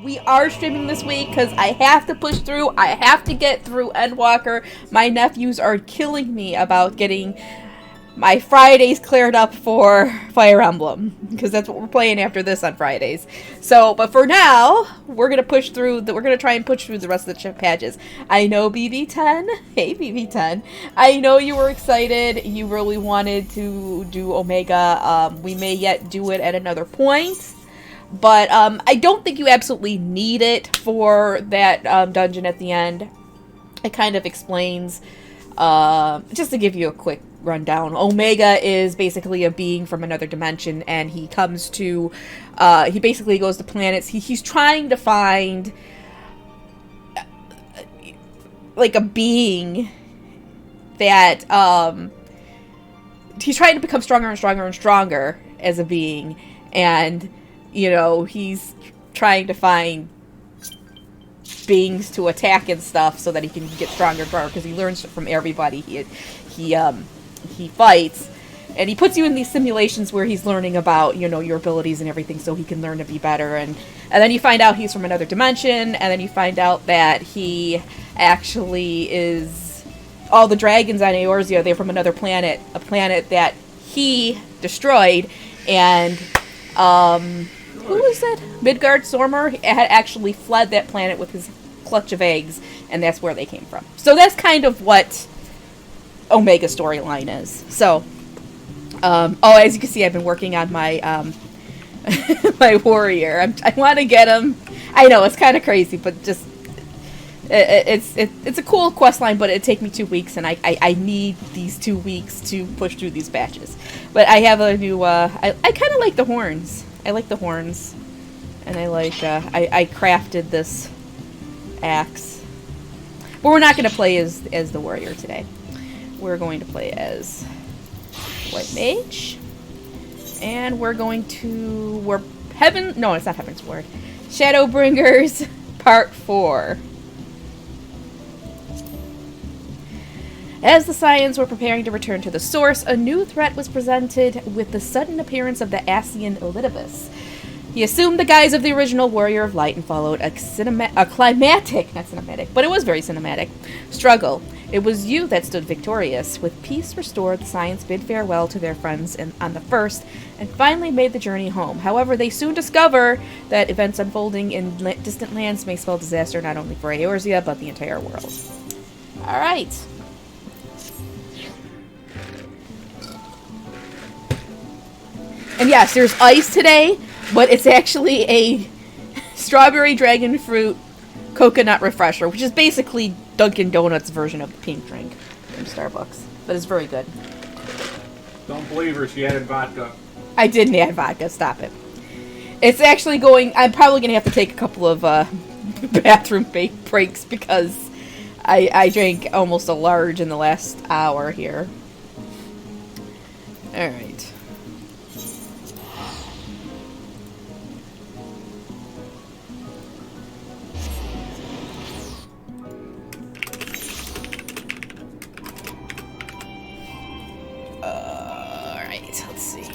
we are streaming this week because I have to push through. I have to get through Endwalker. My nephews are killing me about getting my Fridays cleared up for Fire Emblem, because that's what we're playing after this on Fridays. So, but for now, we're gonna push through. We're gonna try and push through the rest of the patches. I know BB10. Hey BB10. I know you were excited. You really wanted to do Omega. We may yet do it at another point, but I don't think you absolutely need it for that dungeon at the end. It kind of explains. Just to give you a quick rundown, Omega is basically a being from another dimension, and he comes to, he basically goes to planets. He's trying to find, like, a being that, he's trying to become stronger and stronger and stronger as a being, and, you know, he's trying to find beings to attack and stuff so that he can get stronger and stronger, because he learns from everybody he fights, and he puts you in these simulations where he's learning about, you know, your abilities and everything, so he can learn to be better, and then you find out he's from another dimension, and then you find out that he actually is, all the dragons on Eorzea, they're from another planet, a planet that he destroyed, and who was it? Midgard Sormer had actually fled that planet with his clutch of eggs, and that's where they came from. So that's kind of what Omega storyline is. So, as you can see, I've been working on my my warrior. I want to get him. I know it's kind of crazy, but just it's a cool quest line. But it'd take me 2 weeks, and I need these 2 weeks to push through these patches. But I have a new. I kind of like the horns. I like the horns, and I like. I crafted this axe, but we're not going to play as the warrior today. We're going to play as White Mage, and we're going to No, it's not Heaven's Word. Shadowbringers Part 4. As the Scions were preparing to return to the Source, a new threat was presented with the sudden appearance of the Ascian Elidibus. He assumed the guise of the original Warrior of Light and followed a climatic, not cinematic, but it was very cinematic, struggle. It was you that stood victorious. With peace restored, the Scions bid farewell to their friends on the First, and finally made the journey home. However, they soon discover that events unfolding in distant lands may spell disaster not only for Eorzea, but the entire world. Alright. And yes, there's ice today, but it's actually a strawberry dragon fruit coconut refresher, which is basically Dunkin' Donuts' version of the pink drink from Starbucks. But it's very good. Don't believe her, she added vodka. I didn't add vodka, stop it. It's actually going, I'm probably going to have to take a couple of bathroom breaks because I drank almost a large in the last hour here. Alright. Let's see.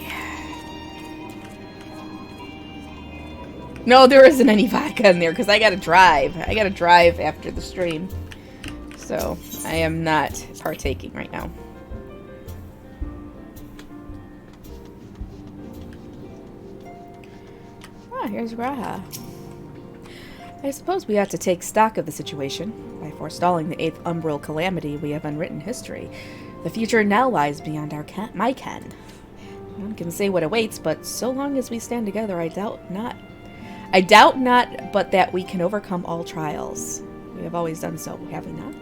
No, there isn't any vodka in there because I gotta drive. I gotta drive after the stream. So, I am not partaking right now. Ah, here's Raha. I suppose we ought to take stock of the situation. By forestalling the 8th umbral calamity, we have unwritten history. The future now lies beyond my ken. No one can say what awaits, but so long as we stand together, I doubt not, but that we can overcome all trials. We have always done so, have we not?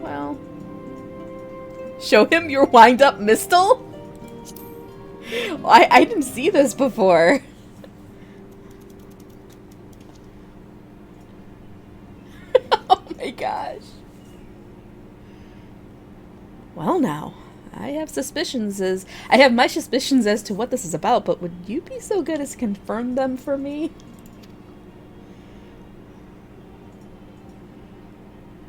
Well... Show him your wind-up mistle? I didn't see this before. Oh my gosh. Well now, I have my suspicions as to what this is about, but would you be so good as to confirm them for me?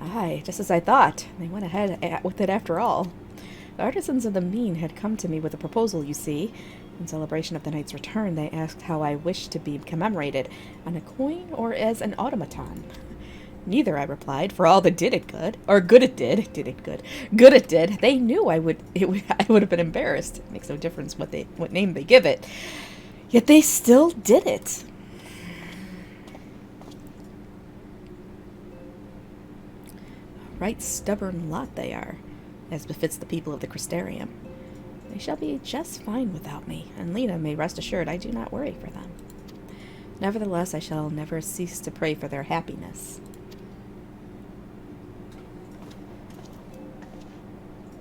Aye, just as I thought. They went ahead with it after all. The artisans of the mean had come to me with a proposal, you see. In celebration of the knight's return, they asked how I wished to be commemorated, on a coin or as an automaton. Neither, I replied, for all the good it did. They knew I would have been embarrassed. It makes no difference what name they give it. Yet they still did it. A right stubborn lot they are, as befits the people of the Crystarium. They shall be just fine without me, and Lena may rest assured I do not worry for them. Nevertheless, I shall never cease to pray for their happiness.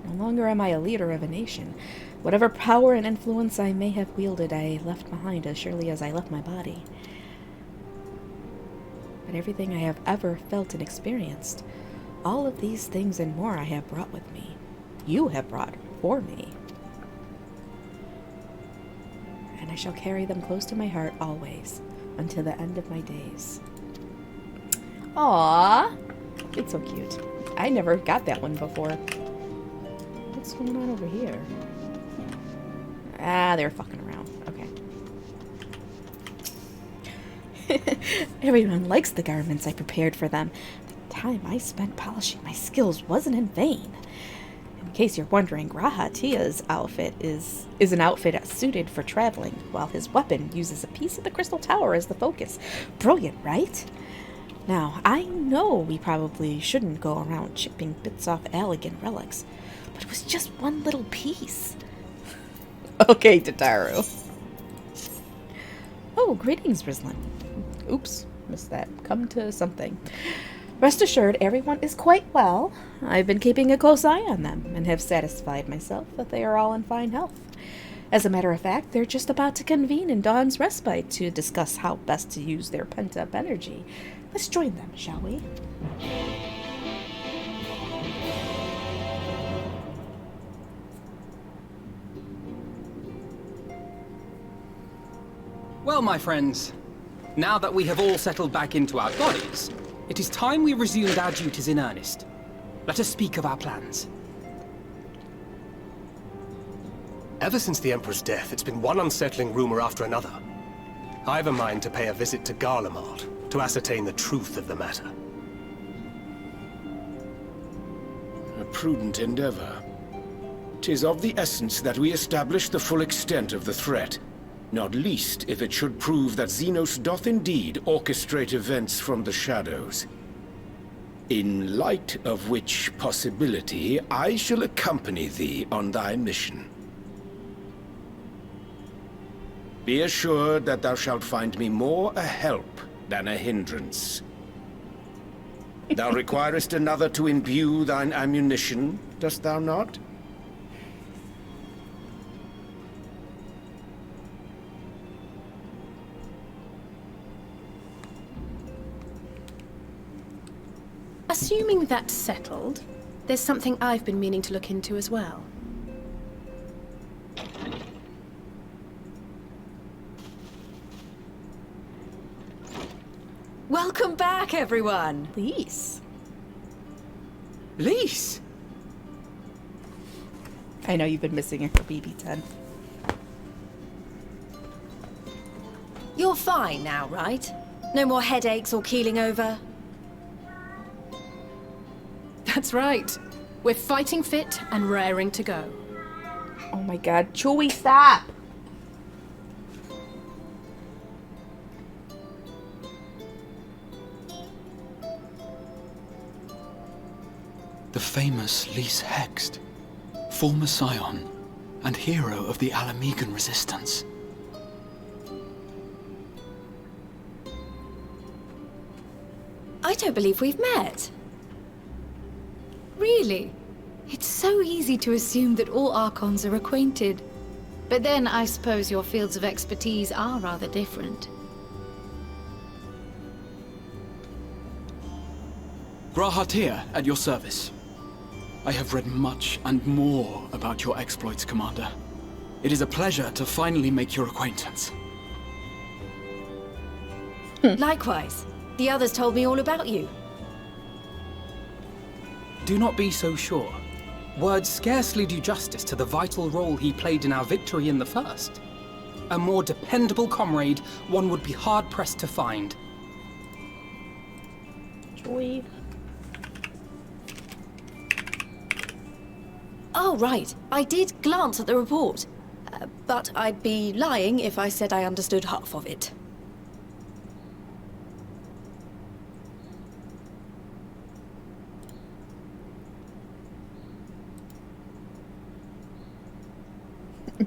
No longer am I a leader of a nation. Whatever power and influence I may have wielded, I left behind as surely as I left my body. But everything I have ever felt and experienced, all of these things and more I have brought with me. You have brought for me. And I shall carry them close to my heart always, until the end of my days. Aww! It's so cute. I never got that one before. What's going on over here? Ah, they're fucking around. Okay. Everyone likes the garments I prepared for them. The time I spent polishing my skills wasn't in vain. In case you're wondering, Grahatia's outfit is an outfit suited for traveling, while his weapon uses a piece of the crystal tower as the focus. Brilliant, right? Now, I know we probably shouldn't go around chipping bits off elegant relics, but it was just one little piece. Okay, Tataru. Oh, greetings, Rislin. Oops, missed that. Come to something. Rest assured, everyone is quite well. I've been keeping a close eye on them, and have satisfied myself that they are all in fine health. As a matter of fact, they're just about to convene in Dawn's Respite to discuss how best to use their pent-up energy. Let's join them, shall we? Well, my friends, now that we have all settled back into our bodies, it is time we resumed our duties in earnest. Let us speak of our plans. Ever since the Emperor's death, it's been one unsettling rumor after another. I've a mind to pay a visit to Garlemald to ascertain the truth of the matter. A prudent endeavor. 'Tis of the essence that we establish the full extent of the threat, not least if it should prove that Xenos doth indeed orchestrate events from the shadows. In light of which possibility, I shall accompany thee on thy mission. Be assured that thou shalt find me more a help than a hindrance. Thou requirest another to imbue thine ammunition, dost thou not? Assuming that's settled, there's something I've been meaning to look into as well. Welcome back, everyone! Please. Lise! I know you've been missing her BB-10. You're fine now, right? No more headaches or keeling over? That's right. We're fighting fit and raring to go. Oh my god, Chewie, stop! The famous Lise Hext, former scion and hero of the Alamegan resistance. I don't believe we've met. Really? It's so easy to assume that all Archons are acquainted. But then I suppose your fields of expertise are rather different. Grahatir, at your service. I have read much and more about your exploits, Commander. It is a pleasure to finally make your acquaintance. Likewise. The others told me all about you. Do not be so sure. Words scarcely do justice to the vital role he played in our victory in the First. A more dependable comrade, one would be hard-pressed to find. Joy. Oh, right. I did glance at the report. But I'd be lying if I said I understood half of it.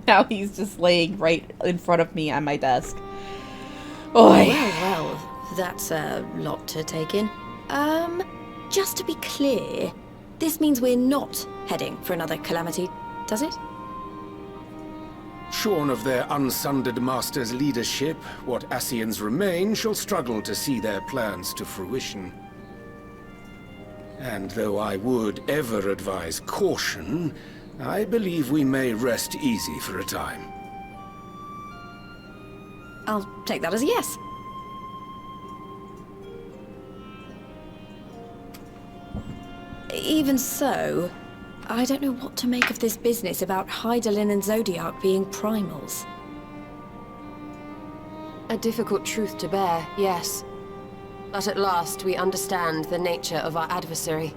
Now he's just laying right in front of me on my desk. Oy. Well, that's a lot to take in. Just to be clear, this means we're not heading for another calamity, does it? Shorn of their unsundered master's leadership, what Ascians remain shall struggle to see their plans to fruition. And though I would ever advise caution, I believe we may rest easy for a time. I'll take that as a yes. Even so, I don't know what to make of this business about Hydaelyn and Zodiac being primals. A difficult truth to bear, yes. But at last we understand the nature of our adversary.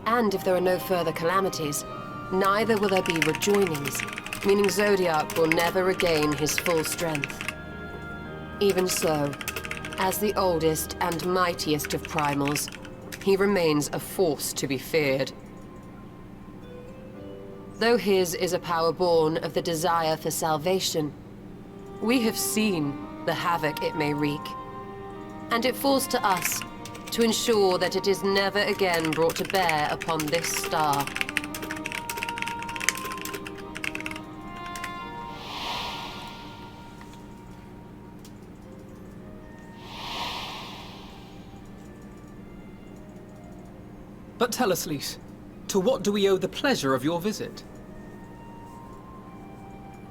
And if there are no further calamities, neither will there be rejoinings, meaning Zodiac will never regain his full strength. Even so, as the oldest and mightiest of primals, he remains a force to be feared. Though his is a power born of the desire for salvation, we have seen the havoc it may wreak. And it falls to us to ensure that it is never again brought to bear upon this star. But tell us, Lys, to what do we owe the pleasure of your visit?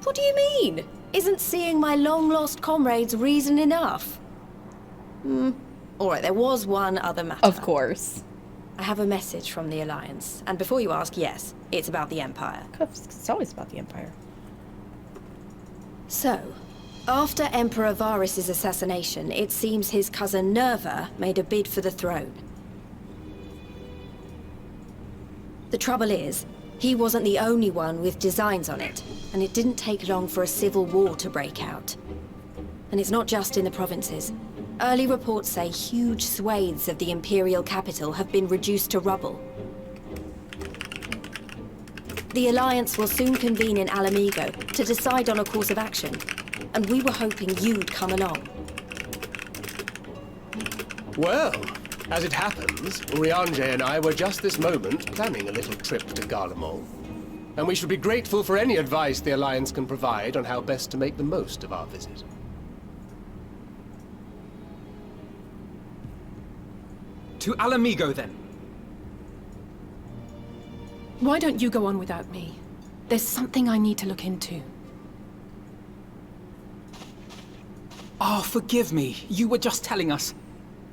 What do you mean? Isn't seeing my long-lost comrades reason enough? Alright, there was one other matter. Of course. I have a message from the Alliance, and before you ask, yes, it's about the Empire. It's always about the Empire. So, after Emperor Varys' assassination, it seems his cousin Nerva made a bid for the throne. The trouble is, he wasn't the only one with designs on it, and it didn't take long for a civil war to break out. And it's not just in the provinces. Early reports say huge swathes of the Imperial capital have been reduced to rubble. The Alliance will soon convene in Alamigo to decide on a course of action, and we were hoping you'd come along. Well, as it happens, Urianger and I were just this moment planning a little trip to Garlemald. And we should be grateful for any advice the Alliance can provide on how best to make the most of our visit. To Alamigo, then. Why don't you go on without me? There's something I need to look into. Oh, forgive me. You were just telling us.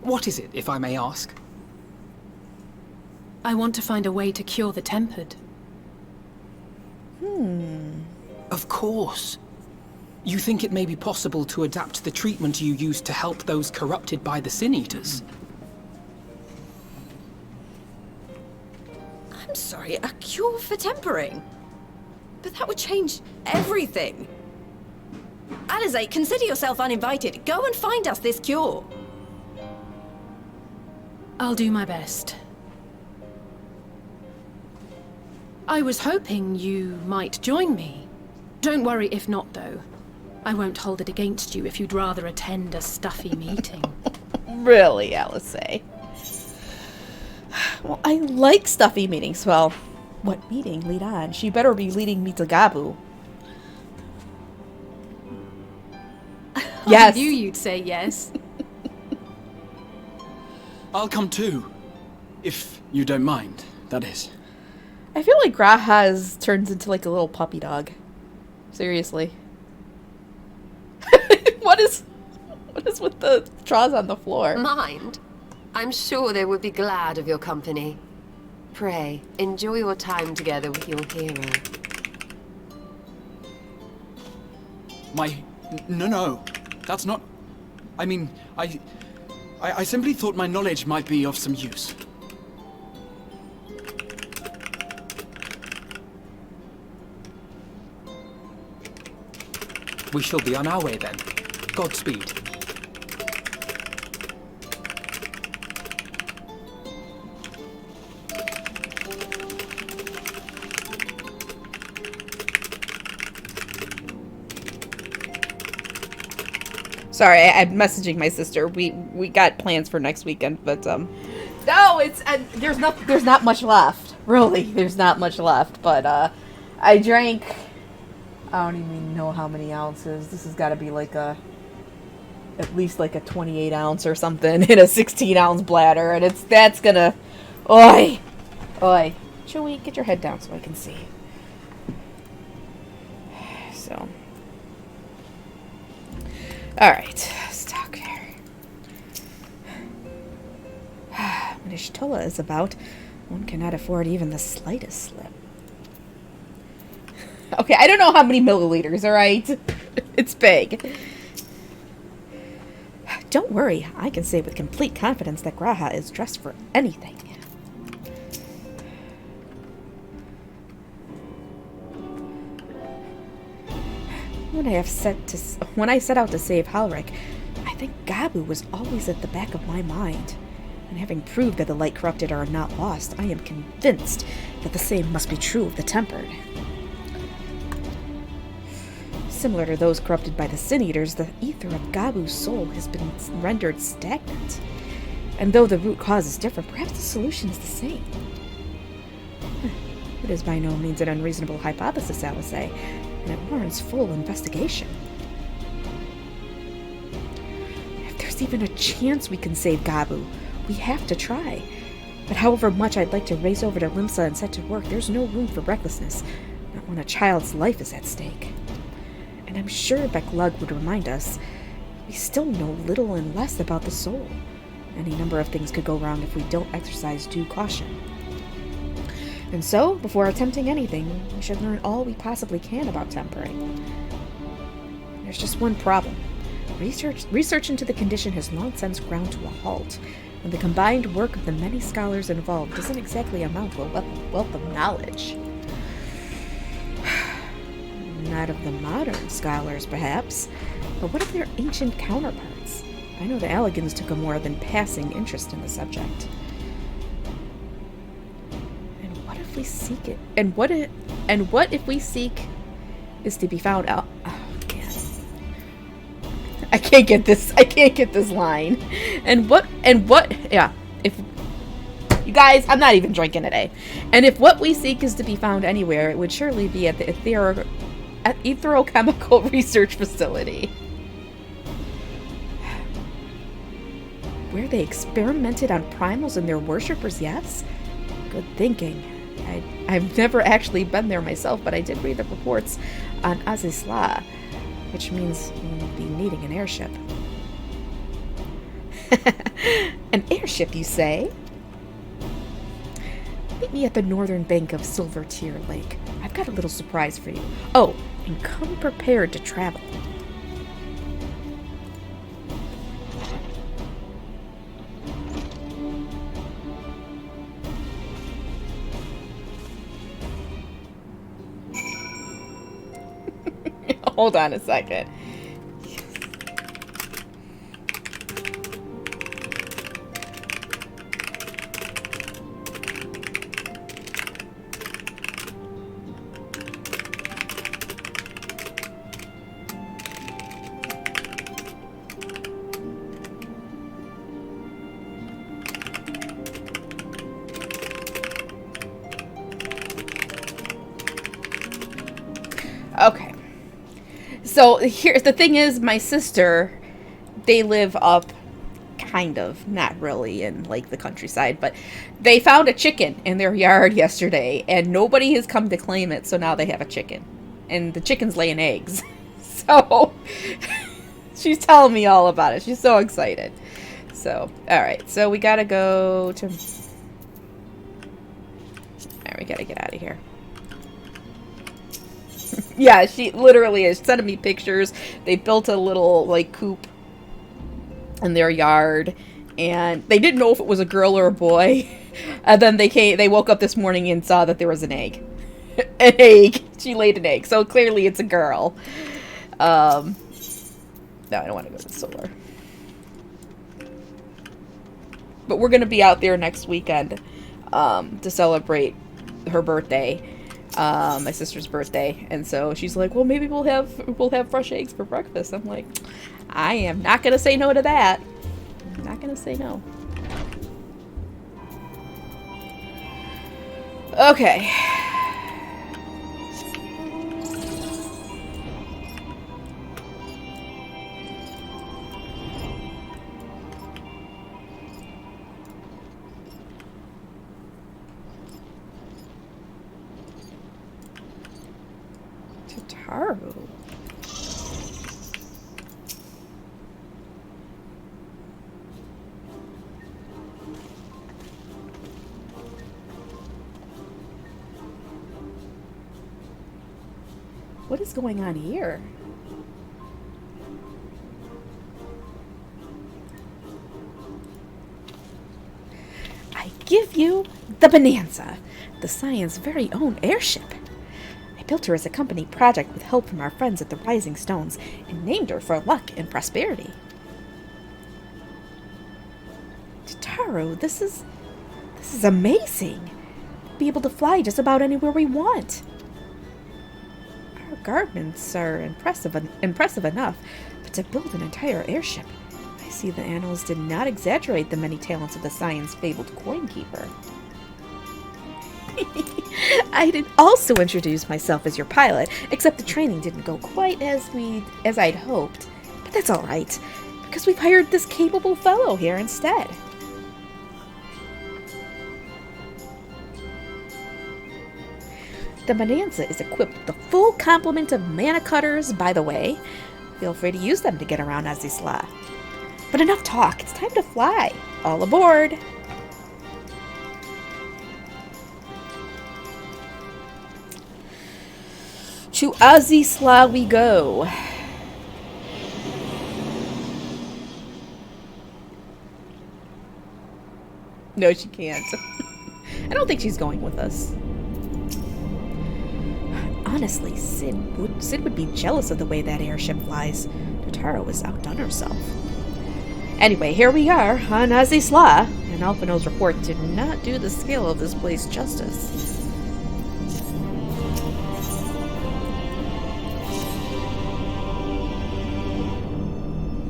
What is it, if I may ask? I want to find a way to cure the Tempered. Of course. You think it may be possible to adapt the treatment you used to help those corrupted by the Sin Eaters? I'm sorry, a cure for tempering? But that would change everything. Alizé, consider yourself uninvited. Go and find us this cure. I'll do my best. I was hoping you might join me. Don't worry if not, though. I won't hold it against you if you'd rather attend a stuffy meeting. Really, Alizé? Well, I like stuffy meetings. Well, what meeting? Lead on. She better be leading me to Gabu. Yes. I knew you'd say yes. I'll come too. If you don't mind, that is. I feel like Grahaz turns into like a little puppy dog. Seriously. What is with the straws on the floor? Mind? I'm sure they would be glad of your company. Pray, enjoy your time together with your hero. My No. That's not... I mean, I simply thought my knowledge might be of some use. We shall be on our way then. Godspeed. Sorry, I'm messaging my sister. We got plans for next weekend, but no, it's there's not much left. Really, there's not much left. But I drank, I don't even know how many ounces. This has got to be like at least like a 28 ounce or something in a 16 ounce bladder, and that's gonna, oi. Chewie, get your head down so I can see. So. Alright, stock here. When Ishtola is about, one cannot afford even the slightest slip. Okay, I don't know how many milliliters, alright? It's big. Don't worry, I can say with complete confidence that Graha is dressed for anything. When I set out to save Halric, I think Gabu was always at the back of my mind. And having proved that the light corrupted are not lost, I am convinced that the same must be true of the tempered. Similar to those corrupted by the Sin Eaters, the ether of Gabu's soul has been rendered stagnant. And though the root cause is different, perhaps the solution is the same. It is by no means an unreasonable hypothesis, I would say, and it warrants full investigation. If there's even a chance we can save Gabu, we have to try. But however much I'd like to race over to Limsa and set to work, there's no room for recklessness, not when a child's life is at stake. And I'm sure Beklug would remind us, we still know little and less about the soul. Any number of things could go wrong if we don't exercise due caution. And so, before attempting anything, we should learn all we possibly can about tempering. There's just one problem. Research into the condition has long since ground to a halt, and the combined work of the many scholars involved doesn't exactly amount to a wealth of knowledge. Not of the modern scholars, perhaps, but what of their ancient counterparts? I know the Alligans took a more than passing interest in the subject. We seek it, and what if we seek is to be found out? Oh man, I can't get this line. And what? Yeah, if you guys, I'm not even drinking today. And if what we seek is to be found anywhere, it would surely be at the Etherochemical Research Facility, where they experimented on primals and their worshippers. Yes, good thinking. I've never actually been there myself, but I did read the reports on Azizla, which means we'll be needing an airship. An airship, you say? Meet me at the northern bank of Silver Tear Lake. I've got a little surprise for you. Oh, and come prepared to travel. Hold on a second. Okay. So here's the thing is, my sister, they live up kind of, not really in like the countryside, but they found a chicken in their yard yesterday and nobody has come to claim it, so now they have a chicken. And the chicken's laying eggs. So she's telling me all about it. She's so excited. So, alright, so we gotta go to... Alright, we gotta get out of here. Yeah, she literally is sending me pictures. They built a little, like, coop in their yard, and they didn't know if it was a girl or a boy. And then they woke up this morning and saw that there was an egg. An egg. She laid an egg, so clearly it's a girl. No, I don't want to go to the solar. But we're going to be out there next weekend to celebrate her birthday. My sister's birthday, and so she's like, well, maybe we'll have fresh eggs for breakfast. I'm like, I am not gonna say no to that. I'm not gonna say no. Okay. Tataru. What is going on here? I give you the Bonanza, the Science's very own airship. I built her as a company project with help from our friends at the Rising Stones and named her for luck and prosperity. Tataru, this is amazing. We'll be able to fly just about anywhere we want. Our garments are impressive enough, but to build an entire airship, I see the annals did not exaggerate the many talents of the Science's fabled coin keeper. I did also introduce myself as your pilot, except the training didn't go quite as I'd hoped. But that's all right, because we've hired this capable fellow here instead. The Bonanza is equipped with a full complement of mana cutters, by the way. Feel free to use them to get around Azisla. But enough talk, it's time to fly. All aboard! To Azisla we go. No, she can't. I don't think she's going with us. Honestly, Sid would be jealous of the way that airship flies. Tataru has outdone herself. Anyway, here we are on Azisla, and Alphino's report did not do the scale of this place justice.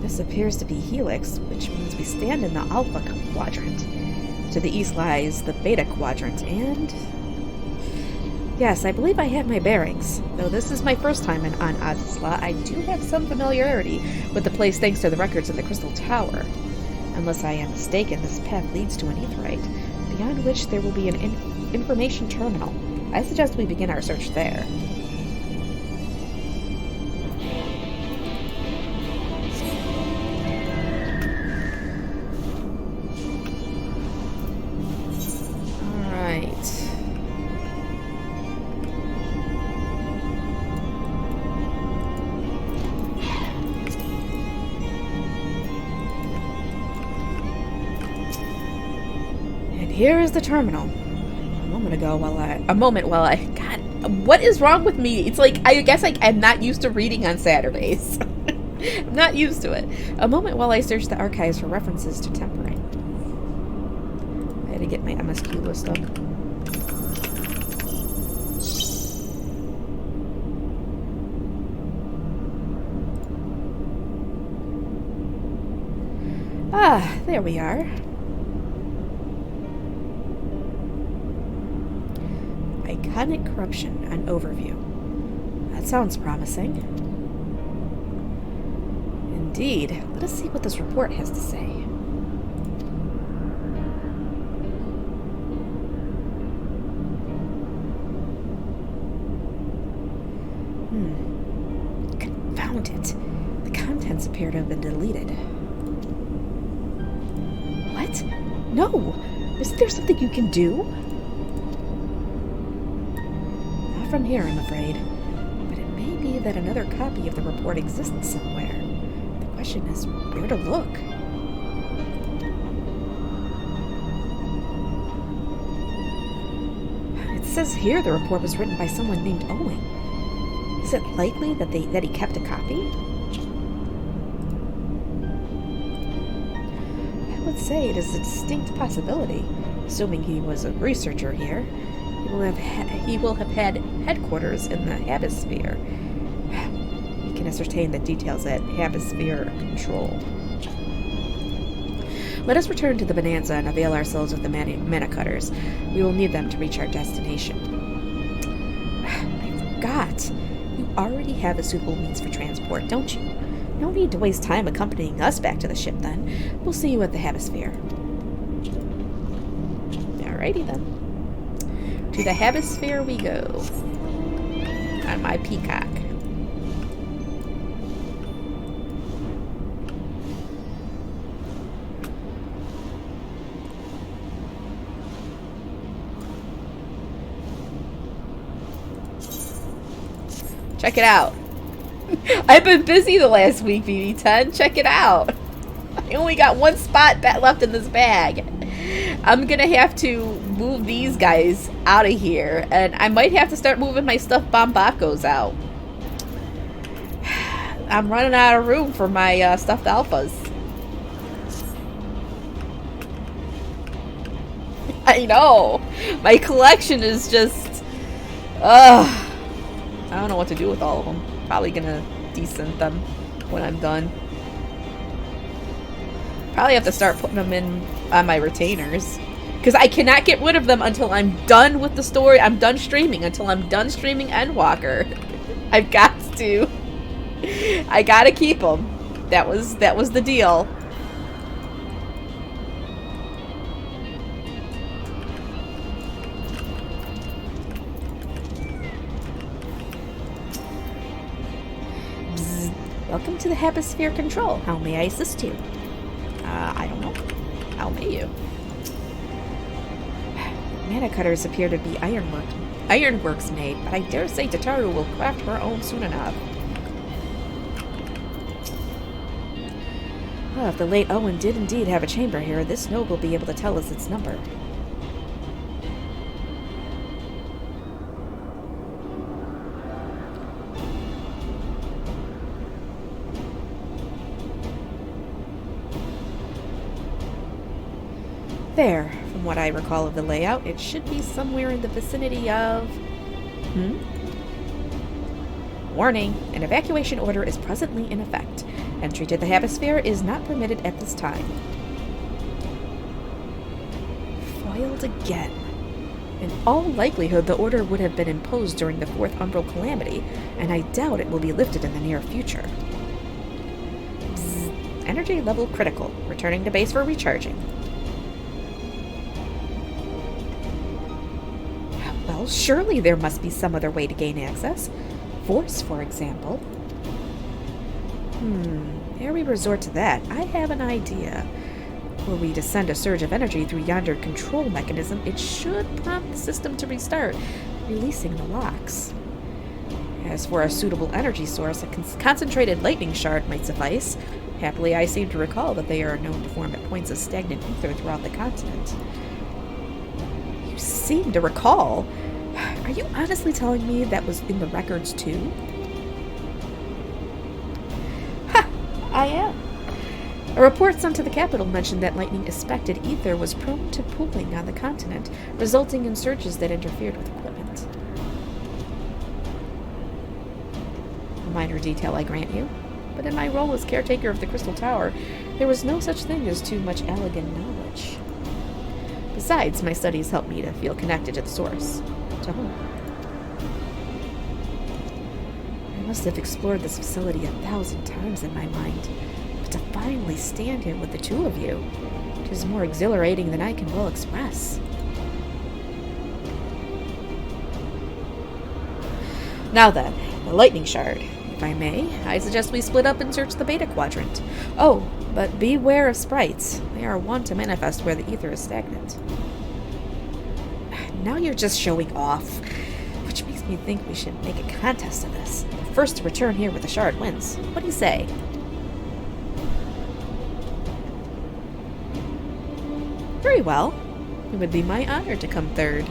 This appears to be Helix, which means we stand in the Alpha Quadrant. To the east lies the Beta Quadrant, and... yes, I believe I have my bearings. Though this is my first time on Azisla, I do have some familiarity with the place thanks to the records in the Crystal Tower. Unless I am mistaken, this path leads to an aetheryte, beyond which there will be an information terminal. I suggest we begin our search there. Here is the terminal. A moment while I... God, what is wrong with me? It's like, I guess I'm not used to reading on Saturdays. I'm not used to it. A moment while I search the archives for references to tempering. I had to get my MSQ list up. Ah, there we are. Iconic corruption, an overview. That sounds promising. Indeed. Let us see what this report has to say. Confound it. The contents appear to have been deleted. What? No! Isn't there something you can do? From here, I'm afraid. But it may me that another copy of the report exists somewhere. The question is, where to look? It says here the report was written by someone named Owen. Is it likely that he kept a copy? I would say it is a distinct possibility, assuming he was a researcher here. He will have had headquarters in the Hemisphere. We can ascertain the details at Hemisphere Control. Let us return to the Bonanza and avail ourselves of the mana cutters. We will need them to reach our destination. I forgot. You already have a suitable means for transport, don't you? No need to waste time accompanying us back to the ship, then. We'll see you at the Hemisphere. Alrighty, then. To the Hemisphere we go. On my peacock. Check it out. I've been busy the last week, BB10. Check it out. I only got one spot left in this bag. I'm gonna have to move these guys out of here, and I might have to start moving my stuffed Bombacos out. I'm running out of room for my stuffed alphas. I know. My collection is just... I don't know what to do with all of them. Probably gonna decent them when I'm done. Probably have to start putting them in on my retainers. Because I cannot get rid of them until I'm done with the story. I'm done streaming. Until I'm done streaming Endwalker. I've got to. I gotta keep them. That was the deal. Bzz. Welcome to the Hemisphere Control. How may I assist you? I don't know. How may you? Mana cutters appear to be ironworks made, but I dare say Tataru will craft her own soon enough. Well, if the late Owen did indeed have a chamber here, this note will be able to tell us its number. There, from what I recall of the layout, it should be somewhere in the vicinity of... Warning, an evacuation order is presently in effect. Entry to the Hemisphere is not permitted at this time. Foiled again. In all likelihood, the order would have been imposed during the Fourth Umbral Calamity, and I doubt it will be lifted in the near future. Bzz. Energy level critical. Returning to base for recharging. Well, surely there must be some other way to gain access. Force, for example. Ere we resort to that, I have an idea. Were we to send a surge of energy through yonder control mechanism, it should prompt the system to restart, releasing the locks. As for a suitable energy source, a concentrated lightning shard might suffice. Happily, I seem to recall that they are known to form at points of stagnant ether throughout the continent. You seem to recall? Are you honestly telling me that was in the records too? Ha! I am. A report sent to the capital mentioned that lightning-expected ether was prone to pooling on the continent, resulting in surges that interfered with equipment. A minor detail, I grant you, but in my role as caretaker of the Crystal Tower, there was no such thing as too much elegant knowledge. Besides, my studies helped me to feel connected to the source. To whom? I must have explored this facility 1,000 times in my mind. To finally stand here with the two of you, it is more exhilarating than I can well express. Now then, the lightning shard. If I may, I suggest we split up and search the beta quadrant. Oh, but beware of sprites. They are wont to manifest where the ether is stagnant. Now you're just showing off, which You think we should make a contest of this? The first to return here with the shard wins. What do you say? Very well. It would be my honor to come third.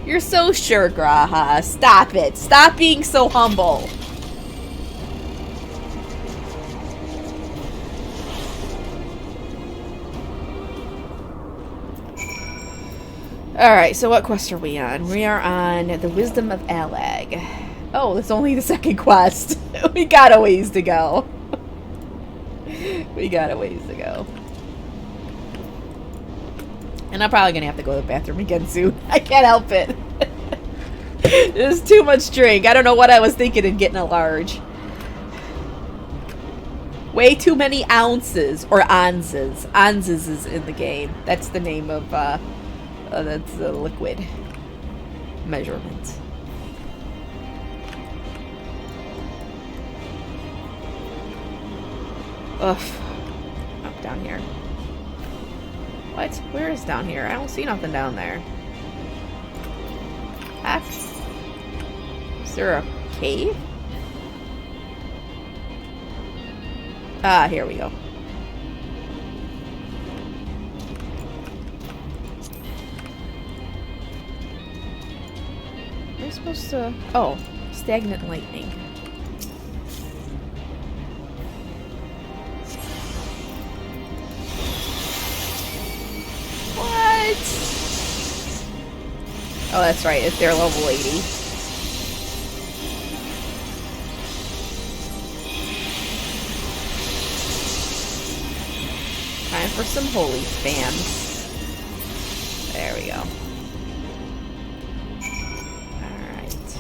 You're so sure, Graha. Stop it. Stop being so humble. Alright, so what quest are we on? We are on the Wisdom of Alag. Oh, it's only the second quest. We got a ways to go. We got a ways to go. And I'm probably gonna have to go to the bathroom again soon. I can't help it. There's too much drink. I don't know what I was thinking in getting a large. Way too many ounces. Or onzes. Onzes is in the game. That's the name of, that's the liquid measurement. Ugh. Oh, down here. What? Where is down here? I don't see nothing down there. Heck? Is there a cave? Ah, here we go. Am I supposed to... Oh, stagnant lightning. What? Oh, that's right. It's their level 80. Time for some holy spams. There we go. Alright.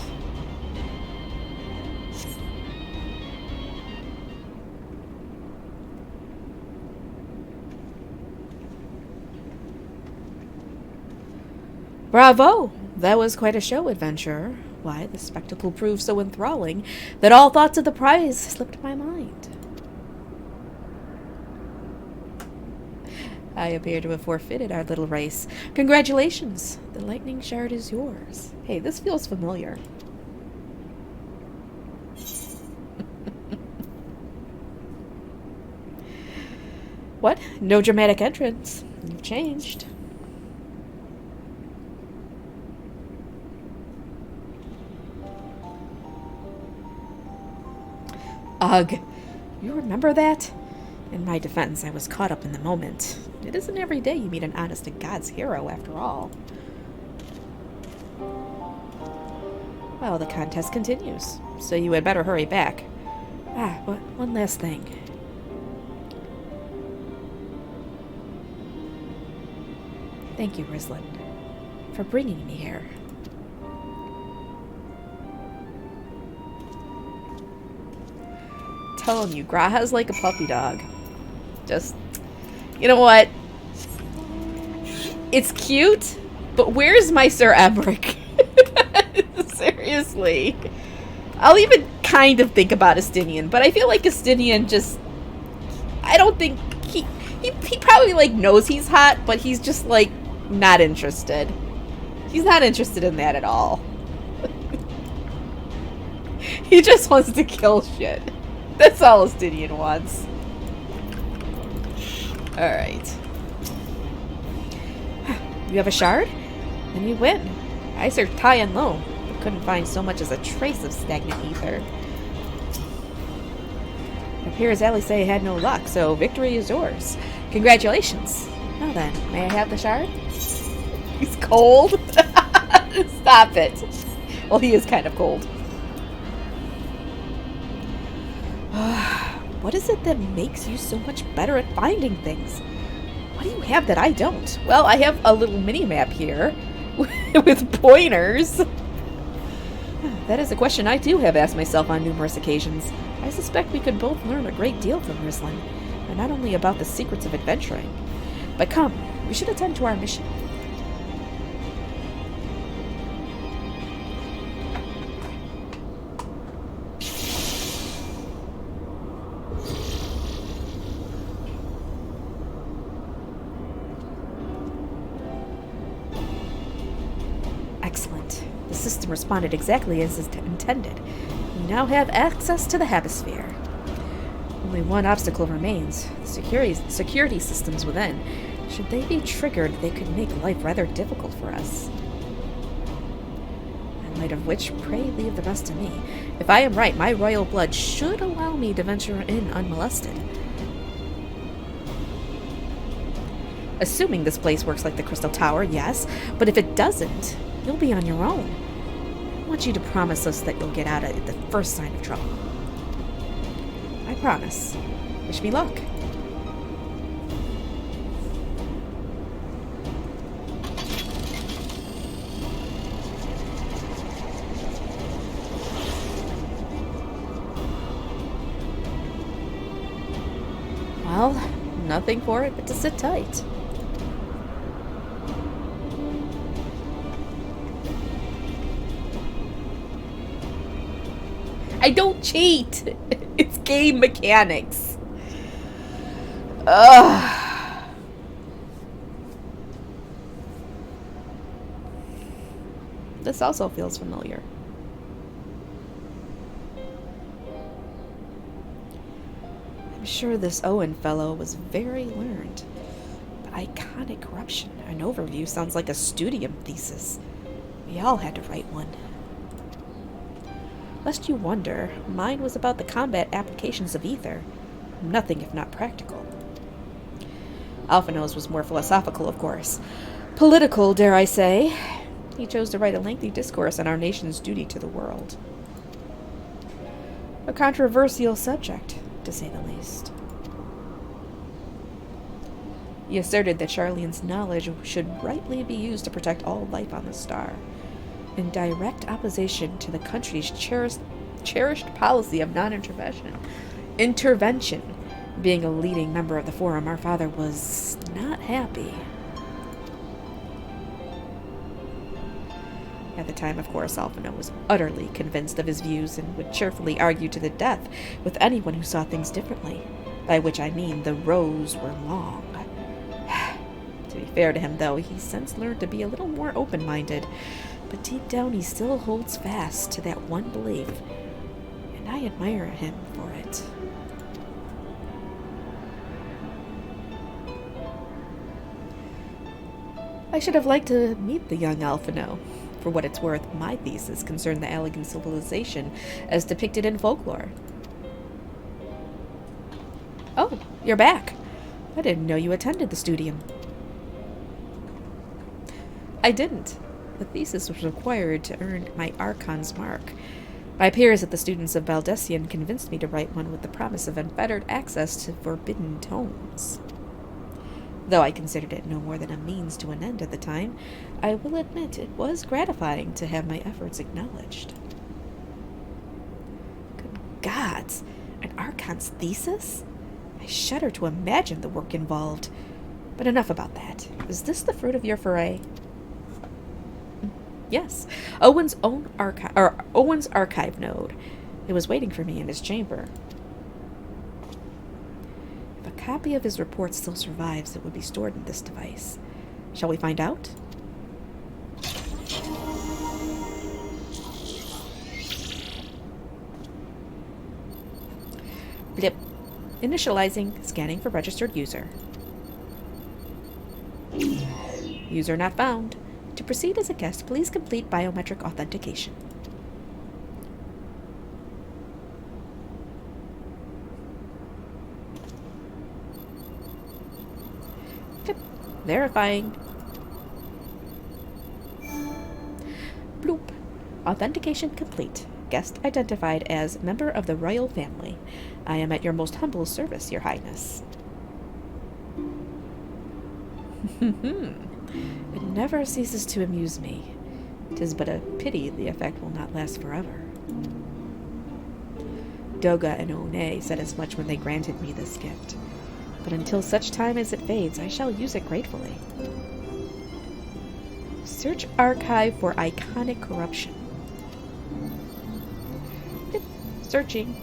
Bravo! That was quite a show, adventurer. Why, the spectacle proved so enthralling that all thoughts of the prize slipped my mind. I appear to have forfeited our little race. Congratulations! The lightning shard is yours. Hey, this feels familiar. What? No dramatic entrance. You've changed. Ugh. You remember that? In my defense, I was caught up in the moment. It isn't every day you meet an honest-to-God's hero, after all. Well, the contest continues, so you had better hurry back. Ah, but one last thing. Thank you, Rislin, for bringing me here. Telling you, Graha's like a puppy dog. Just, you know what? It's cute, but where's my Sir Emmerich? Seriously. I'll even kind of think about Estinian, but I feel like Estinian just... I don't think... He probably, like, knows he's hot, but he's just, like, not interested. He's not interested in that at all. He just wants to kill shit. That's all Estinian wants. Alright. You have a shard? Then you win. I searched high and low, but couldn't find so much as a trace of stagnant ether. It appears Alice had no luck, so victory is yours. Congratulations. Now then, may I have the shard? He's cold? Stop it. Well, he is kind of cold. What is it that makes you so much better at finding things? What do you have that I don't? Well, I have a little mini-map here with pointers. That is a question I too have asked myself on numerous occasions. I suspect we could both learn a great deal from Rislin, and not only about the secrets of adventuring. But come, we should attend to our mission. The system responded exactly as intended. We now have access to the Hemisphere. Only one obstacle remains, the security systems within. Should they be triggered, they could make life rather difficult for us. In light of which, pray leave the rest to me. If I am right, my royal blood should allow me to venture in unmolested. Assuming this place works like the Crystal Tower, yes, but if it doesn't, you'll be on your own. I want you to promise us that you'll get out at the first sign of trouble. I promise. Wish me luck. Well, nothing for it but to sit tight. I don't cheat! It's game mechanics. Ugh. This also feels familiar. I'm sure this Owen fellow was very learned. But iconic corruption, an overview, sounds like a studium thesis. We all had to write one. Lest you wonder, mine was about the combat applications of ether. Nothing if not practical. Alphanos was more philosophical, of course. Political, dare I say. He chose to write a lengthy discourse on our nation's duty to the world. A controversial subject, to say the least. He asserted that Charlene's knowledge should rightly be used to protect all life on the star, in direct opposition to the country's cherished policy of non-intervention. Intervention. Being a leading member of the Forum, our father was not happy. At the time, of course, Alphino was utterly convinced of his views and would cheerfully argue to the death with anyone who saw things differently, by which I mean the rows were long. To be fair to him, though, he's since learned to be a little more open-minded, but deep down he still holds fast to that one belief, and I admire him for it. I should have liked to meet the young Alphino. For what it's worth, my thesis concerned the Allegan civilization as depicted in folklore. Oh, you're back. I didn't know you attended the studium. I didn't. The thesis was required to earn my Archon's mark. My peers at the Students of Baldessian convinced me to write one with the promise of unfettered access to forbidden tomes. Though I considered it no more than a means to an end at the time, I will admit it was gratifying to have my efforts acknowledged. Good gods! An Archon's thesis? I shudder to imagine the work involved. But enough about that. Is this the fruit of your foray? Yes. Owen's archive node. It was waiting for me in his chamber. If a copy of his report still survives, it would be stored in this device. Shall we find out? Blip. Initializing. Scanning for registered user. User not found. To proceed as a guest, please complete biometric authentication. Flip. Verifying. Bloop. Authentication complete. Guest identified as member of the royal family. I am at your most humble service, Your Highness. It never ceases to amuse me. 'Tis but a pity the effect will not last forever. Doga and One said as much when they granted me this gift, but until such time as it fades, I shall use it gratefully. Search archive for iconic corruption. Searching.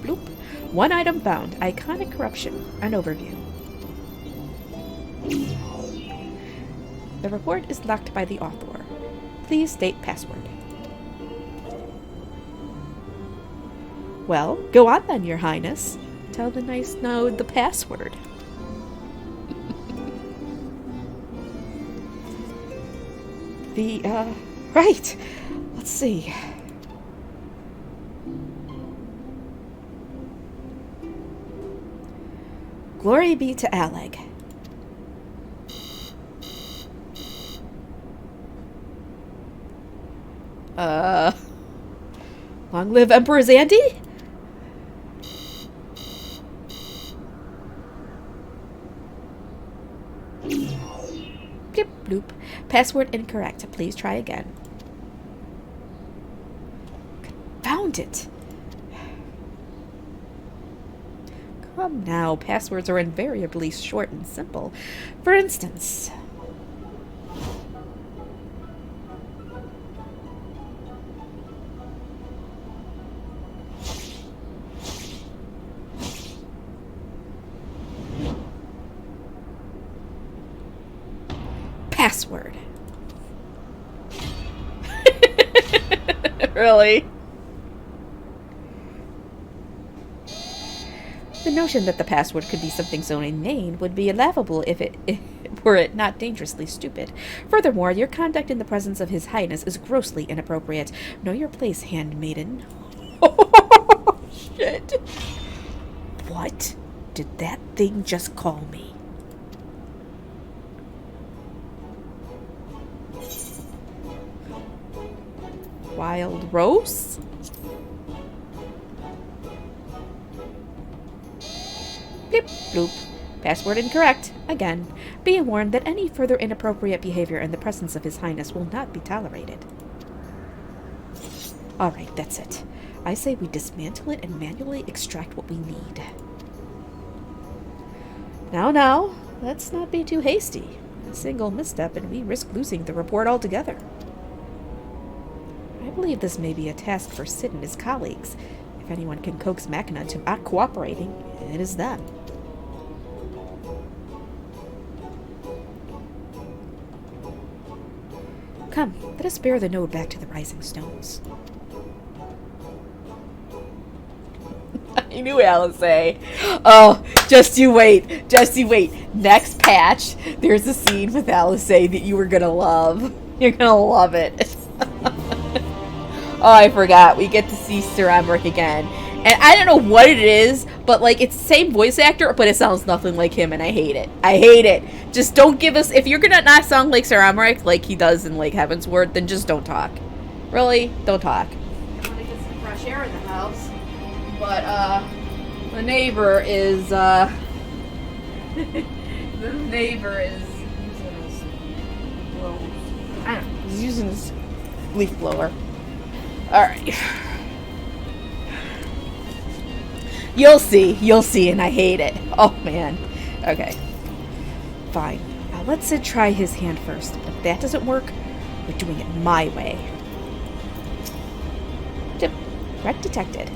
Bloop. One item found. Iconic corruption. An overview. The report is locked by the author. Please state password. Well, go on then, Your Highness. Tell the nice node the password. Right. Let's see. Glory be to Aleg. Long live Emperor Zandy? Blip bloop. Password incorrect. Please try again. Confound it. Come now, passwords are invariably short and simple. For instance... Password. Really? The notion that the password could be something so inane would be laughable if were it not dangerously stupid. Furthermore, your conduct in the presence of His Highness is grossly inappropriate. Know your place, handmaiden. Oh, shit. What did that thing just call me? Wild Rose? Blip bloop. Password incorrect. Again. Be warned that any further inappropriate behavior in the presence of His Highness will not be tolerated. Alright, that's it. I say we dismantle it and manually extract what we need. Now, let's not be too hasty. A single misstep and we risk losing the report altogether. I believe this may be a task for Sid and his colleagues. If anyone can coax Machina to act cooperating, it is them. Come, let us bear the node back to the Rising Stones. I knew Alice say. Oh, just you wait. Just you wait. Next patch, there's a scene with Alice that you were gonna love. You're gonna love it. Oh, I forgot. We get to see Sir Emmerich again. And I don't know what it is, but, like, it's the same voice actor, but it sounds nothing like him, and I hate it. I hate it. Just don't give us... If you're gonna not sound like Sir Emmerich, like he does in, like, Heavensward, then just don't talk. Really? Don't talk. I want to get some fresh air in the house. But, the neighbor is, the neighbor is using his... I don't know. He's using his leaf blower. Alright. You'll see, and I hate it. Oh, man. Okay. Fine. Now let Sid try his hand first. If that doesn't work, we're doing it my way. Threat detected.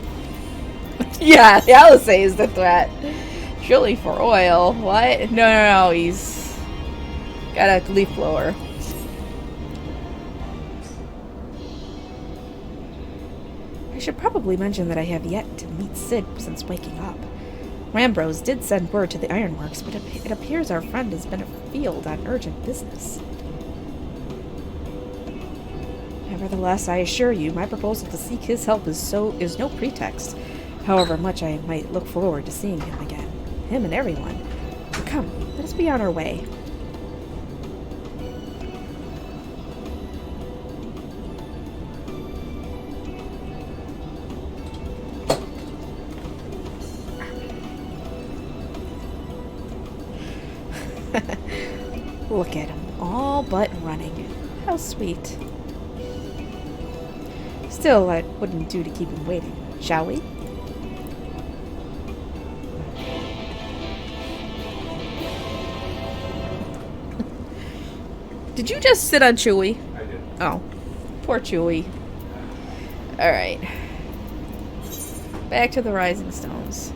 Yeah, Alice is the threat. Surely for oil. What? No, he's got a leaf blower. I should probably mention that I have yet to meet Sid since waking up. Rambrose did send word to the ironworks, but it appears our friend has been afield on urgent business. Nevertheless, I assure you, my proposal to seek his help is no pretext, however much I might look forward to seeing him again. Him and everyone. So come, let us be on our way. Look at him, all but running. How sweet. Still, it wouldn't do to keep him waiting, shall we? Did you just sit on Chewie? I did. Oh, poor Chewie. Alright. Back to the Rising Stones.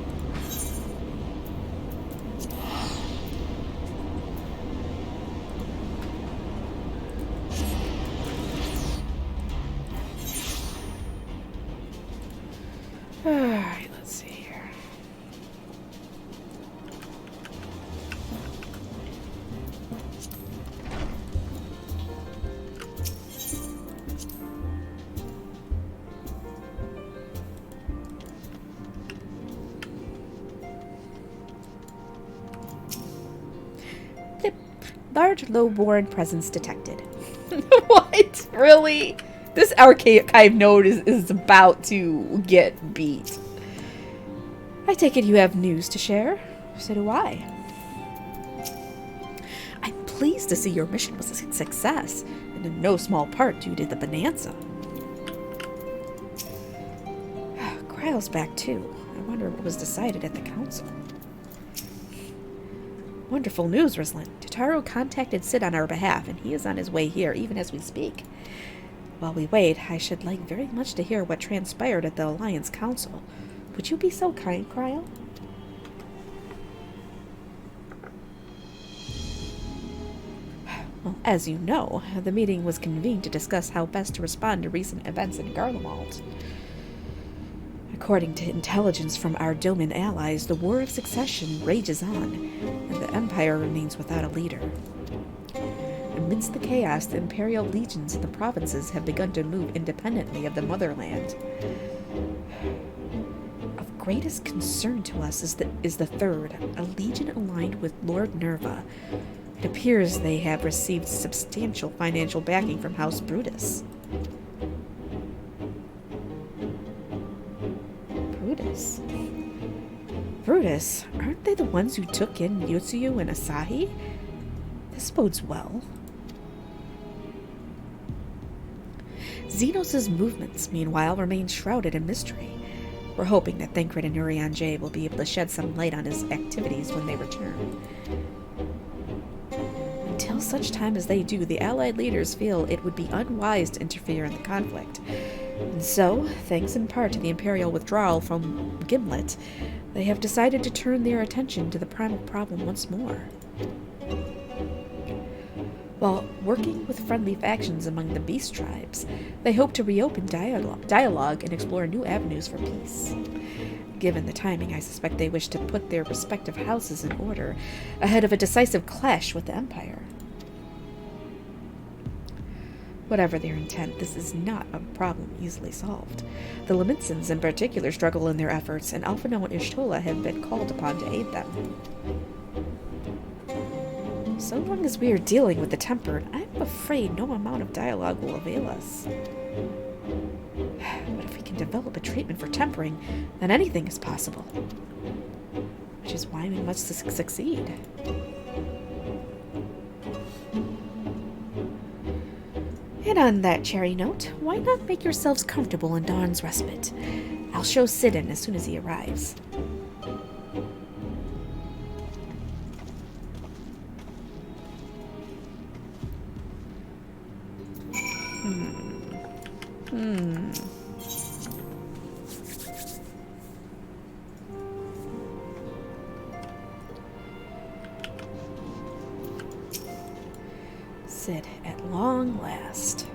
Large, low-born presence detected. What? Really? This archive node is about to get beat. I take it you have news to share. So do I. I'm pleased to see your mission was a success, and in no small part due to the bonanza. Kryle's back too. I wonder what was decided at the council. Wonderful news, Ruslan. Tataru contacted Sid on our behalf, and he is on his way here, even as we speak. While we wait, I should like very much to hear what transpired at the Alliance Council. Would you be so kind, Kryle? Well, as you know, the meeting was convened to discuss how best to respond to recent events in Garlemald. According to intelligence from our Doman allies, the War of Succession rages on, and the Empire remains without a leader. Amidst the chaos, the Imperial legions in the provinces have begun to move independently of the motherland. Of greatest concern to us is the Third, a legion aligned with Lord Nerva. It appears they have received substantial financial backing from House Brutus. Brutus? Aren't they the ones who took in Yotsuyu and Asahi? This bodes well. Xenos' movements, meanwhile, remain shrouded in mystery. We're hoping that Thancred and Urianger will be able to shed some light on his activities when they return. Until such time as they do, the Allied leaders feel it would be unwise to interfere in the conflict. And so, thanks in part to the Imperial withdrawal from Gimlet, they have decided to turn their attention to the primal problem once more. While working with friendly factions among the beast tribes, they hope to reopen dialogue and explore new avenues for peace. Given the timing, I suspect they wish to put their respective houses in order ahead of a decisive clash with the Empire. Whatever their intent, this is not a problem easily solved. The Leminsons in particular struggle in their efforts, and Alphino and Ishtola have been called upon to aid them. So long as we are dealing with the Tempered, I'm afraid no amount of dialogue will avail us. But if we can develop a treatment for tempering, then anything is possible. Which is why we must succeed. And on that cherry note, why not make yourselves comfortable in Dawn's respite? I'll show Sid in as soon as he arrives. Sid, at long last.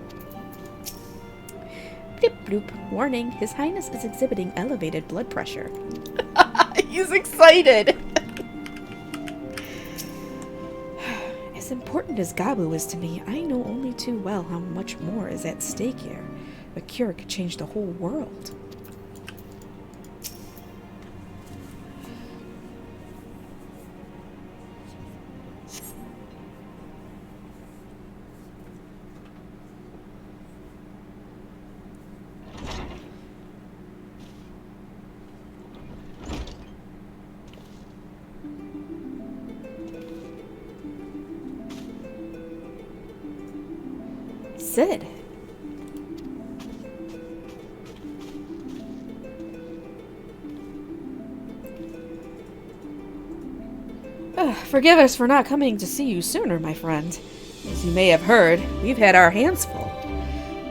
Blip bloop. Warning, His Highness is exhibiting elevated blood pressure. He's excited! As important as Gabu is to me, I know only too well how much more is at stake here. A cure could change the whole world. Sid. Forgive us for not coming to see you sooner, my friend. As you may have heard, we've had our hands full.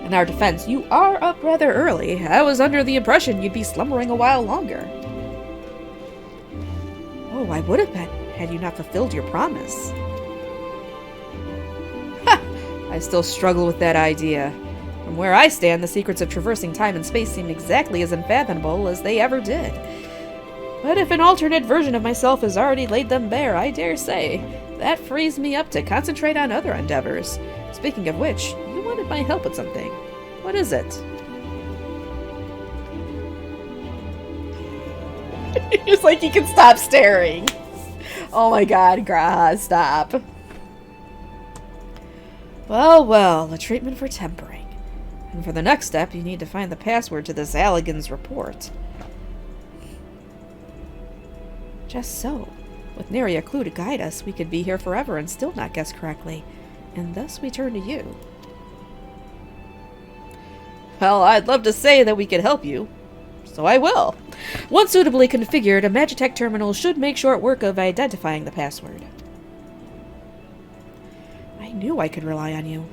In our defense, you are up rather early. I was under the impression you'd be slumbering a while longer. Oh, I would have been, had you not fulfilled your promise. I still struggle with that idea. From where I stand, the secrets of traversing time and space seem exactly as unfathomable as they ever did. But if an alternate version of myself has already laid them bare, I dare say, that frees me up to concentrate on other endeavors. Speaking of which, you wanted my help with something. What is it? It's like you can stop staring. Oh my god, Graha, stop. Well, well, a treatment for tempering. And for the next step, you need to find the password to this Allegan's report. Just so. With nary a clue to guide us, we could be here forever and still not guess correctly. And thus we turn to you. Well, I'd love to say that we could help you. So I will. Once suitably configured, a Magitech terminal should make short work of identifying the password. I knew I could rely on you.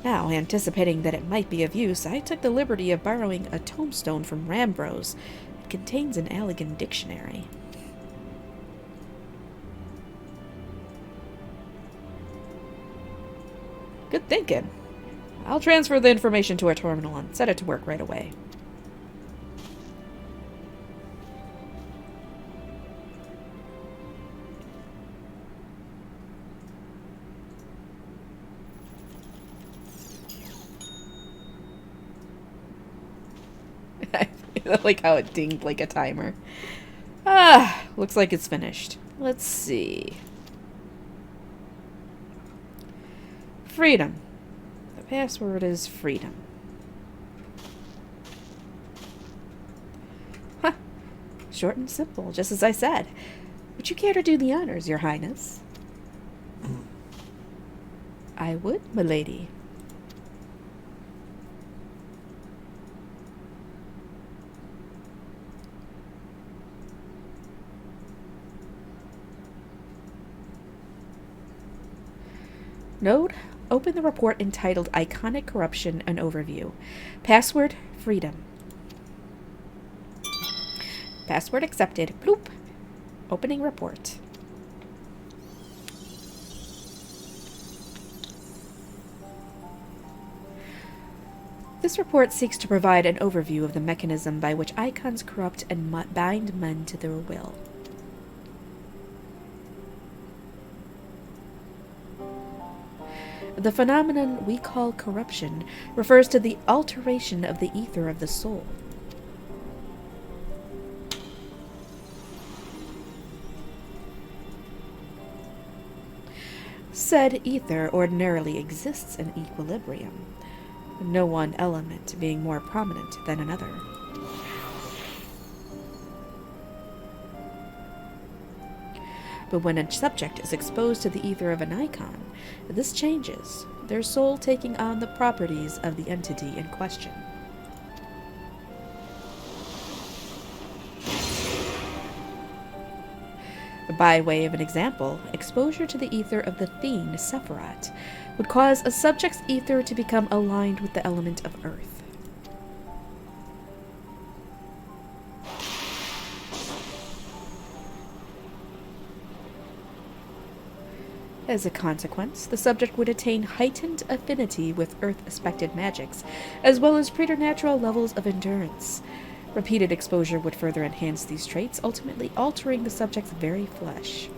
Now, anticipating that it might be of use, I took the liberty of borrowing a tombstone from Rambros. It contains an Allegan dictionary. Good thinking. I'll transfer the information to our terminal and set it to work right away. I like how it dinged like a timer. Ah, looks like it's finished. Let's see. Freedom. The password is freedom. Huh. Short and simple, just as I said. Would you care to do the honors, Your Highness? I would, milady. Node, open the report entitled Iconic Corruption and Overview. Password, freedom. Password accepted. Bloop. Opening report. This report seeks to provide an overview of the mechanism by which icons corrupt and bind men to their will. The phenomenon we call corruption refers to the alteration of the ether of the soul. Said ether ordinarily exists in equilibrium, no one element being more prominent than another. But when a subject is exposed to the ether of an icon, this changes, their soul taking on the properties of the entity in question. By way of an example, exposure to the ether of the fiend Sephiroth would cause a subject's ether to become aligned with the element of earth. As a consequence, the subject would attain heightened affinity with earth-aspected magics, as well as preternatural levels of endurance. Repeated exposure would further enhance these traits, ultimately altering the subject's very flesh.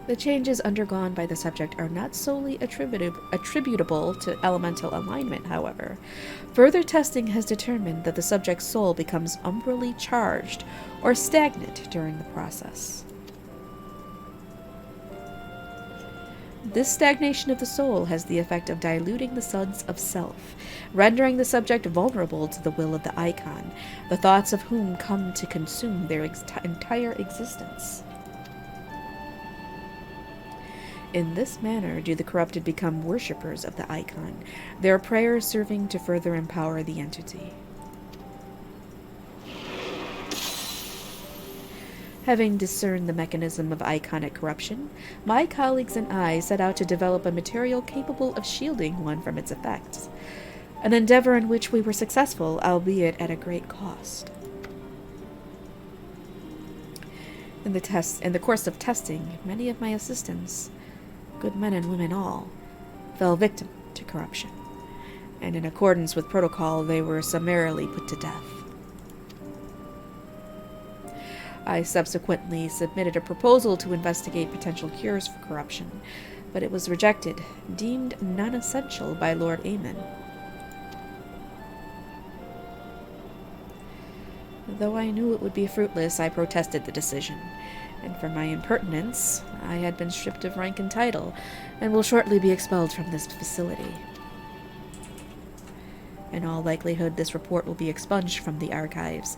The changes undergone by the subject are not solely attributable to elemental alignment, however. Further testing has determined that the subject's soul becomes umbrally charged or stagnant during the process. This stagnation of the soul has the effect of diluting the suds of self, rendering the subject vulnerable to the will of the icon, the thoughts of whom come to consume their entire existence. In this manner do the corrupted become worshippers of the icon, their prayers serving to further empower the entity. Having discerned the mechanism of iconic corruption, my colleagues and I set out to develop a material capable of shielding one from its effects, an endeavor in which we were successful, albeit at a great cost. In the course of testing, many of my assistants, good men and women all, fell victim to corruption, and in accordance with protocol they were summarily put to death. I subsequently submitted a proposal to investigate potential cures for corruption, but it was rejected, deemed non-essential by Lord Amon. Though I knew it would be fruitless, I protested the decision. And for my impertinence, I had been stripped of rank and title, and will shortly be expelled from this facility. In all likelihood, this report will be expunged from the archives.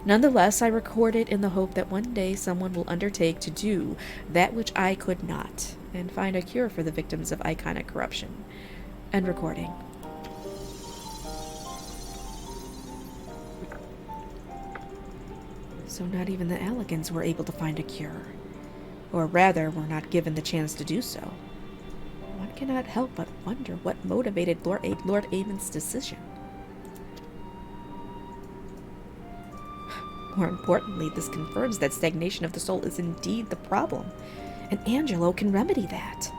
Nonetheless, I record it in the hope that one day someone will undertake to do that which I could not, and find a cure for the victims of iconic corruption. End recording. So not even the Elegans were able to find a cure. Or rather, were not given the chance to do so. One cannot help but wonder what motivated Lord Amon's decision. More importantly, this confirms that stagnation of the soul is indeed the problem, and Angelo can remedy that.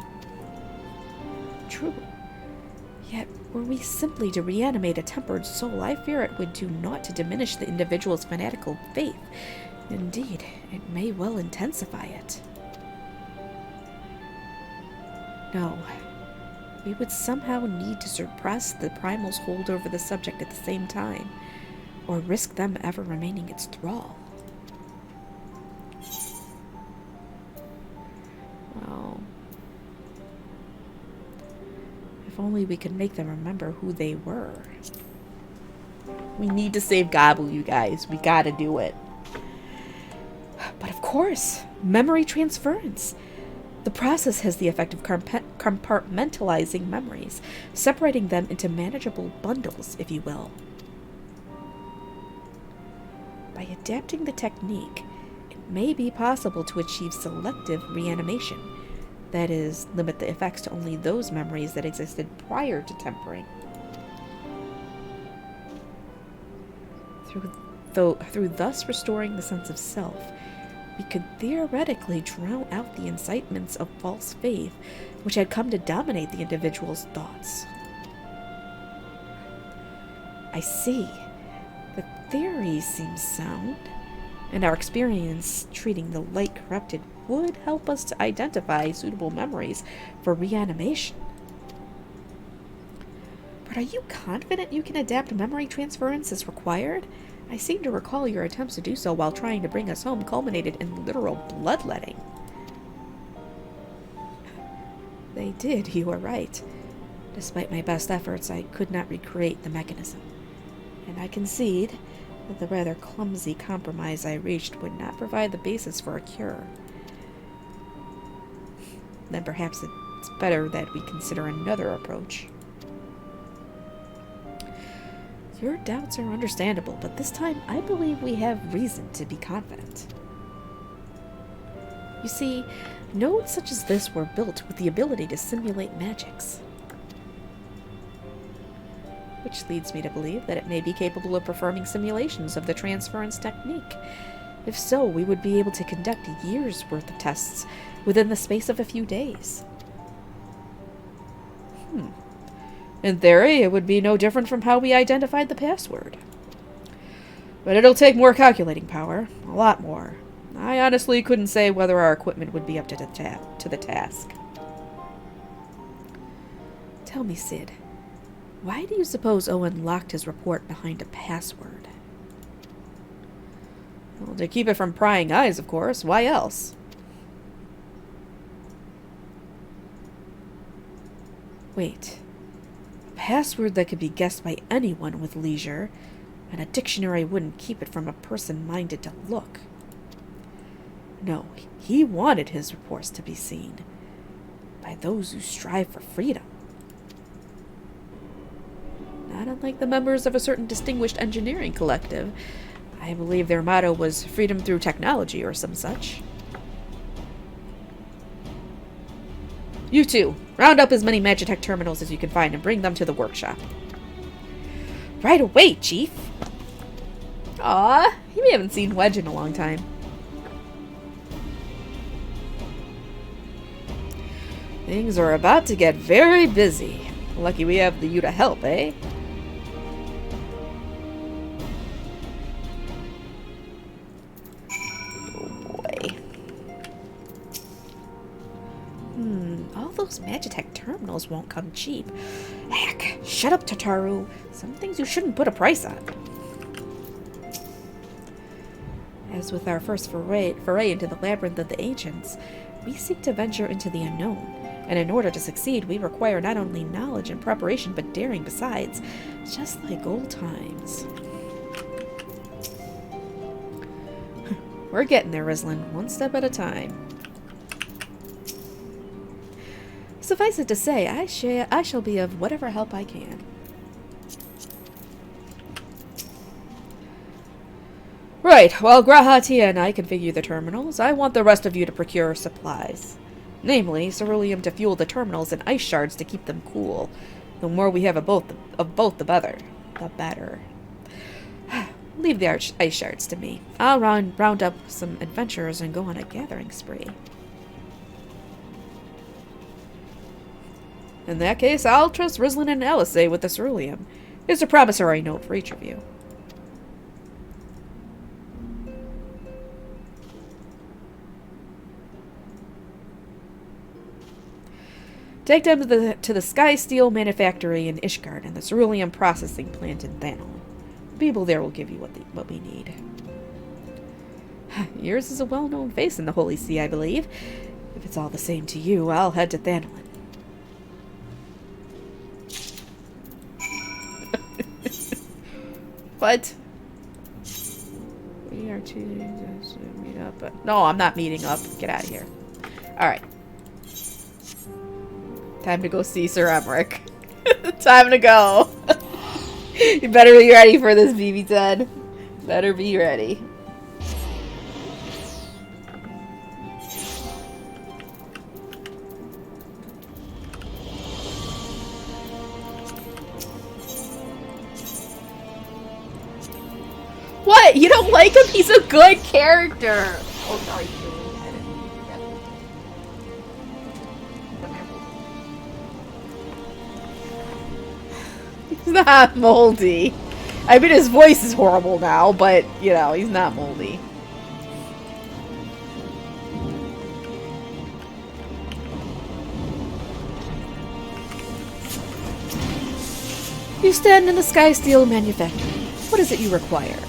True. Yet, were we simply to reanimate a tempered soul, I fear it would do naught to diminish the individual's fanatical faith. Indeed, it may well intensify it. No. We would somehow need to suppress the primal's hold over the subject at the same time, or risk them ever remaining its thrall. Well, if only we could make them remember who they were. We need to save Gabu, you guys. We gotta do it. But of course, memory transference. The process has the effect of compartmentalizing memories, separating them into manageable bundles, if you will. By adapting the technique, it may be possible to achieve selective reanimation. That is, limit the effects to only those memories that existed prior to tempering. Through thus restoring the sense of self, we could theoretically drown out the incitements of false faith which had come to dominate the individual's thoughts. I see. The theory seems sound, and our experience treating the light corrupted would help us to identify suitable memories for reanimation. But are you confident you can adapt memory transference as required? I seem to recall your attempts to do so while trying to bring us home culminated in literal bloodletting. They did, you are right. Despite my best efforts, I could not recreate the mechanism. And I concede that the rather clumsy compromise I reached would not provide the basis for a cure. Then perhaps it's better that we consider another approach. Your doubts are understandable, but this time I believe we have reason to be confident. You see, nodes such as this were built with the ability to simulate magics. Which leads me to believe that it may be capable of performing simulations of the transference technique. If so, we would be able to conduct years' worth of tests within the space of a few days. In theory, it would be no different from how we identified the password. But it'll take more calculating power. A lot more. I honestly couldn't say whether our equipment would be up to the task. Tell me, Sid, why do you suppose Owen locked his report behind a password? Well, to keep it from prying eyes, of course. Why else? Wait. Password that could be guessed by anyone with leisure, and a dictionary wouldn't keep it from a person minded to look. No, he wanted his reports to be seen by those who strive for freedom. Not unlike the members of a certain distinguished engineering collective, I believe their motto was freedom through technology or some such. You two, round up as many Magitech terminals as you can find and bring them to the workshop. Right away, Chief! Aw, we haven't seen Wedge in a long time. Things are about to get very busy. Lucky we have you to help, eh? All those Magitech terminals won't come cheap. Heck, shut up, Tataru. Some things you shouldn't put a price on. As with our first foray into the labyrinth of the ancients, we seek to venture into the unknown. And in order to succeed, we require not only knowledge and preparation, but daring besides, just like old times. We're getting there, Rizlin, one step at a time. Suffice it to say, I shall be of whatever help I can. Right, while Grahatia and I configure the terminals, I want the rest of you to procure supplies. Namely, ceruleum to fuel the terminals and ice shards to keep them cool. The more we have of both, the better. The better. Leave the ice shards to me. I'll round up some adventurers and go on a gathering spree. In that case, I'll trust Rizlin and Elisay with the ceruleum. Here's a promissory note for each of you. Take them to the Sky Steel Manufactory in Ishgard and the ceruleum processing plant in Thanol. People there will give you what we need. Yours is a well-known face in the Holy See, I believe. If it's all the same to you, I'll head to Thanol. What? We are to meet up. No, I'm not meeting up. Get out of here. Alright. Time to go see Sir Emmerich. Time to go. You better be ready for this, BB-10. Better be ready. What? You don't like him? He's a good character. Oh, sorry. He's not moldy. I mean, his voice is horrible now, but, you know, he's not moldy. You stand in the Sky Steel Manufactory. What is it you require?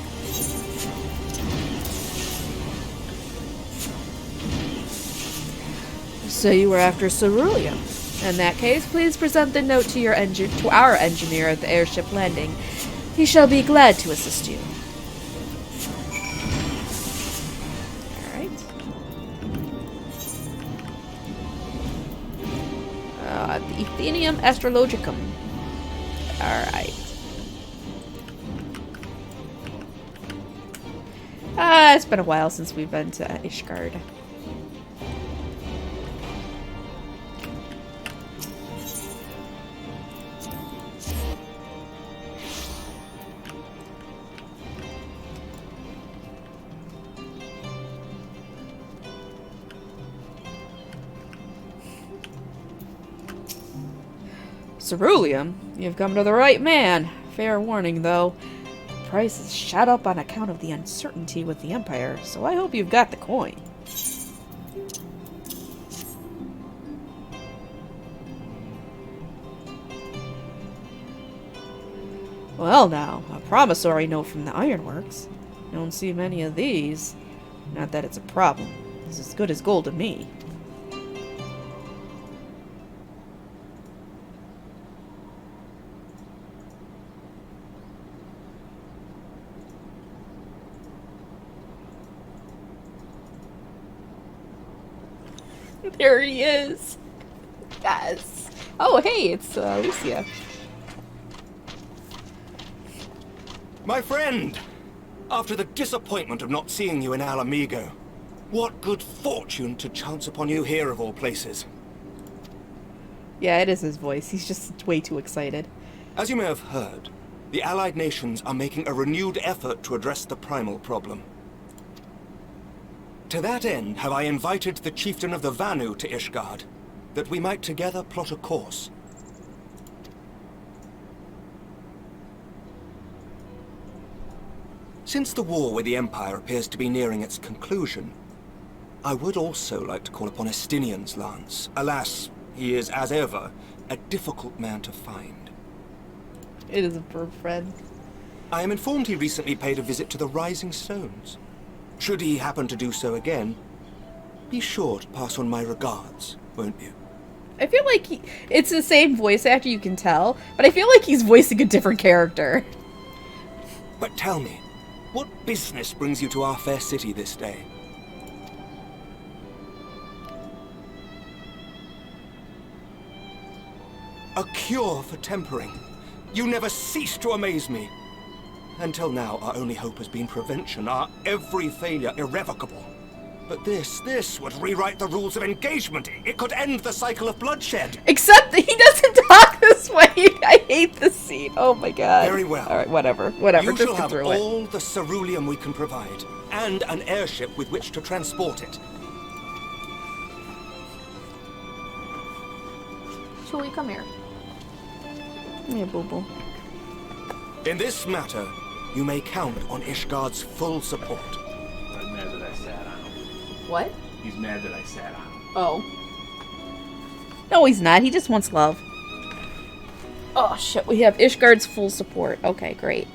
So you were after ceruleum. In that case, please present the note to our engineer at the airship landing. He shall be glad to assist you. Alright. The Athenium Astrologicum. Alright. It's been a while since we've been to Ishgard. Ceruleum? You've come to the right man. Fair warning, though. The price is shot up on account of the uncertainty with the Empire, so I hope you've got the coin. Well now, a promissory note from the Ironworks. Don't see many of these. Not that it's a problem. It's as good as gold to me. There he is. Yes. Oh, hey, it's Lucia. My friend! After the disappointment of not seeing you in Alamigo, what good fortune to chance upon you here of all places. Yeah, it is his voice. He's just way too excited. As you may have heard, the Allied nations are making a renewed effort to address the primal problem. To that end, have I invited the chieftain of the Vanu to Ishgard, that we might together plot a course. Since the war with the Empire appears to be nearing its conclusion, I would also like to call upon Estinian's lance. Alas, he is, as ever, a difficult man to find. It is a bird friend. I am informed he recently paid a visit to the Rising Stones. Should he happen to do so again, be sure to pass on my regards, won't you? I feel like it's the same voice actor, you can tell, but I feel like he's voicing a different character. But tell me, what business brings you to our fair city this day? A cure for tempering. You never cease to amaze me. Until now, our only hope has been prevention, our every failure irrevocable. But this would rewrite the rules of engagement. It could end the cycle of bloodshed. Except that he doesn't talk this way. I hate this scene. Oh my god. Very well. Alright, whatever. You Just shall get have through it. all the ceruleum we can provide, and an airship with which to transport it. Chewie, come here. Come here, boo-boo. In this matter, you may count on Ishgard's full support. I'm mad that I sat on him. What? He's mad that I sat on him. Oh. No, he's not. He just wants love. Oh, shit. We have Ishgard's full support. Okay, great.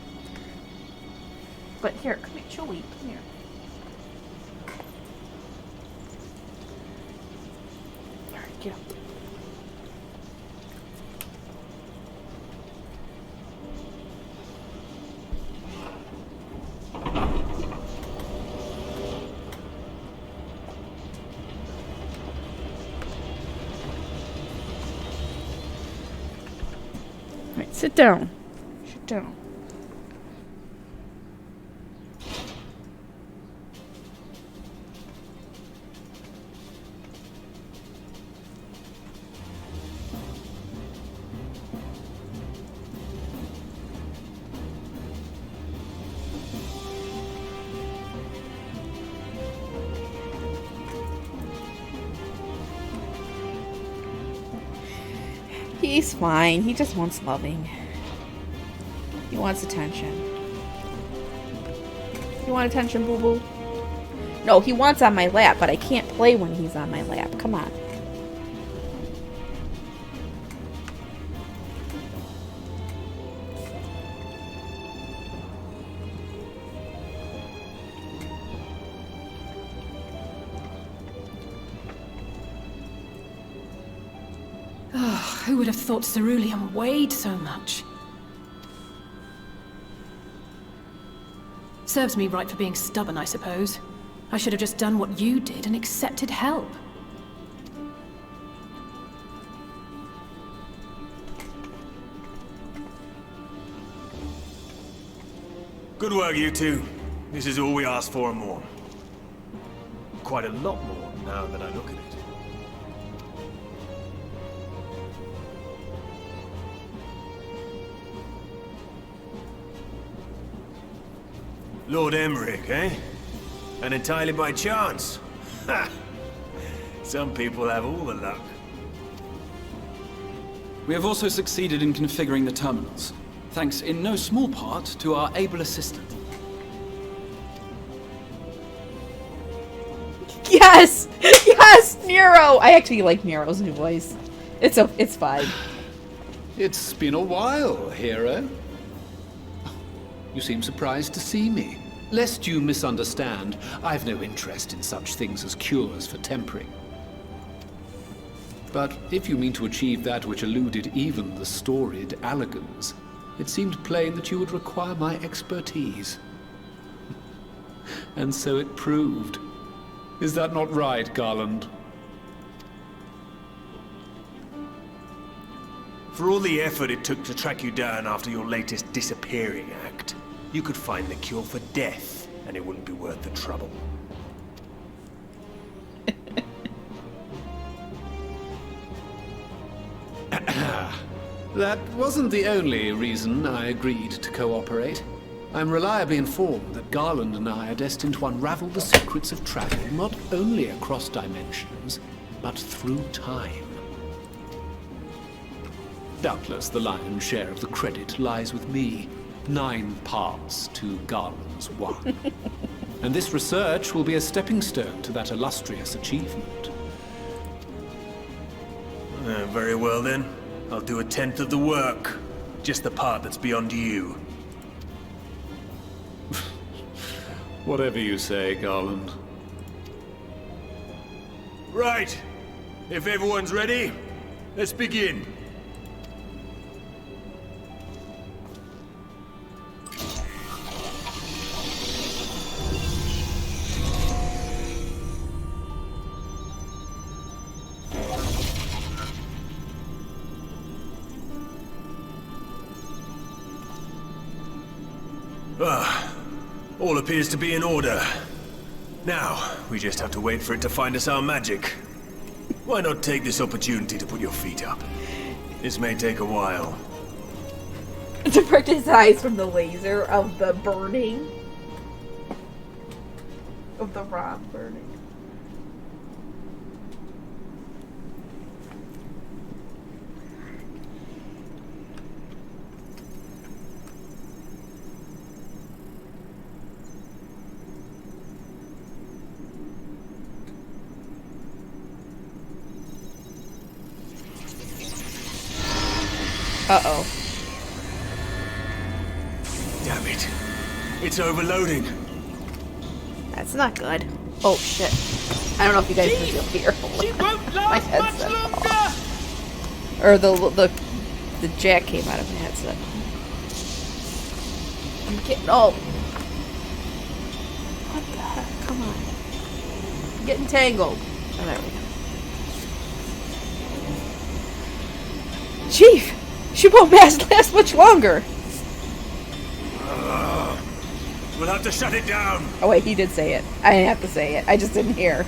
But here, come here, Chewie. Come here. Alright, get up. Alright, sit down. Sit down. He's fine. He just wants loving. He wants attention. You want attention, boo-boo? No, he wants on my lap, but I can't play when he's on my lap. Come on. Who would have thought ceruleum weighed so much? Serves me right for being stubborn, I suppose. I should have just done what you did and accepted help. Good work, you two. This is all we asked for and more. Quite a lot more, now that I look at it. Lord Emmerich, eh? And entirely by chance. Ha! Some people have all the luck. We have also succeeded in configuring the terminals, thanks in no small part to our able assistant. Yes! Yes! Nero! I actually like Nero's new voice. It's fine. It's been a while, hero. You seem surprised to see me. Lest you misunderstand, I've no interest in such things as cures for tempering. But if you mean to achieve that which eluded even the storied Allagans, it seemed plain that you would require my expertise. And so it proved. Is that not right, Garland? For all the effort it took to track you down after your latest disappearing act, you could find the cure for death, and it wouldn't be worth the trouble. That wasn't the only reason I agreed to cooperate. I'm reliably informed that Garland and I are destined to unravel the secrets of travel not only across dimensions, but through time. Doubtless the lion's share of the credit lies with me. 9 parts to Garland's 1. And this research will be a stepping stone to that illustrious achievement. Very well then. I'll do 1/10 of the work. Just the part that's beyond you. Whatever you say, Garland. Right. If everyone's ready, let's begin. All appears to be in order. Now, we just have to wait for it to find us our magic. Why not take this opportunity to put your feet up? This may take a while. To protect his eyes from the laser of the burning. Of the rod burning. Uh-oh. Damn it. It's overloading. That's not good. Oh, shit. I don't know if you guys can still hear. She won't My last headset. much longer! Or the jack came out of my headset. You can't. Oh. What the heck? Come on. I'm getting tangled. Oh, there we go. Chief! She won't last much longer! We'll have to shut it down. Oh wait, he did say it. I didn't have to say it. I just didn't hear.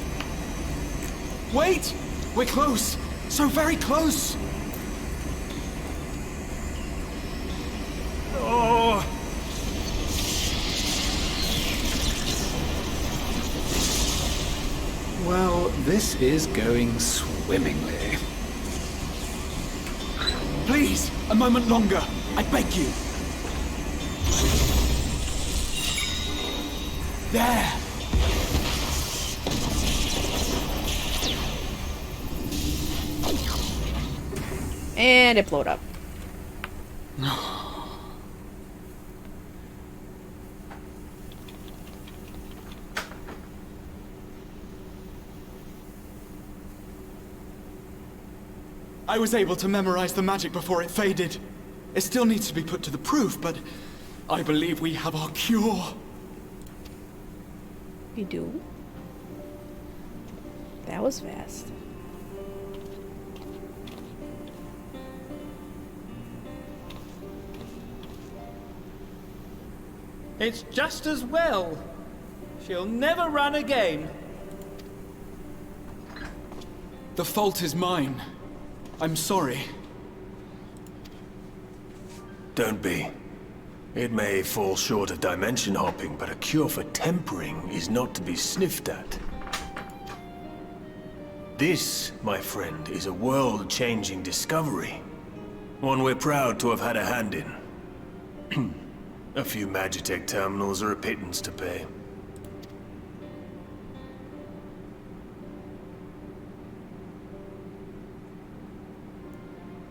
Wait! We're close! So very close! Oh. Well, this is going swimmingly. Please, a moment longer. I beg you. There. And it blowed up. I was able to memorize the magic before it faded. It still needs to be put to the proof, but I believe we have our cure. We do? That was fast. It's just as well. She'll never run again. The fault is mine. I'm sorry. Don't be. It may fall short of dimension hopping, but a cure for tempering is not to be sniffed at. This, my friend, is a world-changing discovery. One we're proud to have had a hand in. A few Magitech terminals are a pittance to pay.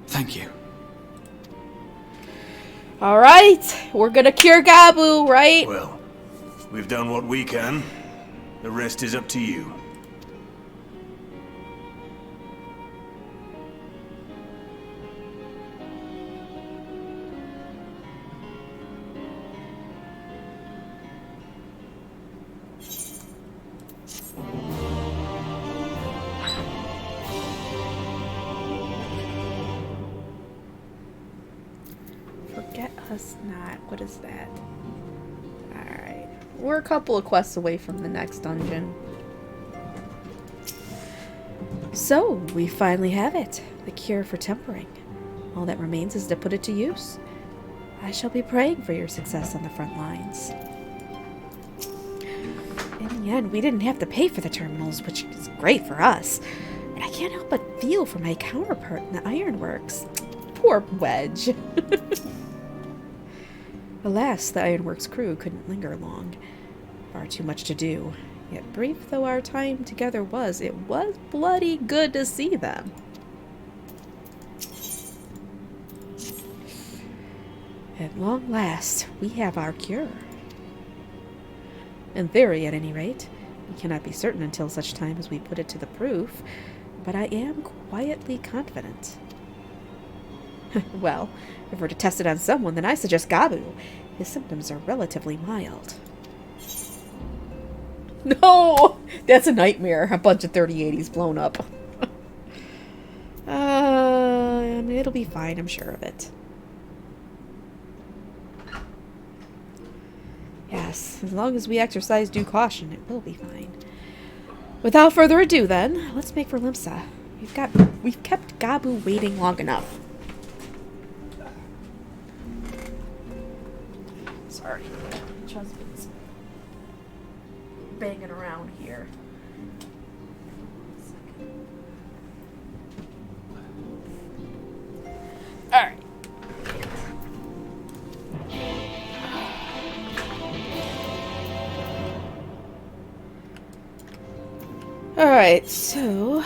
Thank you. Alright, we're gonna cure Gabu, right? Well, we've done what we can. The rest is up to you. Forget us not. What is that? Alright. We're a couple of quests away from the next dungeon. So, we finally have it. The cure for tempering. All that remains is to put it to use. I shall be praying for your success on the front lines. In the end, we didn't have to pay for the terminals, which is great for us. I can't help but feel for my counterpart in the ironworks. Poor Wedge. Alas, the Ironworks crew couldn't linger long. Far too much to do. Yet brief though our time together was, it was bloody good to see them. At long last, we have our cure. In theory, at any rate. We cannot be certain until such time as we put it to the proof, but I am quietly confident. Well, if we're to test it on someone, then I suggest Gabu. His symptoms are relatively mild. No! That's a nightmare. A bunch of 3080s blown up. It'll be fine, I'm sure of it. Yes, as long as we exercise due caution, it will be fine. Without further ado, then, let's make for Limsa. We've kept Gabu waiting long enough. Sorry, husband's banging around here. All right. Alright, so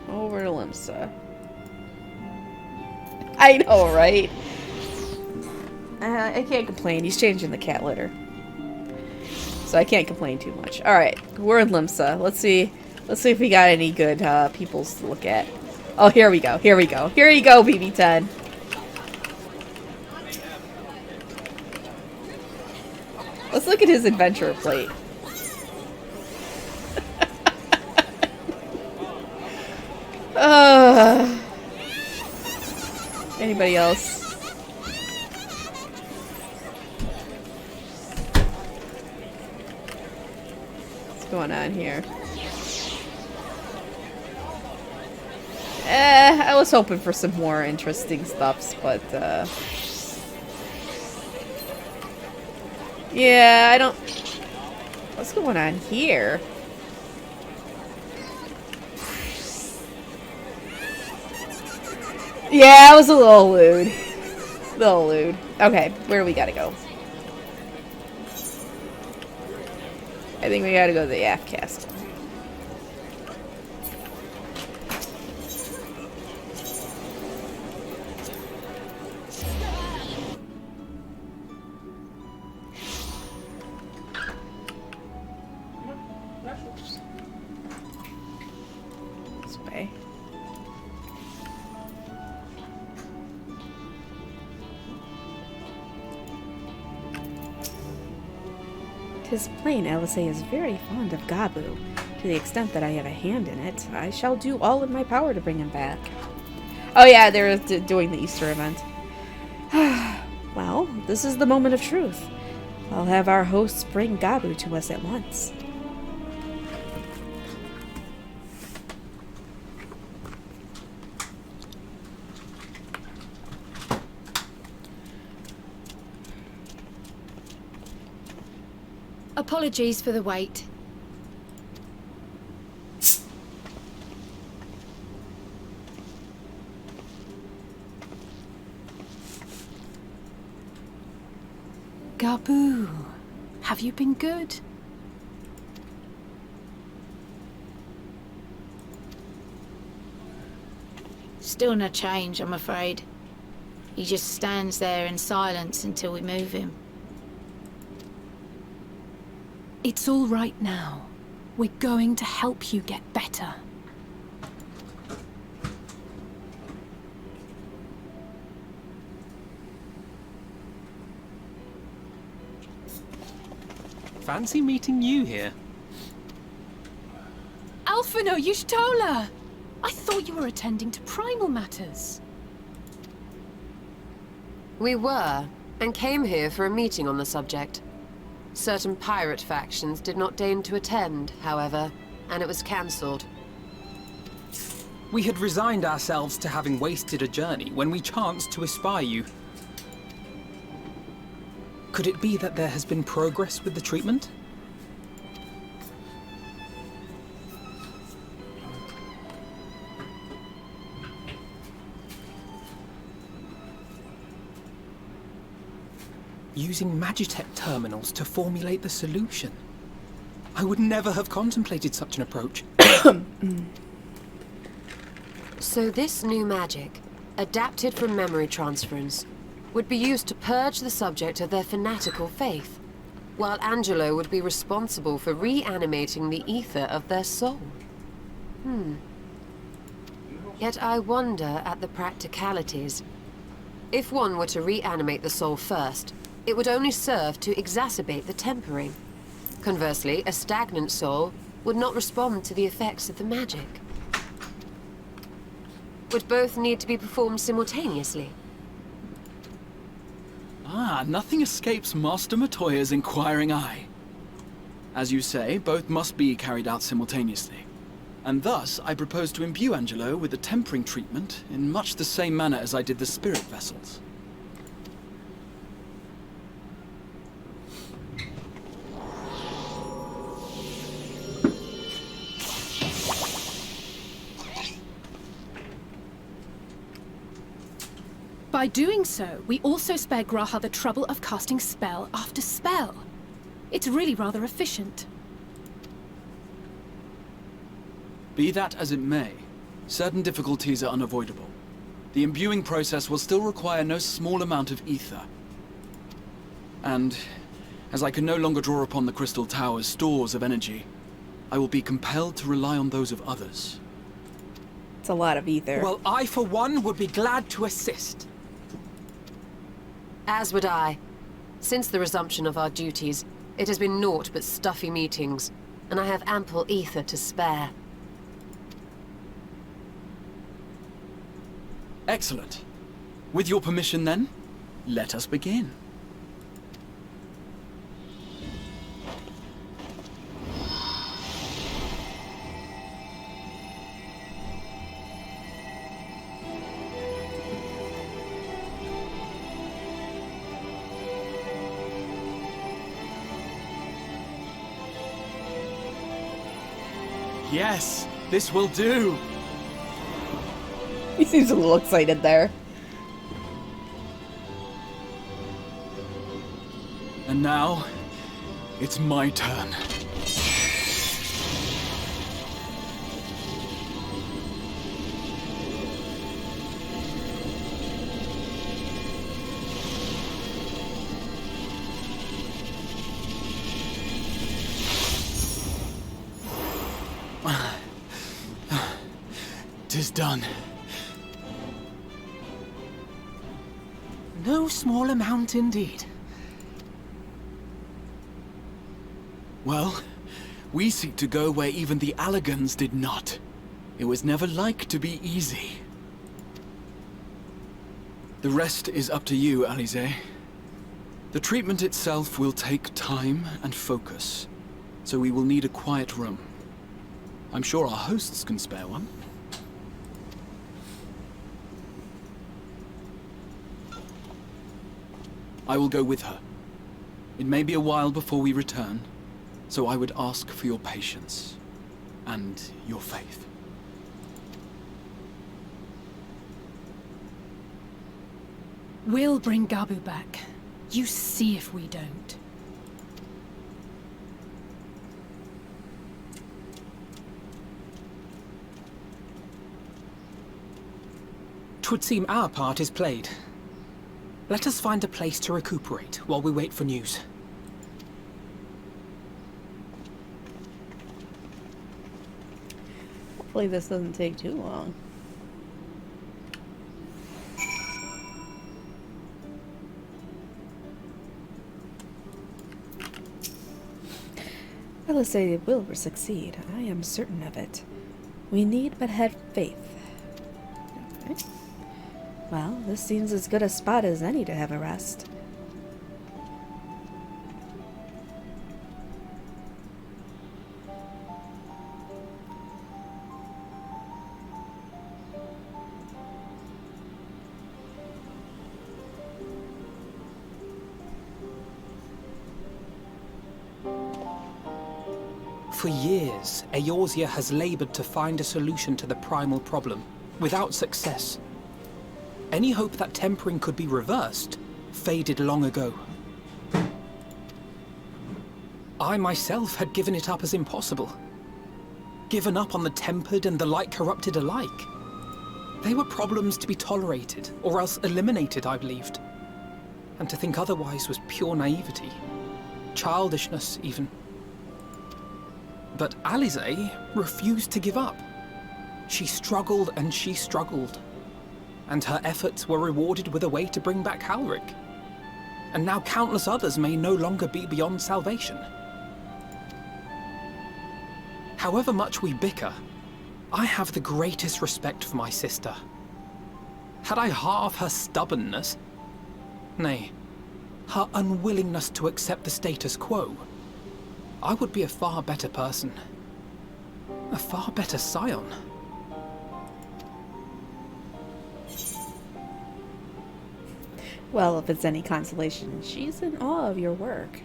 over to Limsa. I know, right? I can't complain. He's changing the cat litter. So I can't complain too much. Alright, we're in Limsa. Let's see if we got any good peoples to look at. Oh, here we go. Here we go. Here you go, BB10. Let's look at his adventurer plate. Anybody else? What's going on here? I was hoping for some more interesting stuffs, but yeah, I don't... What's going on here? Yeah, it was a little lewd. Okay, where do we gotta go? I think we gotta go to the aft castle. This way. Tis plain Elisei is very fond of Gabu. To the extent that I have a hand in it, I shall do all in my power to bring him back. Oh yeah, they're doing the Easter event. Well, this is the moment of truth. I'll have our hosts bring Gabu to us at once. Apologies for the wait. Gabu, have you been good? Still no change, I'm afraid. He just stands there in silence until we move him. It's all right now. We're going to help you get better. Fancy meeting you here. Alphino Yushtola! I thought you were attending to primal matters. We were, and came here for a meeting on the subject. Certain pirate factions did not deign to attend, however, and it was cancelled. We had resigned ourselves to having wasted a journey when we chanced to espy you. Could it be that there has been progress with the treatment? Using Magitech terminals to formulate the solution. I would never have contemplated such an approach. So this new magic, adapted from memory transference, would be used to purge the subject of their fanatical faith, while Angelo would be responsible for reanimating the ether of their soul. Yet I wonder at the practicalities. If one were to reanimate the soul first, it would only serve to exacerbate the tempering. Conversely, a stagnant soul would not respond to the effects of the magic. Would both need to be performed simultaneously? Ah, nothing escapes Master Matoya's inquiring eye. As you say, both must be carried out simultaneously. And thus, I propose to imbue Angelo with the tempering treatment in much the same manner as I did the spirit vessels. By doing so, we also spare Graha the trouble of casting spell after spell. It's really rather efficient. Be that as it may, certain difficulties are unavoidable. The imbuing process will still require no small amount of ether. And, as I can no longer draw upon the Crystal Tower's stores of energy, I will be compelled to rely on those of others. It's a lot of ether. Well, I, for one, would be glad to assist. As would I. Since the resumption of our duties, it has been naught but stuffy meetings, and I have ample ether to spare. Excellent. With your permission then, let us begin. Yes, this will do. He seems a little excited there. And now, it's my turn. Tis done. No small amount indeed. Well, we seek to go where even the Allegans did not. It was never like to be easy. The rest is up to you, Alize. The treatment itself will take time and focus, so we will need a quiet room. I'm sure our hosts can spare one. I will go with her. It may be a while before we return, so I would ask for your patience and your faith. We'll bring Gabu back. You see if we don't. Twould seem our part is played. Let us find a place to recuperate while we wait for news. Hopefully this doesn't take too long. Alice will succeed. I am certain of it. We need but have faith. Okay. Well, this seems as good a spot as any to have a rest. For years, Eorzea has labored to find a solution to the primal problem, without success. Any hope that tempering could be reversed faded long ago. I myself had given it up as impossible. Given up on the tempered and the light-corrupted alike. They were problems to be tolerated, or else eliminated, I believed. and to think otherwise was pure naivety. Childishness, even. But Alize refused to give up. She struggled and she struggled. And her efforts were rewarded with a way to bring back Halric. And now countless others may no longer be beyond salvation. However much we bicker, I have the greatest respect for my sister. Had I half her stubbornness, nay, her unwillingness to accept the status quo, I would be a far better person. A far better scion. Well, if it's any consolation, she's in awe of your work.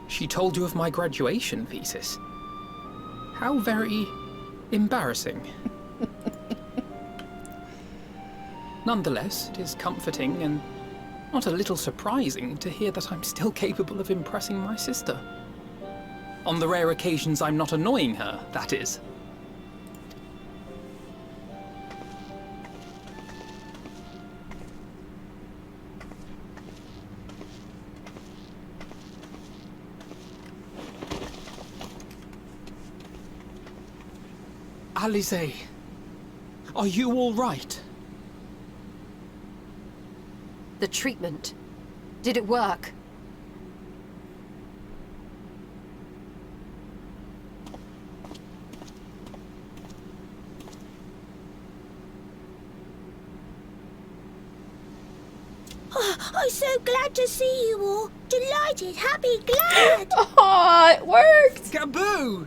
She told you of my graduation thesis. How very embarrassing. Nonetheless, it is comforting and not a little surprising to hear that I'm still capable of impressing my sister. On the rare occasions I'm not annoying her, that is. Alize, are you all right? The treatment. Did it work? I'm so glad to see you all. Delighted, happy, glad. Oh, it worked! Gaboo!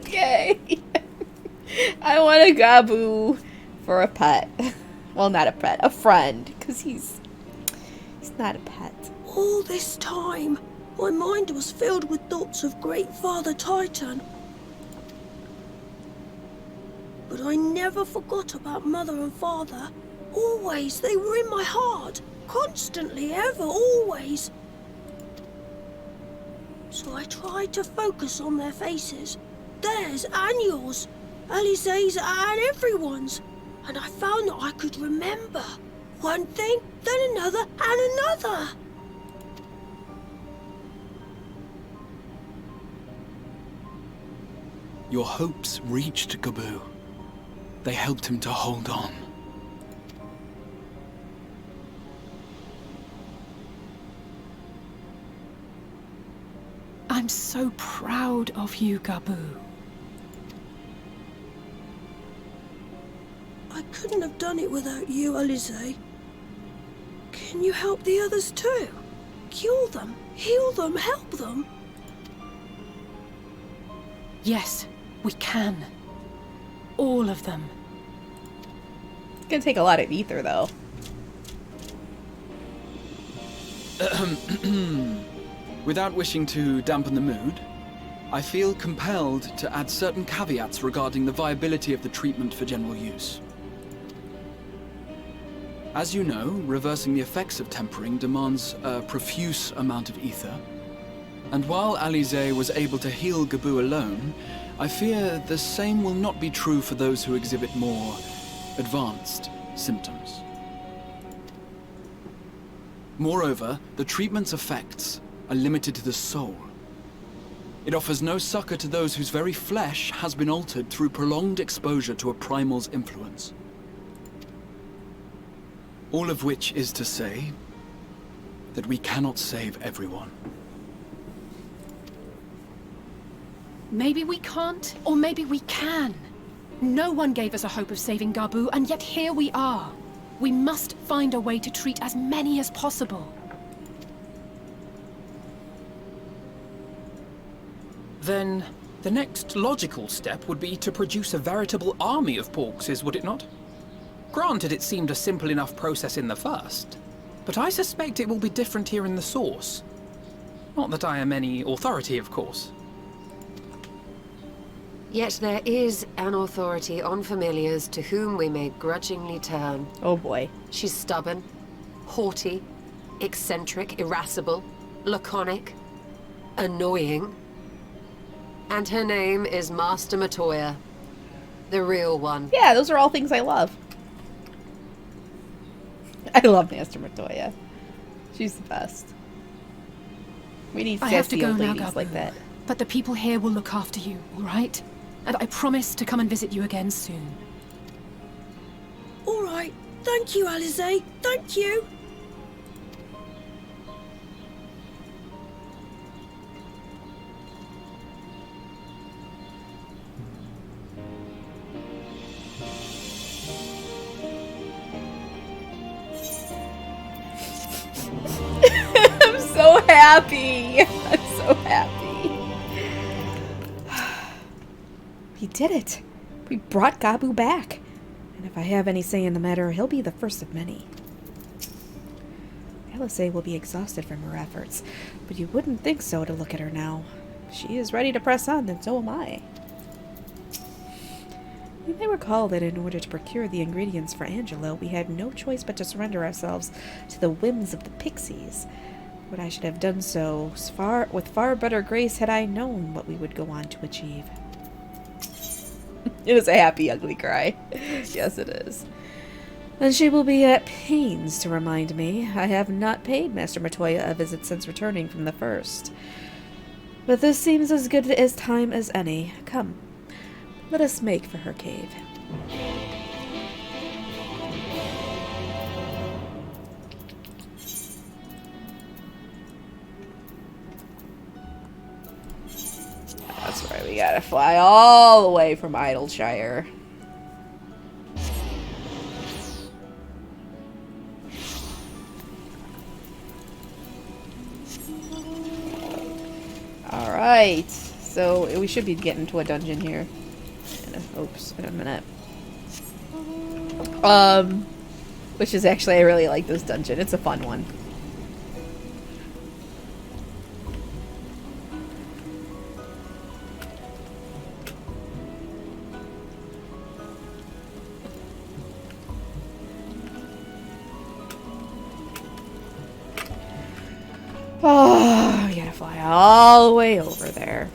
Yay! I want a Gaboo for a pet. Well, not a pet, a friend, because he's not a pet. All this time, my mind was filled with thoughts of Great Father Titan. But I never forgot about Mother and Father. Always, they were in my heart. Constantly, ever, always. So I tried to focus on their faces. Theirs and yours. Alize's and everyone's. And I found that I could remember. One thing, then another, and another. Your hopes reached Gaboo. They helped him to hold on. I'm so proud of you, Gaboo. I couldn't have done it without you, Alize. Can you help the others too? Cure them, heal them, help them? Yes, we can. All of them. It's gonna take a lot of ether, though. Without wishing to dampen the mood, I feel compelled to add certain caveats regarding the viability of the treatment for general use. As you know, reversing the effects of tempering demands a profuse amount of ether. And while Alize was able to heal Gaboo alone, I fear the same will not be true for those who exhibit more advanced symptoms. Moreover, the treatment's effects are limited to the soul. It offers no succor to those whose very flesh has been altered through prolonged exposure to a primal's influence. All of which is to say that we cannot save everyone. Maybe we can't, or maybe we can. No one gave us a hope of saving Gaboo, and yet here we are. We must find a way to treat as many as possible. Then the next logical step would be to produce a veritable army of Porkses, would it not? Granted, it seemed a simple enough process in the first, but I suspect it will be different here in the source. Not that I am any authority, of course. Yet there is an authority on familiars to whom we may grudgingly turn. Oh boy. She's stubborn, haughty, eccentric, irascible, laconic, annoying. And her name is Master Matoya. The real one. Yeah, those are all things I love. I love Master Matoya. She's the best. We need I have to sassy go old now, ladies Gabu. like that. But the people here will look after you, all right? And I promise to come and visit you again soon. All right. Thank you, Alize. Thank you. I'm so happy. I'm so happy. We did it. We brought Gabu back. And if I have any say in the matter, he'll be the first of many. Alice will be exhausted from her efforts, but you wouldn't think so to look at her now. If she is ready to press on, then so am I. You may recall that in order to procure the ingredients for Angelo, we had no choice but to surrender ourselves to the whims of the pixies. But I should have done so with far better grace had I known what we would go on to achieve. It is a happy, ugly cry. Yes, it is. And she will be at pains to remind me I have not paid Master Matoya a visit since returning from the first. But this seems as good as time as any. Come, let us make for her cave. That's right, we gotta fly all the way from Idleshire. Alright, so we should be getting to a dungeon here. Oops, in a minute. Which is actually, I really like this dungeon. It's a fun one. Oh, we gotta fly all the way over there.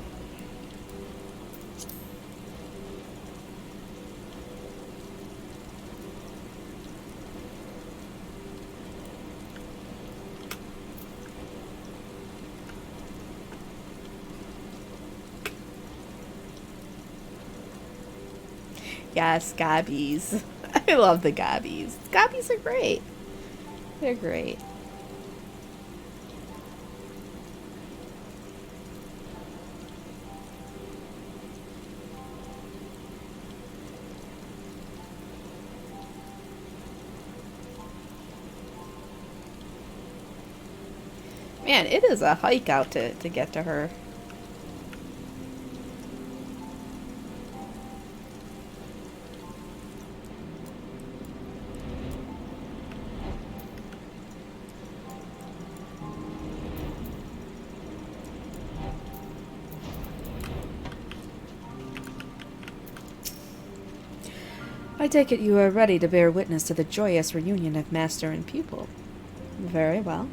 Yes, gobbies. I love the gobbies. Gobbies are great. They're great. Man, it is a hike out to get to her. I take it you are ready to bear witness to the joyous reunion of master and pupil. Very well.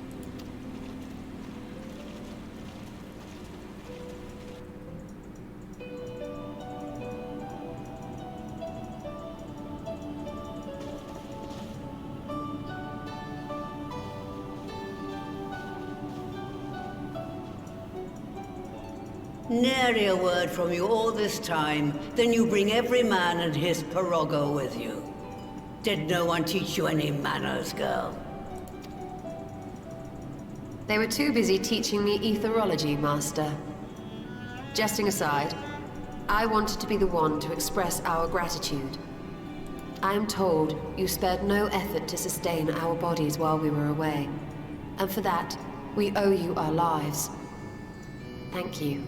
Nary a word from you all this time, then you bring every man and his pirogo with you. Did no one teach you any manners, girl? They were too busy teaching me etherology, Master. Jesting aside, I wanted to be the one to express our gratitude. I am told you spared no effort to sustain our bodies while we were away. And for that, we owe you our lives. Thank you.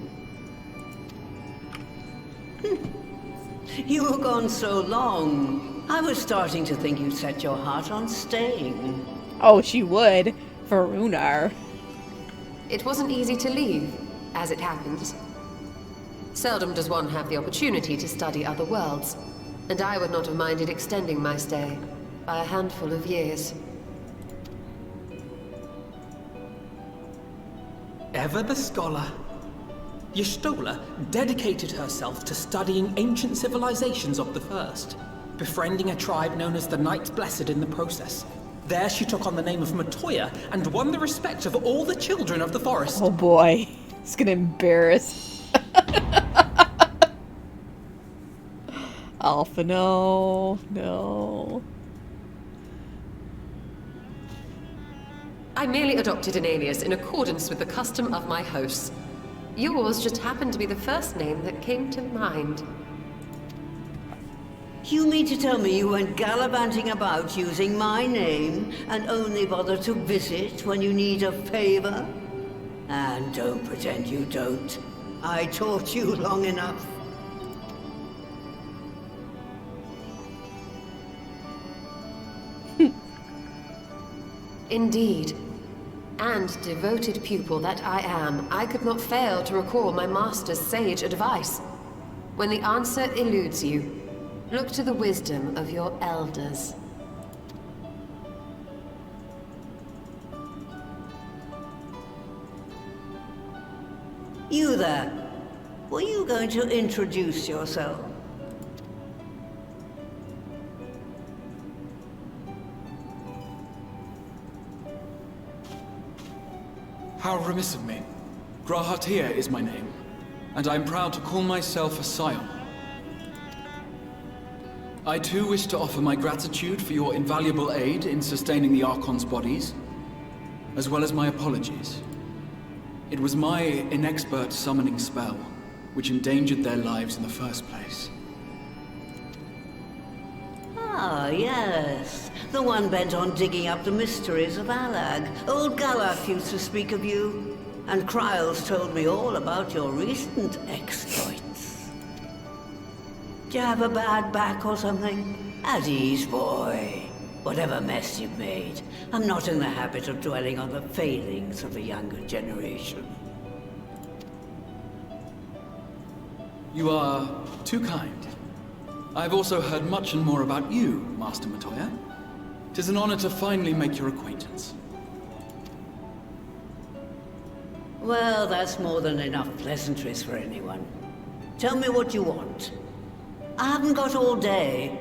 You were gone so long. I was starting to think you'd set your heart on staying. Oh, she would. For Runar. It wasn't easy to leave, as it happens. Seldom does one have the opportunity to study other worlds, and I would not have minded extending my stay by a handful of years. Ever the scholar. Y'shtola dedicated herself to studying ancient civilizations of the First, befriending a tribe known as the Knights Blessed in the process. There she took on the name of Matoya and won the respect of all the children of the forest. Oh boy, it's gonna embarrass. Alpha, no. I merely adopted an alias in accordance with the custom of my hosts. Yours just happened to be the first name that came to mind. You mean to tell me you went gallivanting about using my name and only bother to visit when you need a favor? And don't pretend you don't. I taught you long enough. Indeed. And devoted pupil that I am, I could not fail to recall my master's sage advice. When the answer eludes you, look to the wisdom of your elders. You there. Were you going to introduce yourself? How remiss of me. Grahatia is my name, and I'm proud to call myself a scion. I too wish to offer my gratitude for your invaluable aid in sustaining the Archon's bodies, as well as my apologies. It was my inexpert summoning spell which endangered their lives in the first place. Ah, yes. The one bent on digging up the mysteries of Alag. Old Galak used to speak of you, and Kryles told me all about your recent exploits. Do you have a bad back or something? At ease, boy. Whatever mess you've made, I'm not in the habit of dwelling on the failings of the younger generation. You are too kind. I've also heard much and more about you, Master Matoya. 'Tis an honor to finally make your acquaintance. Well, that's more than enough pleasantries for anyone. Tell me what you want. I haven't got all day.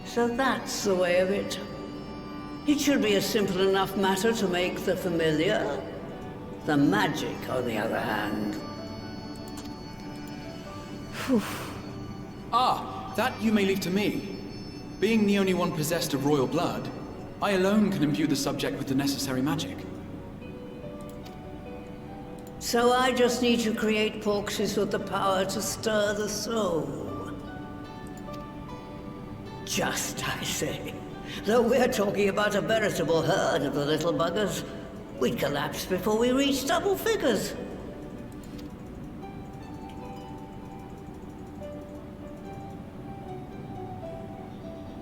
So that's the way of it. It should be a simple enough matter to make the familiar. The magic, on the other hand. Ah, that you may leave to me. Being the only one possessed of royal blood, I alone can imbue the subject with the necessary magic. So I just need to create porxes with the power to stir the soul. Just, I say. Though we're talking about a veritable herd of the little buggers, we'd collapse before we reach double figures.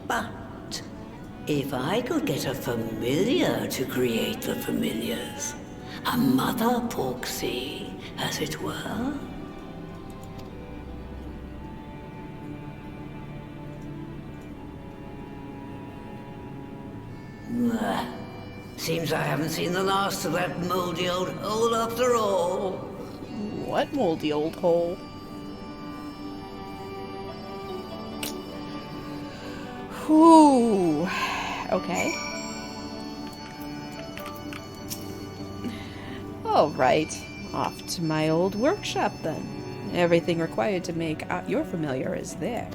But if I could get a familiar to create the familiars, a mother porxie, as it were. Seems I haven't seen the last of that moldy old hole after all. What moldy old hole? Whew. Okay. All right. Off to my old workshop then. Everything required to make your familiar is there.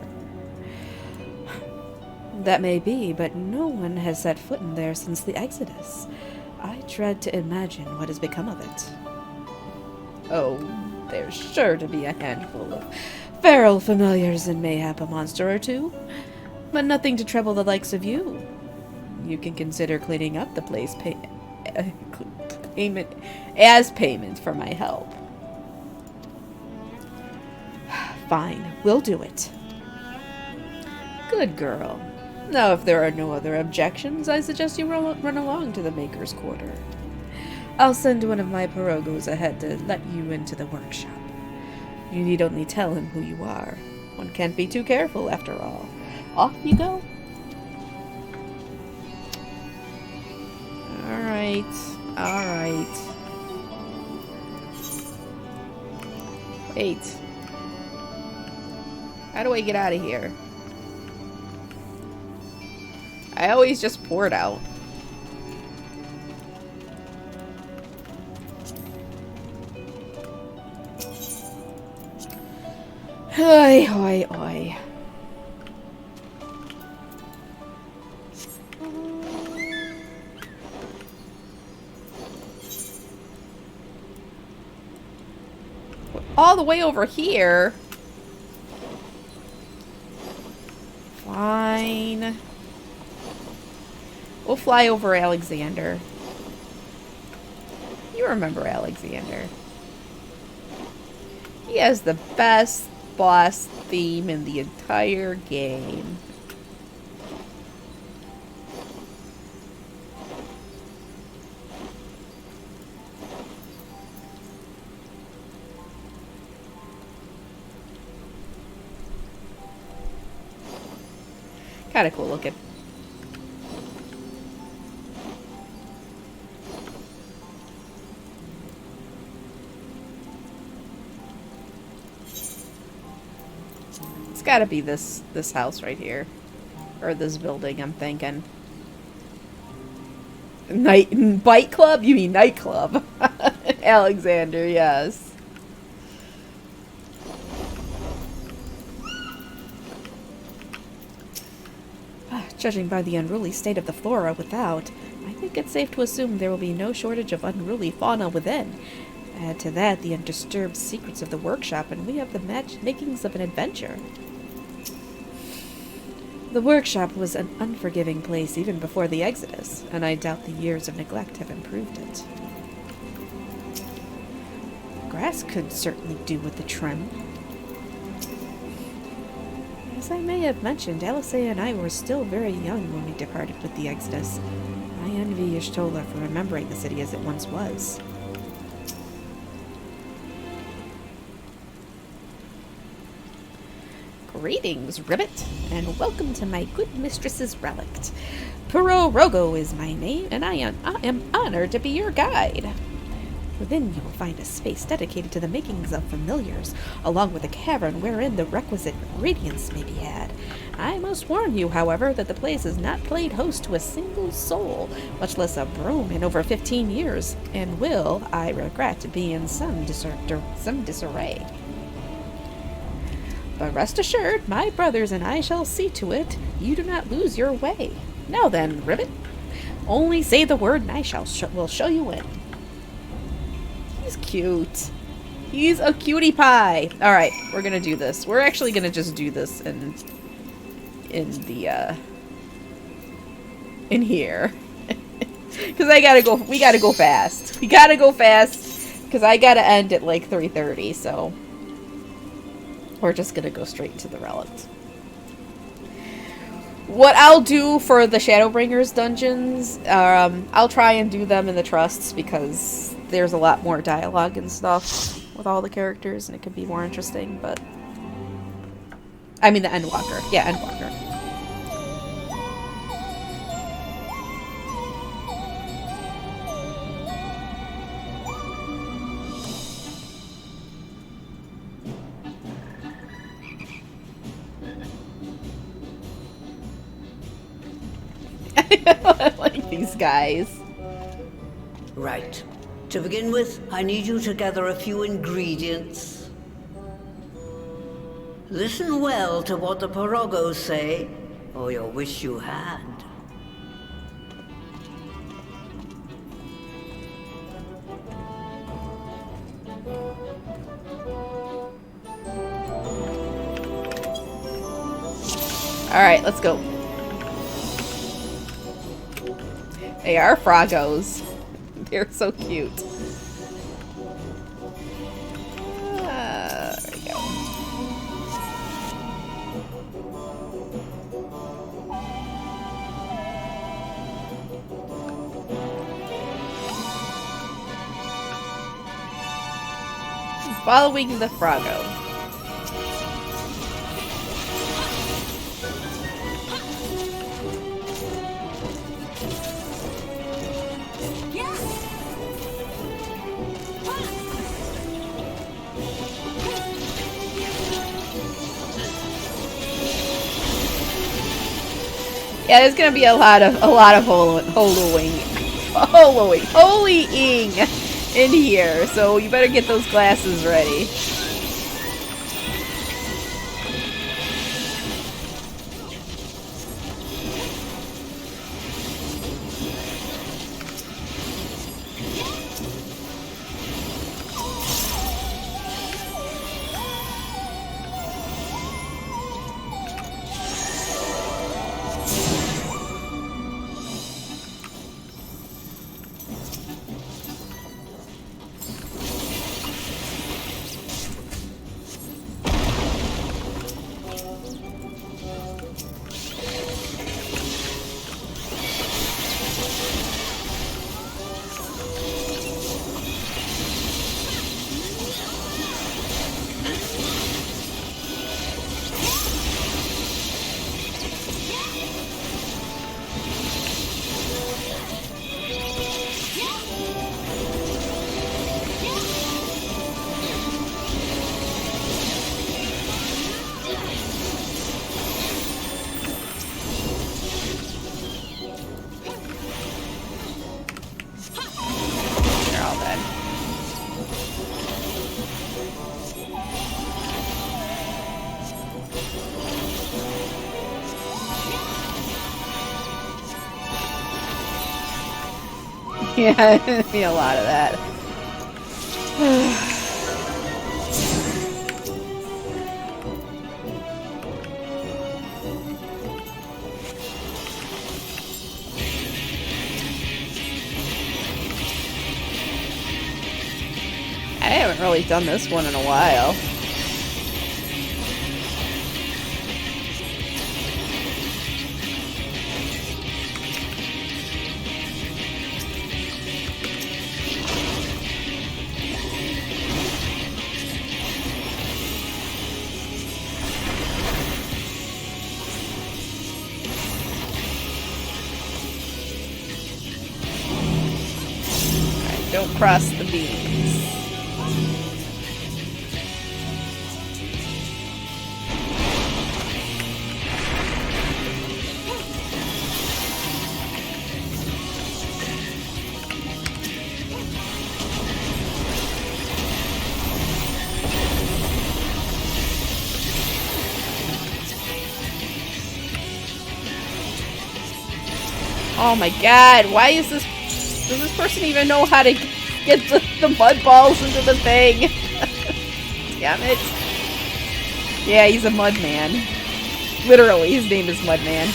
That may be, but no one has set foot in there since the Exodus. I dread to imagine what has become of it. Oh, there's sure to be a handful of feral familiars and mayhap a monster or two. But nothing to trouble the likes of you. You can consider cleaning up the place payment for my help. Fine, we'll do it. Good girl. Now, if there are no other objections, I suggest you run along to the Maker's Quarter. I'll send one of my pirogos ahead to let you into the workshop. You need only tell him who you are. One can't be too careful, after all. Off you go. Alright. Alright. Wait. How do I get out of here? I always just pour it out. Oi, oi, oi. All the way over here. Fine. We'll fly over Alexander. You remember Alexander. He has the best boss theme in the entire game. Kinda cool looking. It's gotta be this house right here. Or this building, I'm thinking. Bite club? You mean nightclub. Alexander, yes. Judging by the unruly state of the flora without, I think it's safe to assume there will be no shortage of unruly fauna within. Add to that the undisturbed secrets of the workshop, and we have the makings of an adventure. The workshop was an unforgiving place even before the Exodus, and I doubt the years of neglect have improved it. Grass could certainly do with the trim. As I may have mentioned, Alisea and I were still very young when we departed with the Exodus. I envy Y'shtola for remembering the city as it once was. Greetings, Ribbit, and welcome to my good mistress's relict. Rogo is my name, and I am honored to be your guide. Within you will find a space dedicated to the makings of familiars, along with a cavern wherein the requisite ingredients may be had. I must warn you, however, that the place has not played host to a single soul, much less a broom, in over 15 years, and will, I regret, be in some disarray. But rest assured, my brothers and I shall see to it you do not lose your way. Now then, Ribbit, only say the word and I will show you in. He's cute. He's a cutie pie. Alright, we're gonna do this. We're actually gonna just do this in here. Because we gotta go fast. We gotta go fast, because I gotta end at like 3:30, so we're just gonna go straight into the relic. What I'll do for the Shadowbringers dungeons, I'll try and do them in the trusts, because there's a lot more dialogue and stuff with all the characters, and it could be more interesting, but... I mean the Endwalker. Yeah, Endwalker. I like these guys. Right. To begin with, I need you to gather a few ingredients. Listen well to what the Pirogos say, or you'll wish you had. Alright, let's go. They are froggos. They're so cute. There we go. Following the froggo. Yeah, there's gonna be a lot of hollowing in here, so you better get those glasses ready. Yeah, there'll be a lot of that. I haven't really done this one in a while. Don't cross the beams. Oh my god, why is this... Does this person even know how to get the mud balls into the thing? Damn it. Yeah, he's a mud man. Literally, his name is Mudman.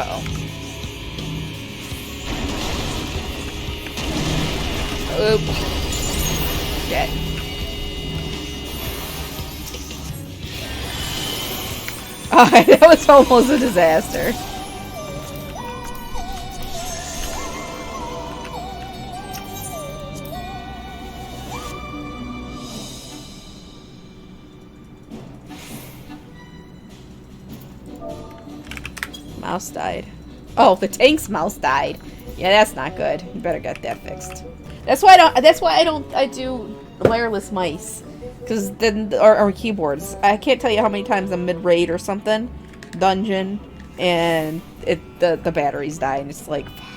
Uh-oh. Oops. Shit. Oh, that was almost a disaster. Mouse died. Oh, the tank's mouse died. Yeah, that's not good. You better get that fixed. That's why I do wireless mice. Cause then or keyboards. I can't tell you how many times I'm mid-raid or something, dungeon, and the batteries die and it's like fuck.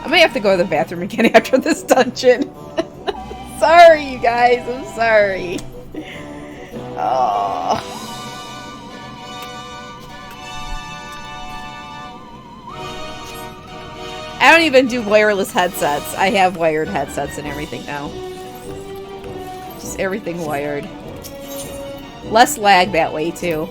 I may have to go to the bathroom again after this dungeon. Sorry, you guys. I'm sorry. Oh. I don't even do wireless headsets. I have wired headsets and everything now. Just everything wired. Less lag that way, too.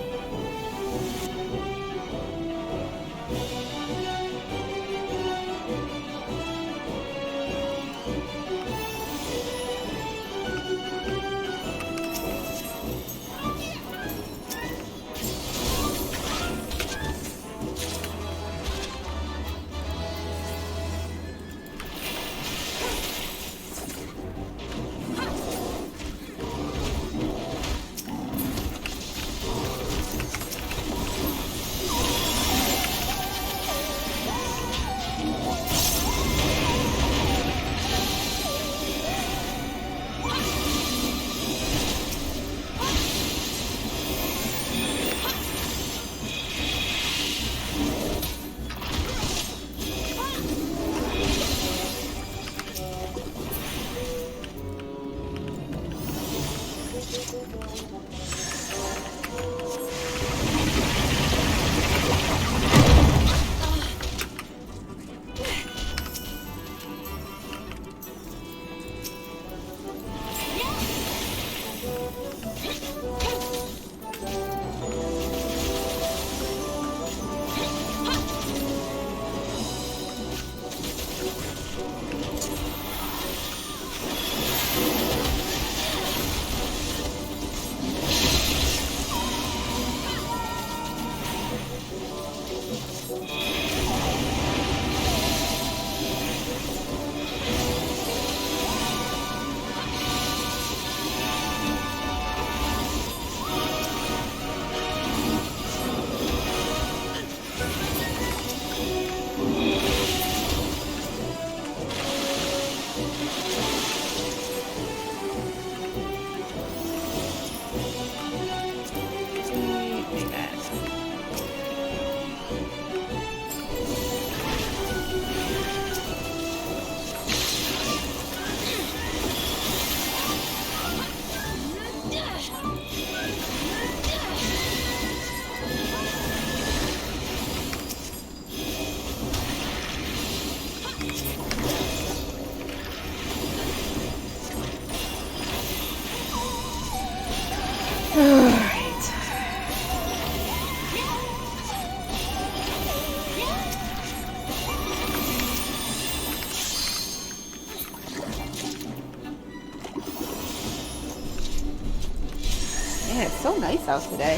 Man, it's so nice out today.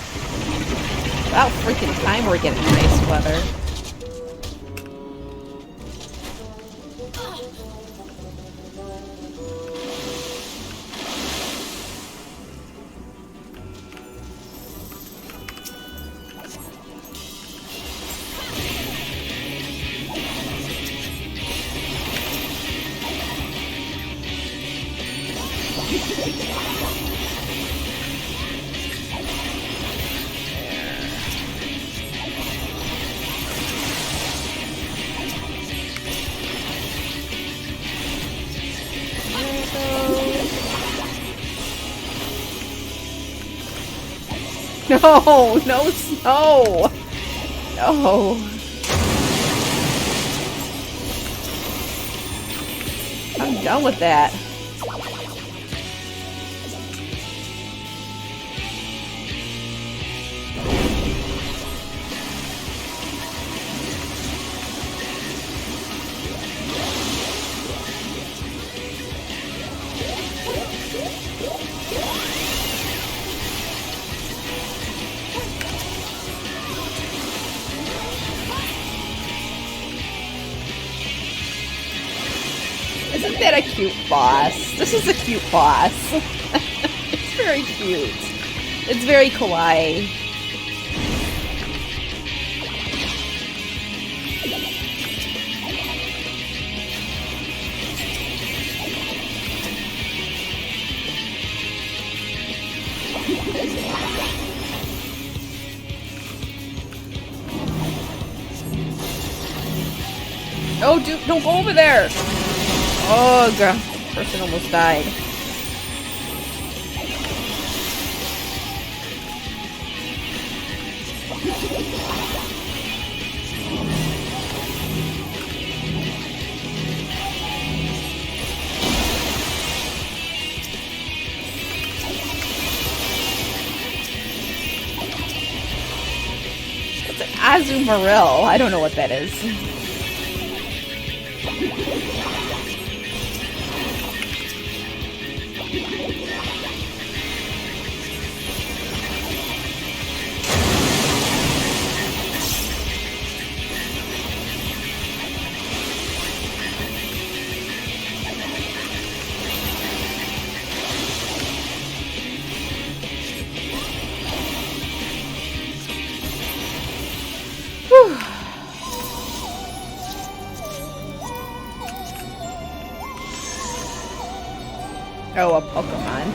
About freaking time we're getting nice weather. No, no snow. No. I'm done with that. Isn't that a cute boss? This is a cute boss. It's very cute. It's very kawaii. Oh, dude, don't go over there! Oh, god. Person almost died. It's an Azumarill. I don't know what that is. Oh, a Pokemon.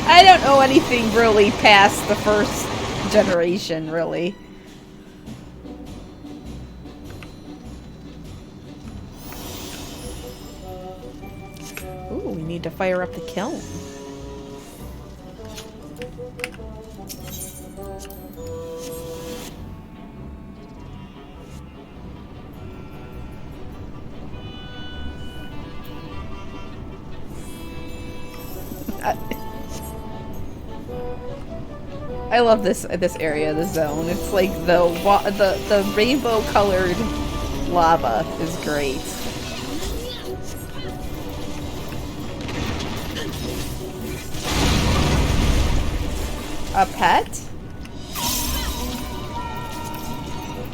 I don't know anything really past the first generation, really. Ooh, we need to fire up the kiln. I love this area, this zone. It's like the rainbow colored lava is great. A pet?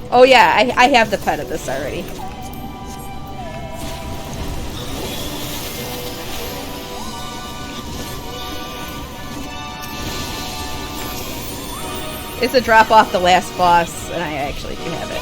Oh yeah, I have the pet of this already. It's a drop off the last boss, and I actually do have it.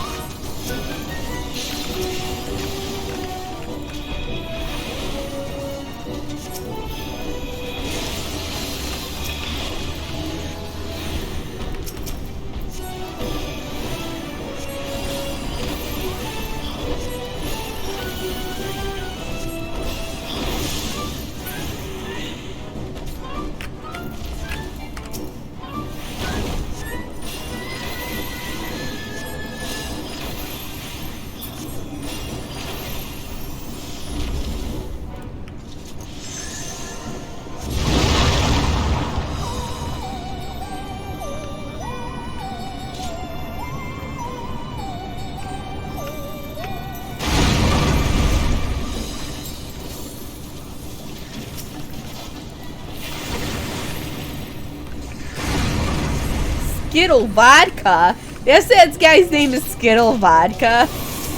Skittle Vodka? Yes, that guy's name is Skittle Vodka.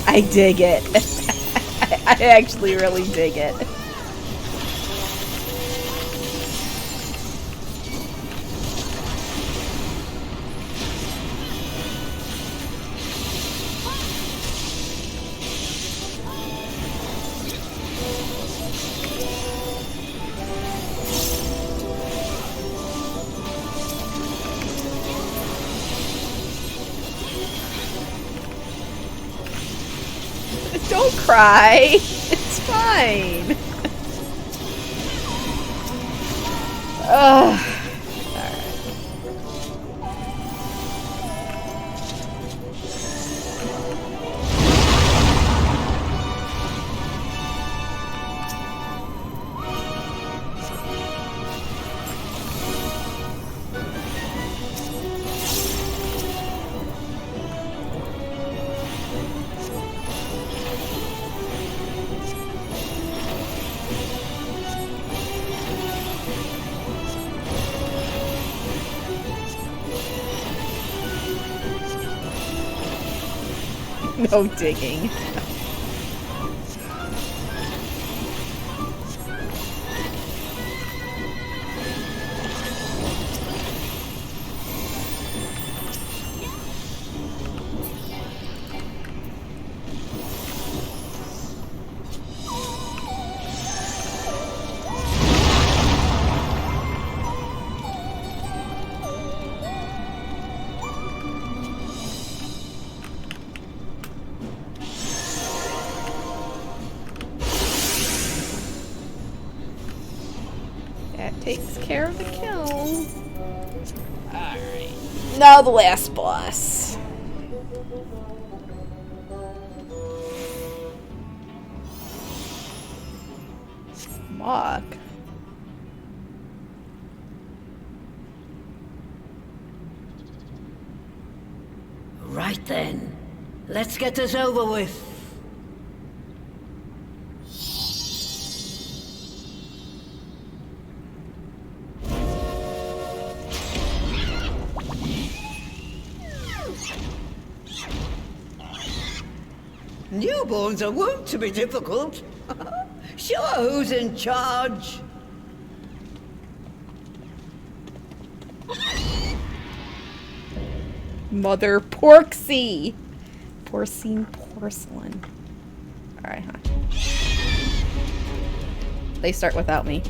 I dig it. I actually really dig it. Don't cry. It's fine. Ugh. Alright. No digging. Takes care of the kill. Alright. Now the last boss. Mock. Right then. Let's get this over with. Newborns are wont to be difficult. Sure, who's in charge? Mother Porksy. Porcine porcelain. Alright, huh? They start without me.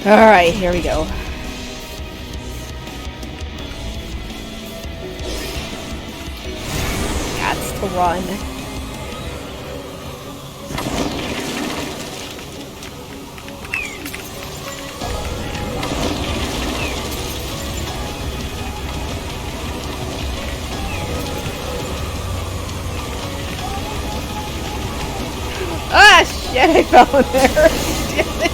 Alright, here we go. Gots to run. Ah, shit, I fell in there. Damn it.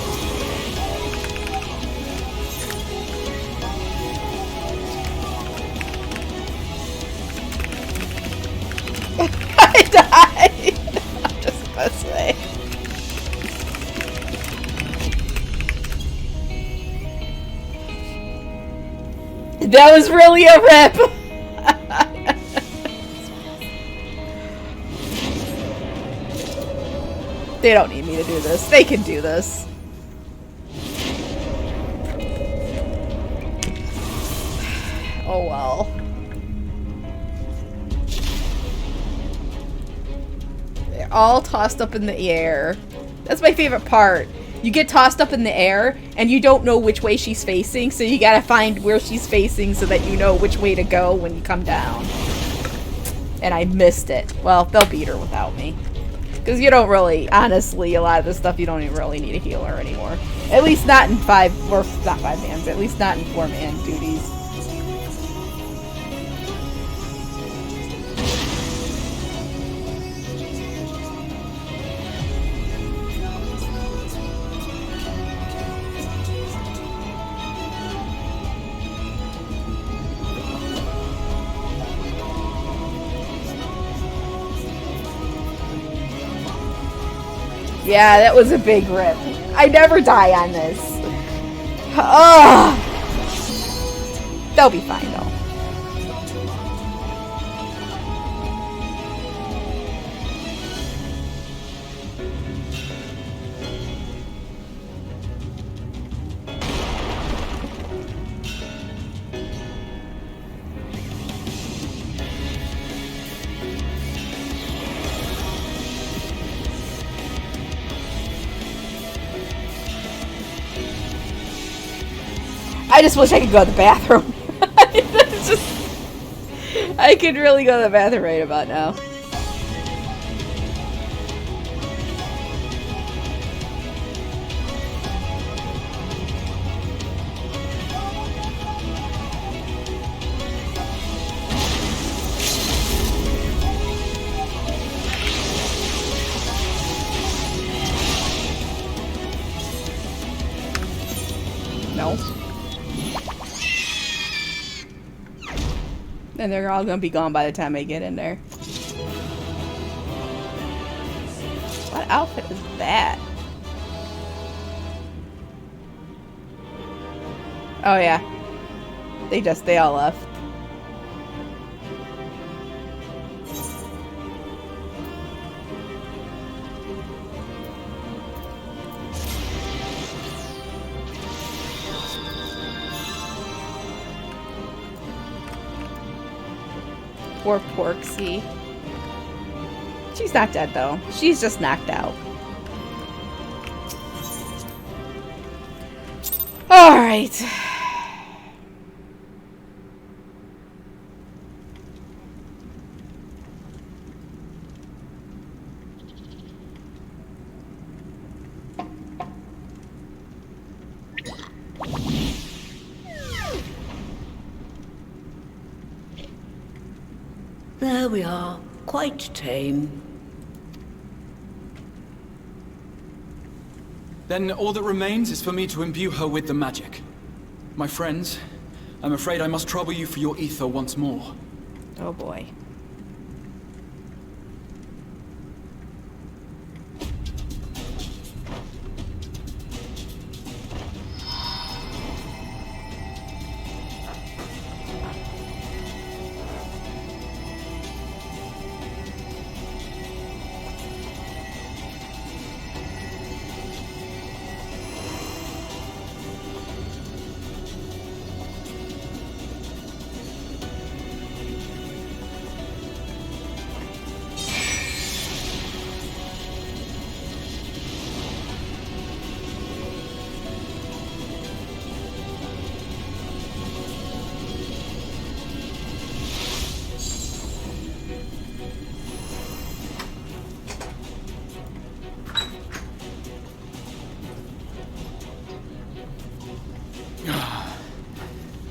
I died! Just this way. That was really a rip! They don't need me to do this. They can do this. Oh well. They're all tossed up in the air. That's my favorite part. You get tossed up in the air, and you don't know which way she's facing, so you gotta find where she's facing so that you know which way to go when you come down. And I missed it. Well, they'll beat her without me. Because you don't really, honestly, a lot of this stuff you don't even really need a healer anymore. At least not in not 5 mans, at least not in 4-man duties. Yeah, that was a big rip. I never die on this. Ugh. They'll be fine, though. I just wish I could go to the bathroom. It's just, I could really go to the bathroom right about now. No. And they're all gonna be gone by the time I get in there. What outfit is that? Oh yeah. They all left. Poor Porksy. She's not dead though. She's just knocked out. Alright. There we are. Quite tame. Then all that remains is for me to imbue her with the magic. My friends, I'm afraid I must trouble you for your ether once more. Oh boy.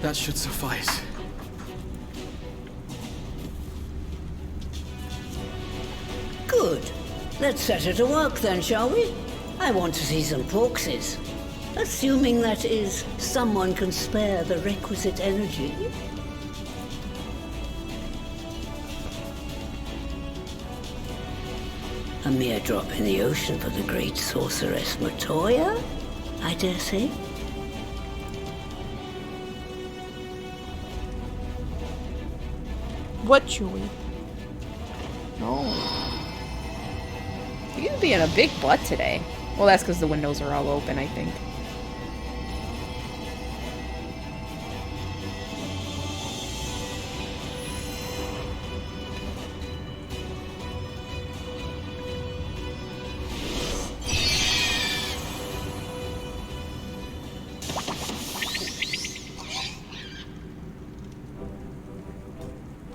That should suffice. Good. Let's set her to work then, shall we? I want to see some porksies. Assuming that is, someone can spare the requisite energy. A mere drop in the ocean for the great sorceress Matoya, I dare say. What, Chewie? No. You be in a big butt today. Well, that's because the windows are all open, I think.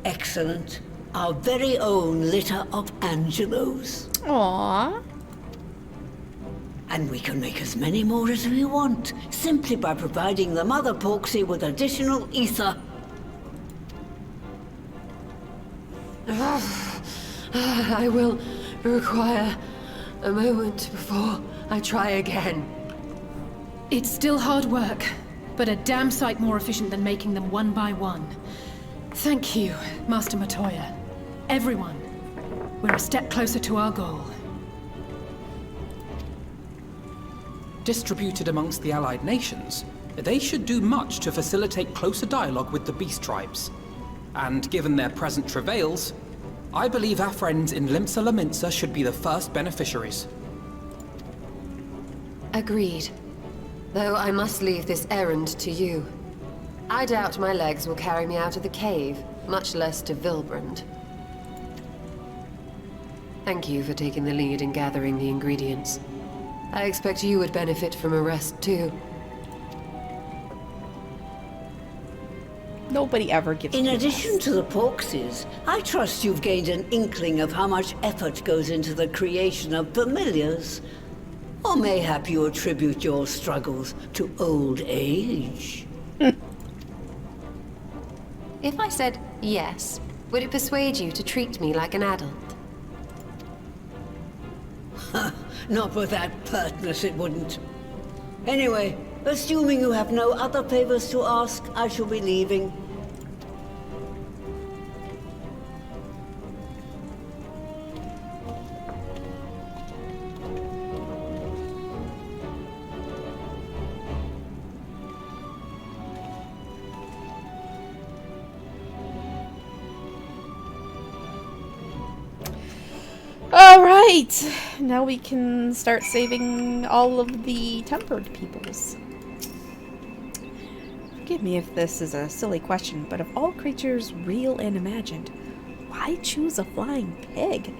Excellent. Our very own litter of Angelos. Aww. And we can make as many more as we want, simply by providing the mother Porksy with additional ether. I will require a moment before I try again. It's still hard work, but a damn sight more efficient than making them one by one. Thank you, Master Matoya. Everyone, we're a step closer to our goal. Distributed amongst the allied nations, they should do much to facilitate closer dialogue with the beast tribes. And given their present travails, I believe our friends in Limsa Laminsa should be the first beneficiaries. Agreed. Though I must leave this errand to you. I doubt my legs will carry me out of the cave, much less to Vilbrand. Thank you for taking the lead in gathering the ingredients. I expect you would benefit from a rest too. Nobody ever gives In me addition to the Porkses, I trust you've gained an inkling of how much effort goes into the creation of familiars. Or mayhap you attribute your struggles to old age. If I said yes, would it persuade you to treat me like an adult? Not with that pertness, it wouldn't. Anyway, assuming you have no other favors to ask, I shall be leaving. Alright! Now we can start saving all of the tempered peoples. Forgive me if this is a silly question, but of all creatures real and imagined, why choose a flying pig?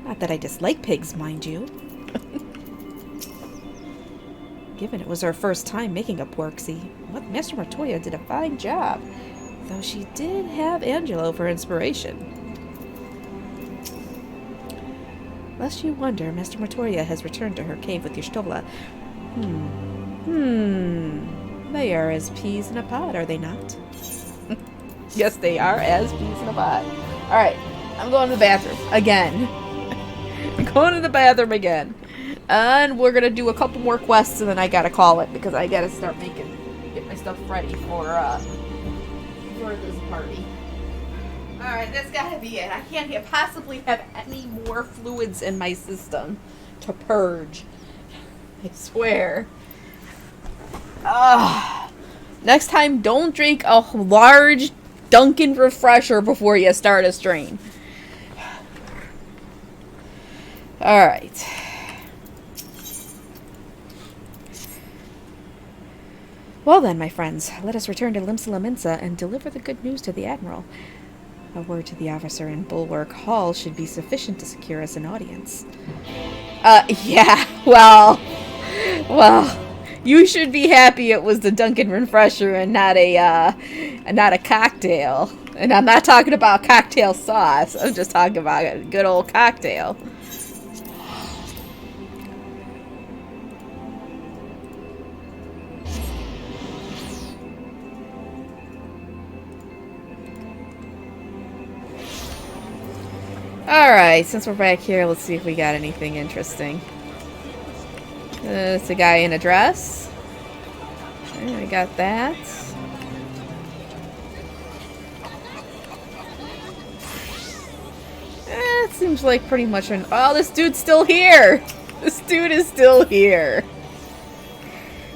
Not that I dislike pigs, mind you. Given it was her first time making a Porksy, Master Montoya did a fine job, though she did have Angelo for inspiration. Lest you wonder, Master Montoya has returned to her cave with Y'shtola. They are as peas in a pod, are they not? Yes, they are as peas in a pod. Alright, I'm going to the bathroom. Again. I'm going to the bathroom again. And we're going to do a couple more quests and then I gotta call it because I gotta start get my stuff ready for this party. Alright, that's gotta be it. I can't possibly have any more fluids in my system to purge. I swear. Next time, don't drink a large Dunkin' refresher before you start a stream. Alright. Well then, my friends, let us return to Limsa Lominsa and deliver the good news to the Admiral. A word to the officer in Bulwark Hall should be sufficient to secure us an audience. Yeah, well, you should be happy it was the Dunkin' refresher and not a cocktail. And I'm not talking about cocktail sauce. I'm just talking about a good old cocktail. Alright, since we're back here, let's see if we got anything interesting. It's a guy in a dress. Okay, I got that. It seems like pretty much an... Oh, this dude's still here! This dude is still here.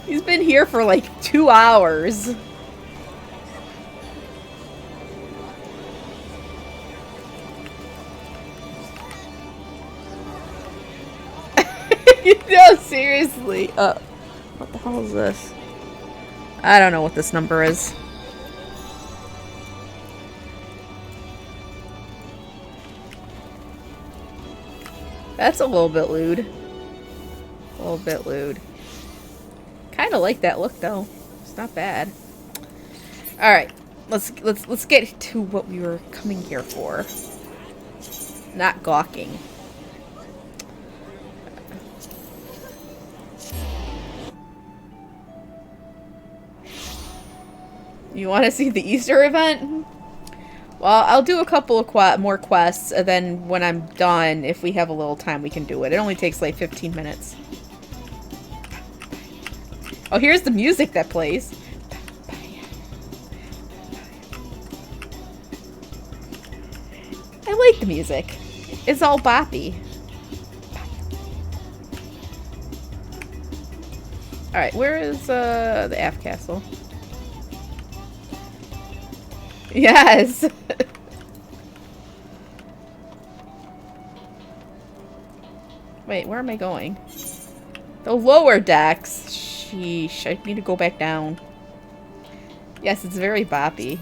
He's been here for like 2 hours. No, seriously. What the hell is this? I don't know what this number is. That's a little bit lewd. A little bit lewd. Kind of like that look though. It's not bad. All right, let's get to what we were coming here for. Not gawking. You want to see the Easter event? Well, I'll do a couple of more quests, and then when I'm done, if we have a little time, we can do it. It only takes like 15 minutes. Oh, here's the music that plays. I like the music. It's all boppy. Alright, where is the Aft Castle? Yes! Wait, where am I going? The lower decks! Sheesh, I need to go back down. Yes, it's very boppy.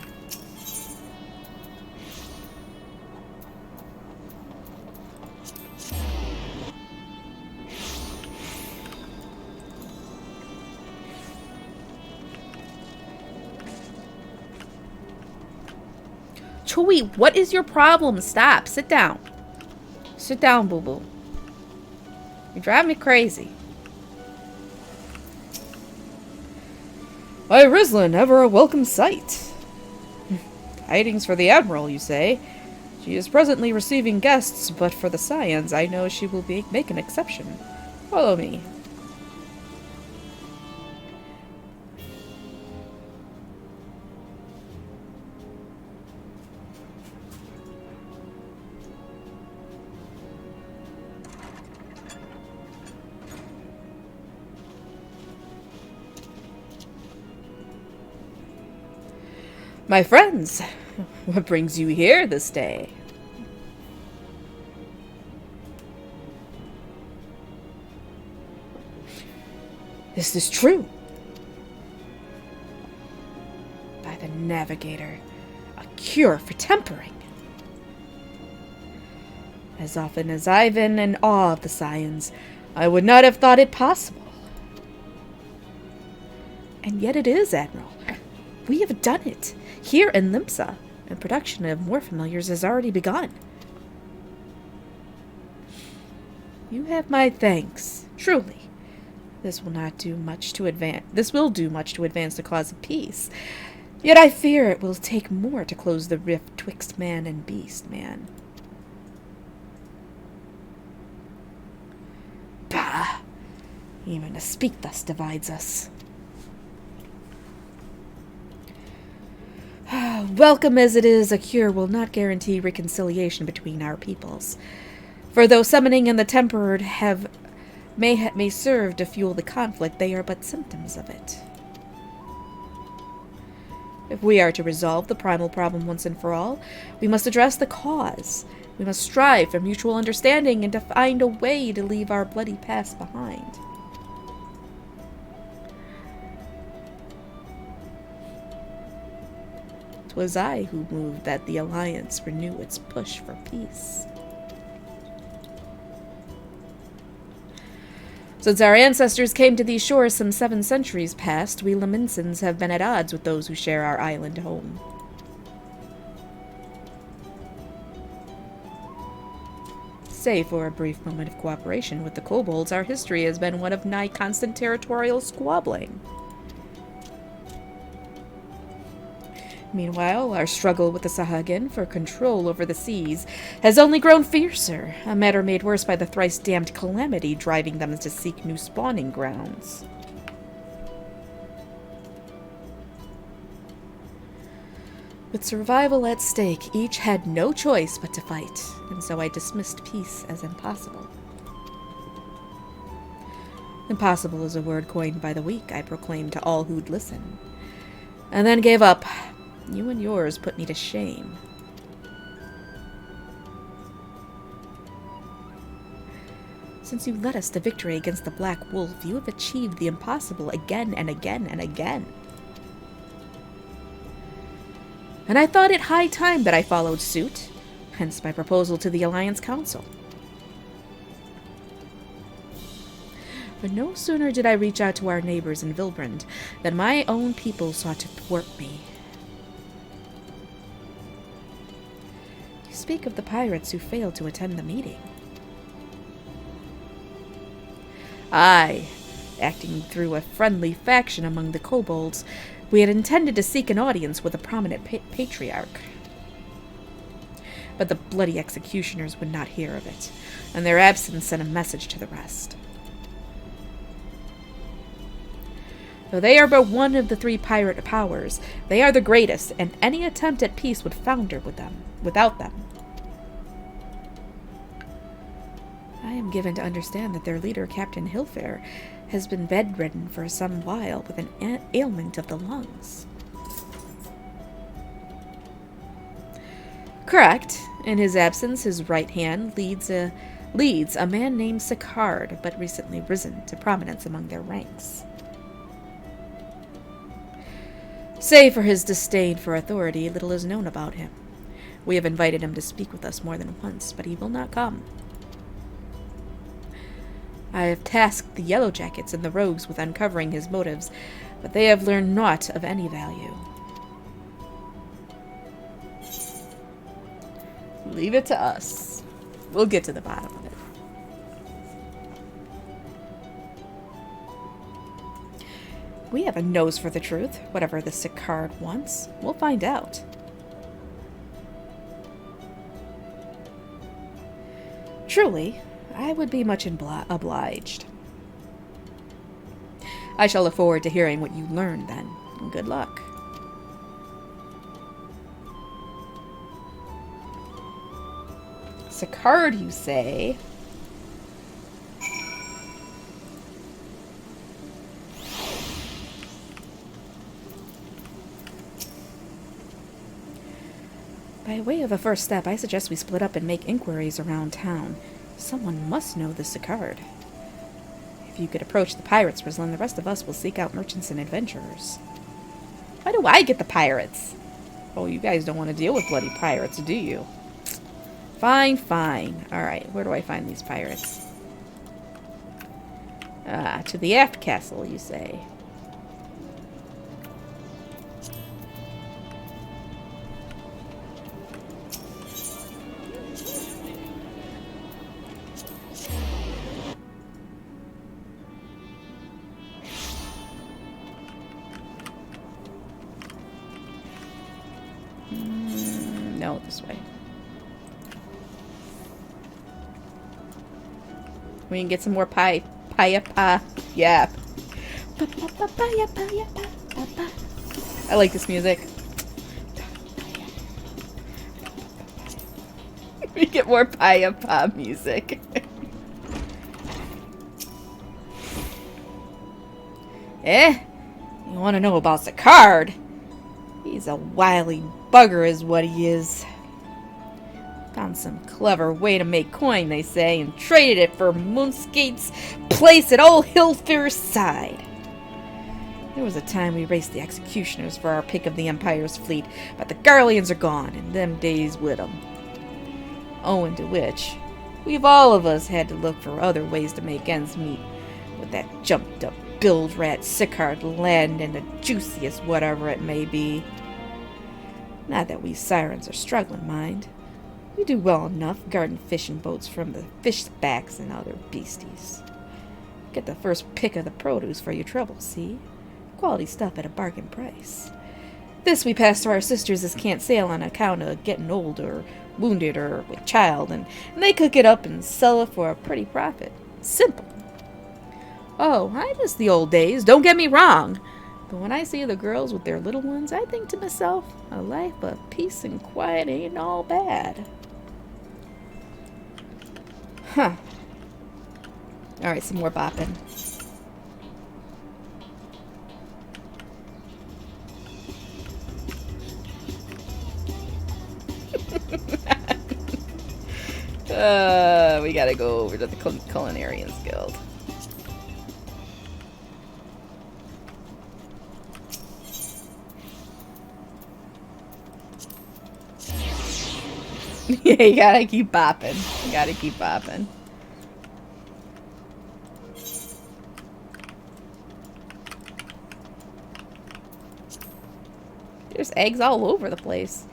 Chewie, what is your problem? Stop. Sit down. Sit down, boo-boo. You drive me crazy. Why, Rislin, ever a welcome sight. Tidings for the Admiral, you say? She is presently receiving guests, but for the Scions, I know she will make an exception. Follow me. My friends, what brings you here this day? This is true. By the Navigator, a cure for tempering. As often as I've been in awe of the Scions, I would not have thought it possible. And yet it is, Admiral. We have done it. Here in Limsa, and production of more familiars has already begun. You have my thanks, truly. This will do much to advance the cause of peace. Yet I fear it will take more to close the rift twixt man and beast man. Bah! Even to speak thus divides us. Welcome as it is, a cure will not guarantee reconciliation between our peoples. For though summoning and the tempered may serve to fuel the conflict, they are but symptoms of it. If we are to resolve the primal problem once and for all, we must address the cause. We must strive for mutual understanding and to find a way to leave our bloody past behind. 'Twas I who moved that the Alliance renew its push for peace. Since our ancestors came to these shores some 7 centuries past, we Laminsans have been at odds with those who share our island home. Save for a brief moment of cooperation with the kobolds, our history has been one of nigh constant territorial squabbling. Meanwhile, our struggle with the Sahagin for control over the seas has only grown fiercer, a matter made worse by the thrice-damned calamity driving them to seek new spawning grounds. With survival at stake, each had no choice but to fight, and so I dismissed peace as impossible. Impossible is a word coined by the weak, I proclaimed to all who'd listen, and then gave up. You and yours put me to shame. Since you led us to victory against the Black Wolf, you have achieved the impossible again and again and again. And I thought it high time that I followed suit, hence my proposal to the Alliance Council. But no sooner did I reach out to our neighbors in Vilbrand than my own people sought to thwart me. You speak of the pirates who failed to attend the meeting. Aye, acting through a friendly faction among the kobolds, we had intended to seek an audience with a prominent patriarch. But the bloody executioners would not hear of it, and their absence sent a message to the rest. Though they are but one of the 3 pirate powers, they are the greatest, and any attempt at peace would founder without them. I am given to understand that their leader, Captain Hilfair, has been bedridden for some while with an ailment of the lungs. Correct. In his absence, his right hand leads a man named Sicard, but recently risen to prominence among their ranks. Save for his disdain for authority, little is known about him. We have invited him to speak with us more than once, but he will not come. I have tasked the Yellow Jackets and the Rogues with uncovering his motives, but they have learned naught of any value. Leave it to us. We'll get to the bottom of it. We have a nose for the truth. Whatever the Sicard wants, we'll find out. Truly, I would be much obliged. I shall look forward to hearing what you learn then. Good luck. Sicard, you say? By way of a first step, I suggest we split up and make inquiries around town. Someone must know the Sicard. If you could approach the pirates, Rizlin, the rest of us will seek out merchants and adventurers. Why do I get the pirates? Oh, you guys don't want to deal with bloody pirates, do you? Fine, fine. Alright, where do I find these pirates? Ah, to the aft castle, you say. No, this way. We can get some more pie. Yeah. I like this music. We get more pie music. Eh? You want to know about Sicard? He's a wily bugger is what he is. Found some clever way to make coin, they say, and traded it for Moonskate's place at Old Hillfier's side. There was a time we raced the executioners for our pick of the Empire's fleet, but the Garleans are gone, and them days with 'em. Owing to which, we've all of us had to look for other ways to make ends meet, with that jumped-up bilge-rat Sicard land and the juiciest whatever it may be. Not that we sirens are struggling, mind. We do well enough guarding fishing boats from the fishbacks and other beasties. Get the first pick of the produce for your trouble, see? Quality stuff at a bargain price. This we pass to our sisters as can't sail on account of getting old or wounded or with child, and they cook it up and sell it for a pretty profit. Simple. Oh, I miss the old days, don't get me wrong. But when I see the girls with their little ones, I think to myself, a life of peace and quiet ain't all bad. Huh. Alright, some more bopping. We gotta go over to the Culinarians Guild. Yeah, you gotta keep bopping. You gotta keep bopping. There's eggs all over the place.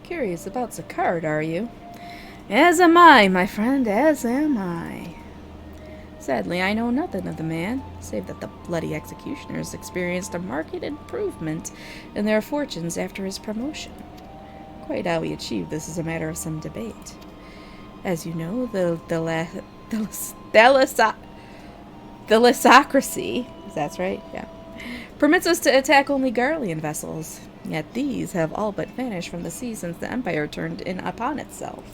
Curious about Sicard, are you? As am I, my friend, as am I. Sadly, I know nothing of the man, save that the bloody executioners experienced a marked improvement in their fortunes after his promotion. Quite how he achieved this is a matter of some debate. As you know, the Lysocracy, that's right, yeah, permits us to attack only Garlean vessels, yet these have all but vanished from the sea since the Empire turned in upon itself.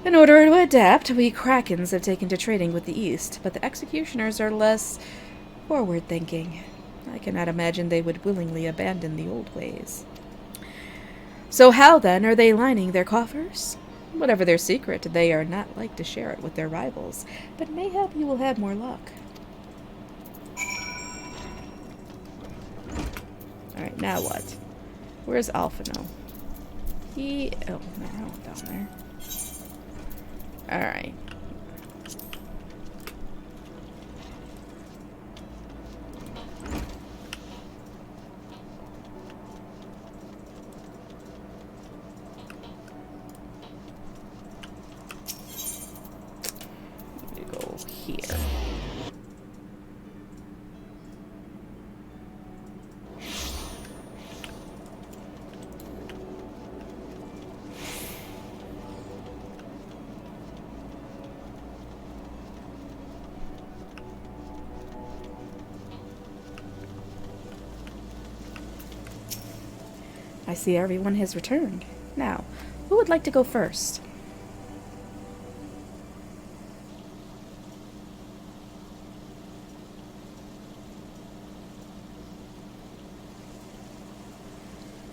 In order to adapt, we Krakens have taken to trading with the East, but the executioners are less forward-thinking. I cannot imagine they would willingly abandon the old ways. So how, then, are they lining their coffers? Whatever their secret, they are not like to share it with their rivals, but mayhap you will have more luck. Alright, now what? Where's Alphino? Oh, no, down there. Alright. Go here. I see everyone has returned. Now, who would like to go first?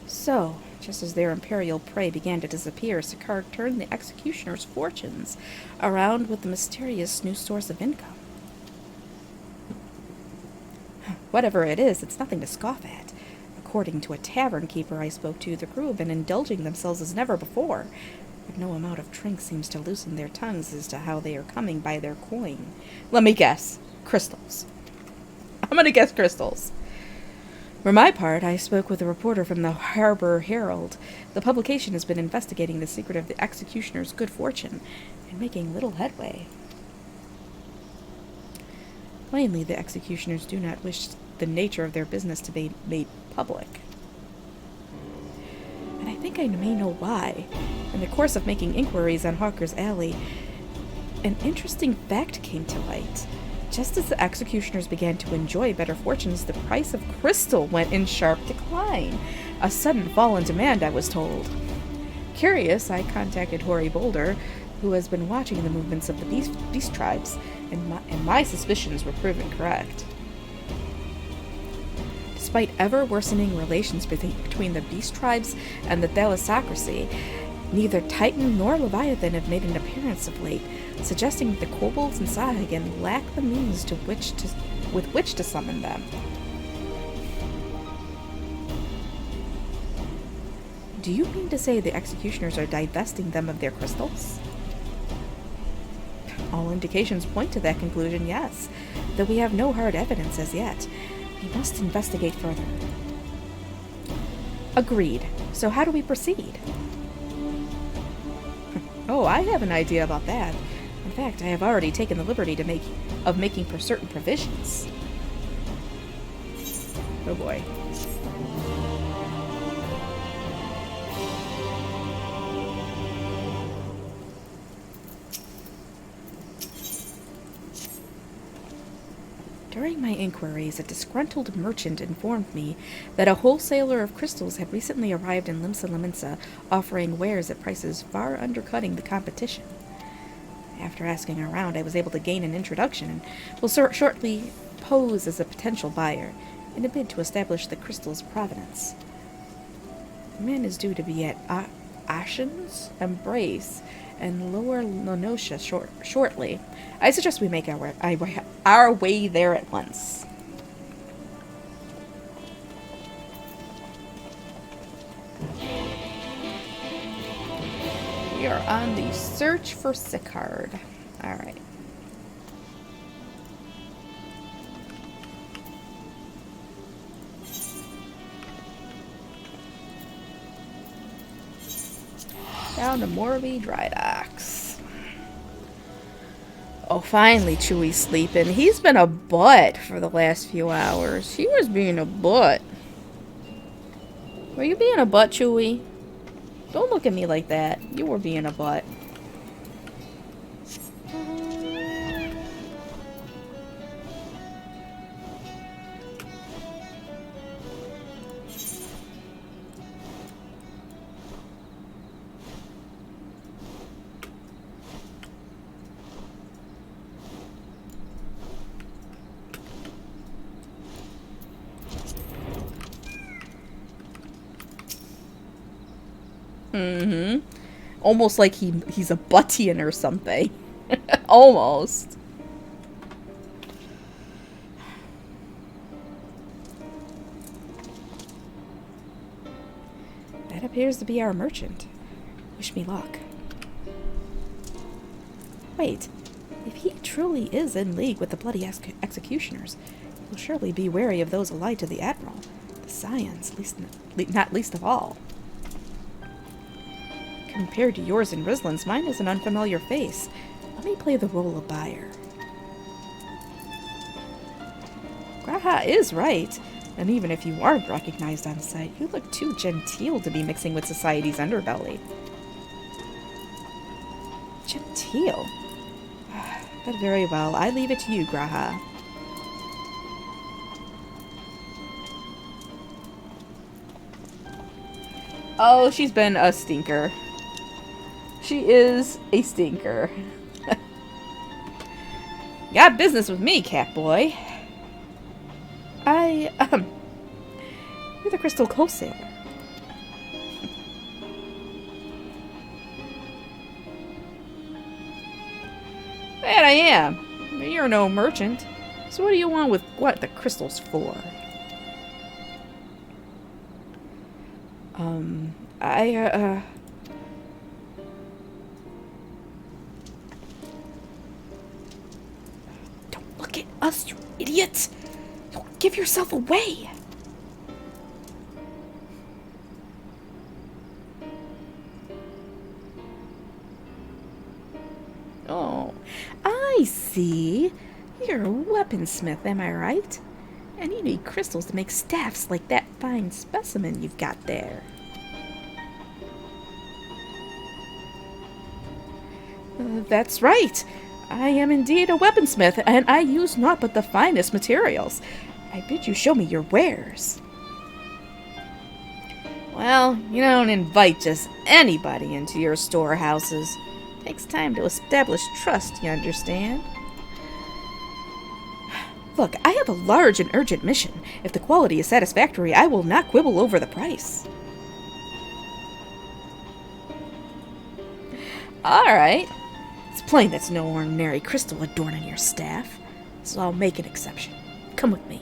So, just as their imperial prey began to disappear, Sicard turned the executioner's fortunes around with the mysterious new source of income. Whatever it is, it's nothing to scoff at. According to a tavern keeper I spoke to, the crew have been indulging themselves as never before, but no amount of drink seems to loosen their tongues as to how they are coming by their coin. Let me guess. Crystals. I'm gonna guess crystals. For my part, I spoke with a reporter from the Harbor Herald. The publication has been investigating the secret of the executioner's good fortune and making little headway. Plainly, the executioners do not wish the nature of their business to be made public. And I think I may know why. In the course of making inquiries on Hawker's Alley, an interesting fact came to light. Just as the executioners began to enjoy better fortunes, the price of crystal went in sharp decline. A sudden fall in demand, I was told. Curious, I contacted Hoary Boulder, who has been watching the movements of the beast tribes, and my suspicions were proven correct. Despite ever-worsening relations between the beast tribes and the thalassocracy, neither Titan nor Leviathan have made an appearance of late, suggesting that the kobolds and Sahagin lack the means with which to summon them. Do you mean to say the executioners are divesting them of their crystals? All indications point to that conclusion, yes, though we have no hard evidence as yet. We must investigate further. Agreed. So how do we proceed? Oh, I have an idea about that. In fact, I have already taken the liberty of making for certain provisions. Oh boy. During my inquiries, a disgruntled merchant informed me that a wholesaler of crystals had recently arrived in Limsa Lominsa, offering wares at prices far undercutting the competition. After asking around, I was able to gain an introduction and will shortly pose as a potential buyer in a bid to establish the crystal's provenance. The man is due to be at Ashen's Embrace and Lower Lonosha shortly. I suggest we make our way there at once. We are on the search for Sicard. Alright. Down to Morby Dry Docks. Oh, finally Chewy's sleeping. He's been a butt for the last few hours. He was being a butt. Were you being a butt, Chewy? Don't look at me like that. You were being a butt. Mm-hmm. Almost like he's a Buttian or something. Almost. That appears to be our merchant. Wish me luck. Wait, if he truly is in league with the bloody executioners, he will surely be wary of those allied to the Admiral, the Scions, not least of all. Compared to yours and Rislin's, mine is an unfamiliar face. Let me play the role of buyer. Graha is right, and even if you aren't recognized on sight, you look too genteel to be mixing with society's underbelly. Genteel? But very well, I leave it to you, Graha. Oh, she's been a stinker. She is a stinker. Got business with me, Catboy. You're the Crystal Wholesaler. That I am. But you're no merchant. So what do you want with what the crystals for? Don't look at us, you idiot! You'll give yourself away! Oh, I see. You're a weaponsmith, am I right? And you need crystals to make staffs like that fine specimen you've got there. That's right. I am indeed a weaponsmith, and I use naught but the finest materials. I bid you show me your wares. Well, you don't invite just anybody into your storehouses. Takes time to establish trust, you understand? Look, I have a large and urgent mission. If the quality is satisfactory, I will not quibble over the price. Alright. It's plain that's no ordinary crystal adorning your staff, so I'll make an exception. Come with me.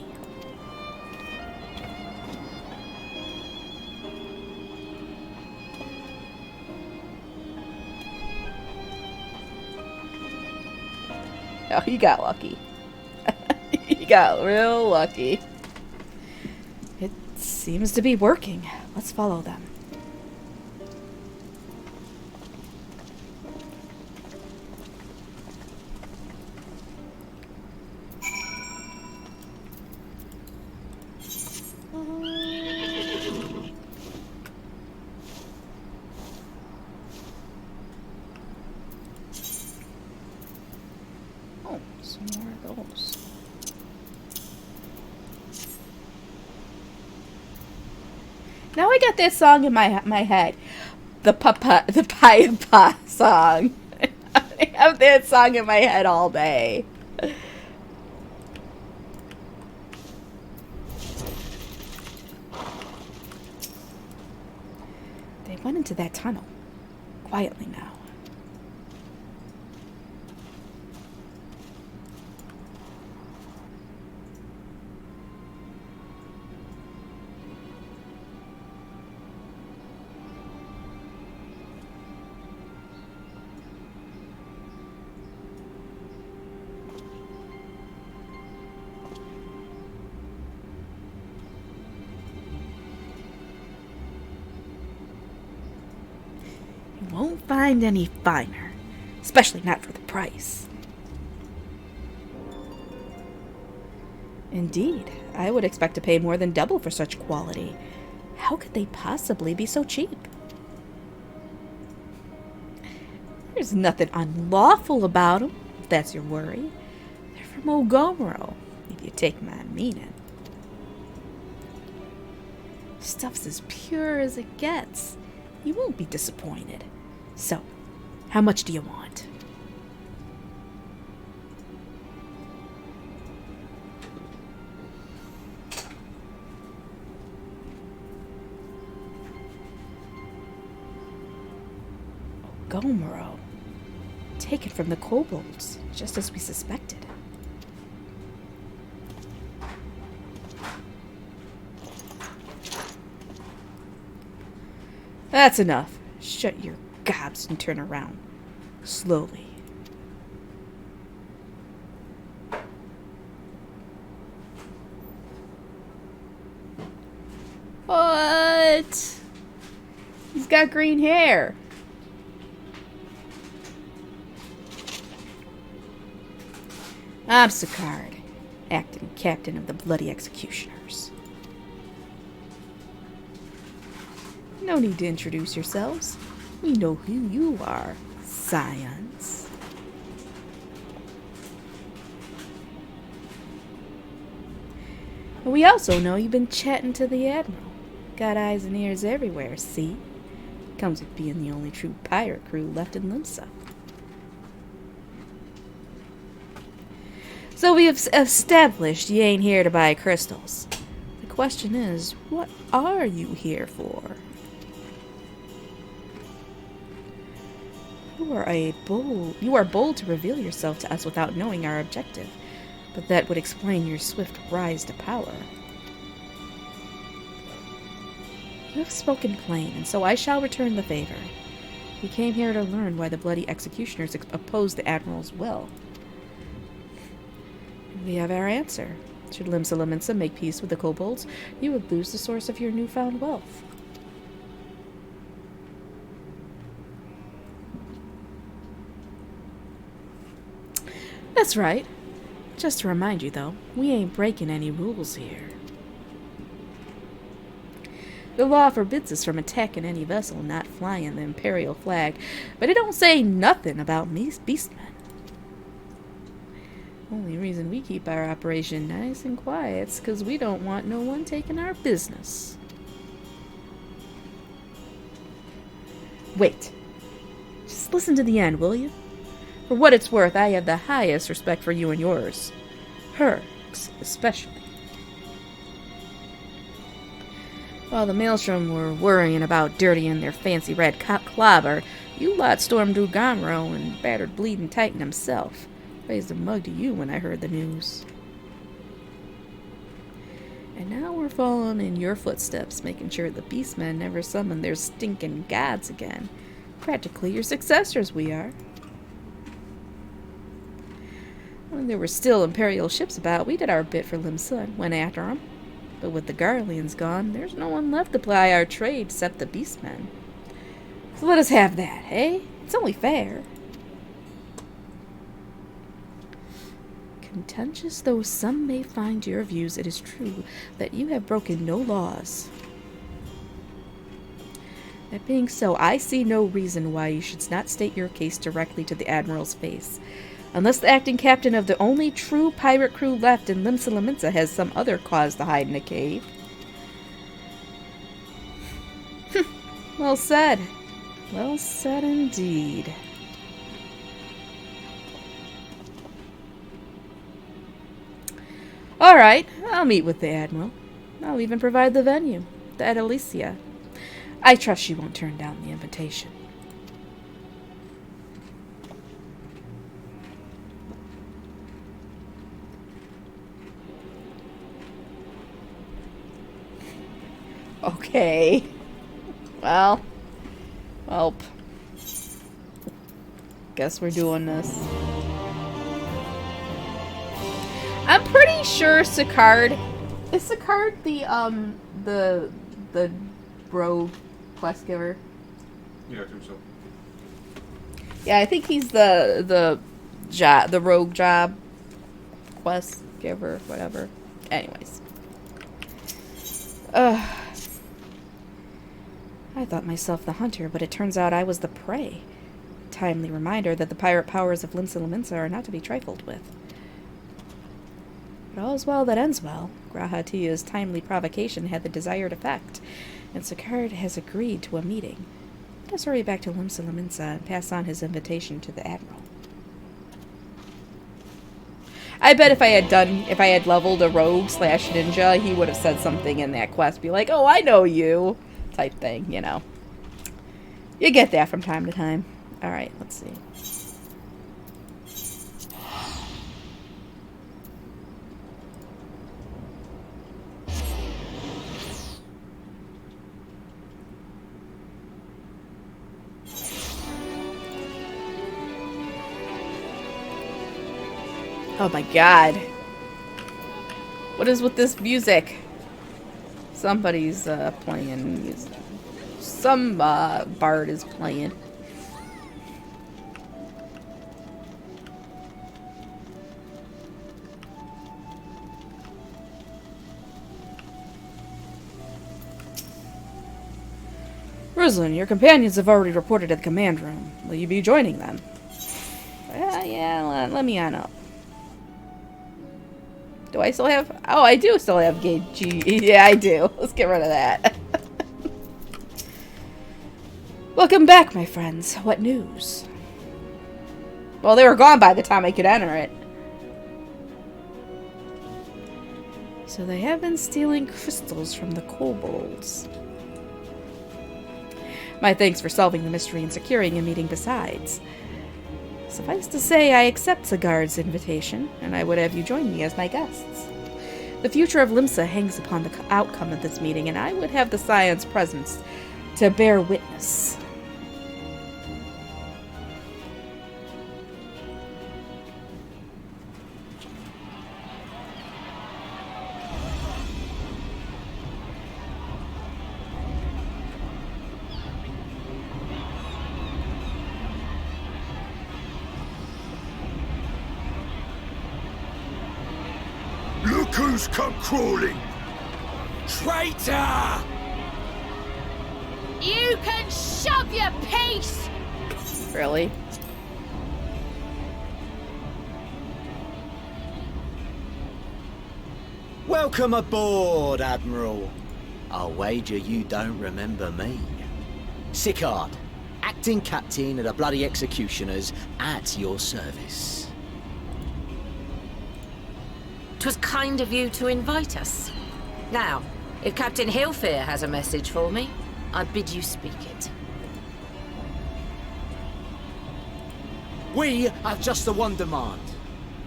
Oh, he got lucky. He got real lucky. It seems to be working. Let's follow them. Oh, some more of those. Now I got that song in my head. The Papa song. I have that song in my head all day. They went into that tunnel. Quietly now. You won't find any finer, especially not for the price. Indeed, I would expect to pay more than double for such quality. How could they possibly be so cheap? There's nothing unlawful about them, if that's your worry. They're from Ogomoro, if you take my meaning. Stuff's as pure as it gets. You won't be disappointed. So, how much do you want? Ogomoro. Taken from the kobolds, just as we suspected. That's enough. Shut your gobs and turn around. Slowly. What? He's got green hair. I'm Sicard, acting captain of the Bloody Executioners. No need to introduce yourselves. We know who you are, scions. We also know you've been chatting to the Admiral. Got eyes and ears everywhere, see? Comes with being the only true pirate crew left in Limsa. So we have established you ain't here to buy crystals. The question is, what are you here for? You are bold to reveal yourself to us without knowing our objective, but that would explain your swift rise to power. You have spoken plain, and so I shall return the favor. We came here to learn why the Bloody Executioners oppose the Admiral's will. And we have our answer. Should Limsa Lominsa make peace with the kobolds, you would lose the source of your newfound wealth. That's right. Just to remind you, though, we ain't breaking any rules here. The law forbids us from attacking any vessel not flying the Imperial flag, but it don't say nothing about beastmen. Only reason we keep our operation nice and quiet is because we don't want no one taking our business. Wait. Just listen to the end, will you? For what it's worth, I have the highest respect for you and yours. Her, especially. While the Maelstrom were worrying about dirtying their fancy red clobber, you lot stormed Ugamro and battered Bleeding Titan himself. Raised a mug to you when I heard the news. And now we're following in your footsteps, making sure the Beastmen never summon their stinking gods again. Practically your successors we are. When there were still Imperial ships about, we did our bit for Limsa and went after them. But with the Garleans gone, there's no one left to ply our trade except the Beastmen. So let us have that, eh? It's only fair. Contentious though some may find your views, it is true that you have broken no laws. That being so, I see no reason why you should not state your case directly to the Admiral's face. Unless the acting captain of the only true pirate crew left in Limsa Lominsa has some other cause to hide in a cave. Well said. Well said indeed. Alright, I'll meet with the Admiral. I'll even provide the venue, the Adelicia. I trust she won't turn down the invitation. Okay. Well. Guess we're doing this. I'm pretty sure Sicard... Is Sicard the rogue quest giver? Yeah, I think so. Yeah, I think he's the rogue job quest giver, whatever. Anyways. I thought myself the hunter, but it turns out I was the prey. Timely reminder that the pirate powers of Limsa Lominsa are not to be trifled with. But all's well that ends well. Grahatia's timely provocation had the desired effect, and Sicard has agreed to a meeting. Let us hurry back to Limsa Lominsa and pass on his invitation to the Admiral. I bet if I had leveled a rogue / ninja, he would have said something in that quest. Be like, oh, I know you. Type thing, you know. You get that from time to time. Alright, let's see. Oh my god. What is with this music? Somebody's playing music. Some bard is playing. Ruslan, your companions have already reported at the command room. Will you be joining them? Yeah, let me on up. Do I still have... Oh, I do still have gauge G. Yeah, I do. Let's get rid of that. Welcome back, my friends. What news? Well, they were gone by the time I could enter it. So they have been stealing crystals from the kobolds. My thanks for solving the mystery and securing a meeting besides. Suffice to say, I accept the guard's invitation, and I would have you join me as my guests. The future of Limsa hangs upon the outcome of this meeting, and I would have the Scion's presence to bear witness. Look who's come crawling! Traitor! You can shove your piece! Really? Welcome aboard, Admiral. I'll wager you don't remember me. Sicard, acting captain of the bloody executioners, at your service. 'Twas kind of you to invite us. Now, if Captain Hillfear has a message for me, I bid you speak it. We have just the one demand.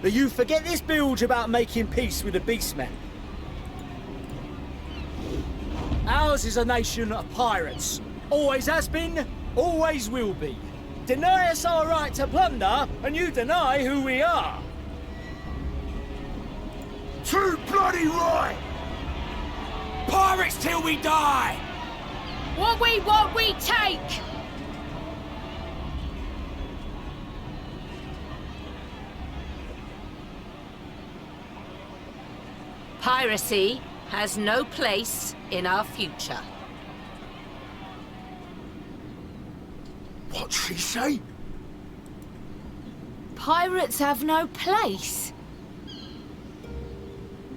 That you forget this bilge about making peace with the beastmen. Ours is a nation of pirates. Always has been, always will be. Deny us our right to plunder, and you deny who we are. Too bloody right! Pirates till we die! What we take! Piracy has no place in our future. What'd she say? Pirates have no place.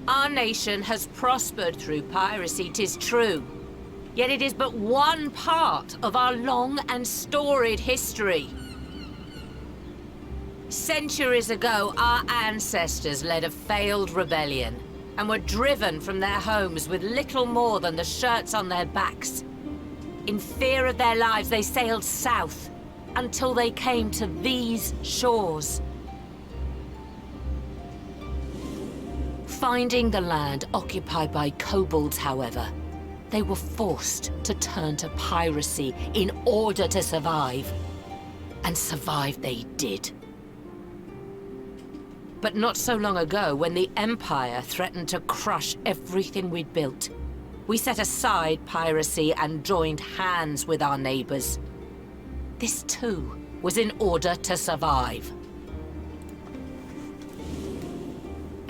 Our nation has prospered through piracy, 'tis true. Yet it is but one part of our long and storied history. Centuries ago, our ancestors led a failed rebellion and were driven from their homes with little more than the shirts on their backs. In fear of their lives, they sailed south until they came to these shores. Finding the land occupied by kobolds, however, they were forced to turn to piracy in order to survive. And survive they did. But not so long ago, when the Empire threatened to crush everything we'd built, we set aside piracy and joined hands with our neighbors. This too was in order to survive.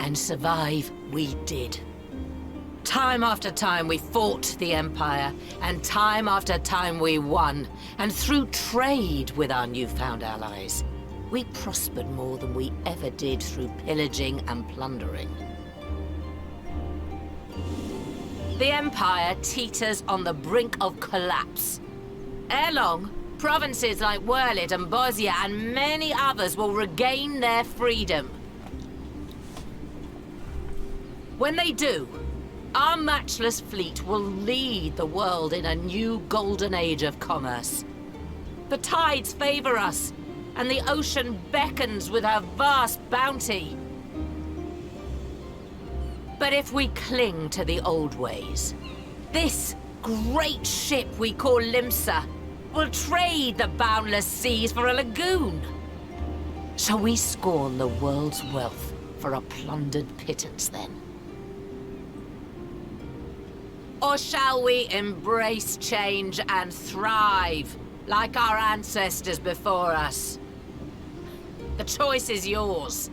And survive we did. Time after time we fought the Empire, and time after time we won. And through trade with our newfound allies, we prospered more than we ever did through pillaging and plundering. The Empire teeters on the brink of collapse. Ere long, provinces like Wurlit and Bosnia and many others will regain their freedom. When they do, our matchless fleet will lead the world in a new golden age of commerce. The tides favor us, and the ocean beckons with her vast bounty. But if we cling to the old ways, this great ship we call Limsa will trade the boundless seas for a lagoon. Shall we scorn the world's wealth for a plundered pittance then? Or shall we embrace change and thrive, like our ancestors before us? The choice is yours.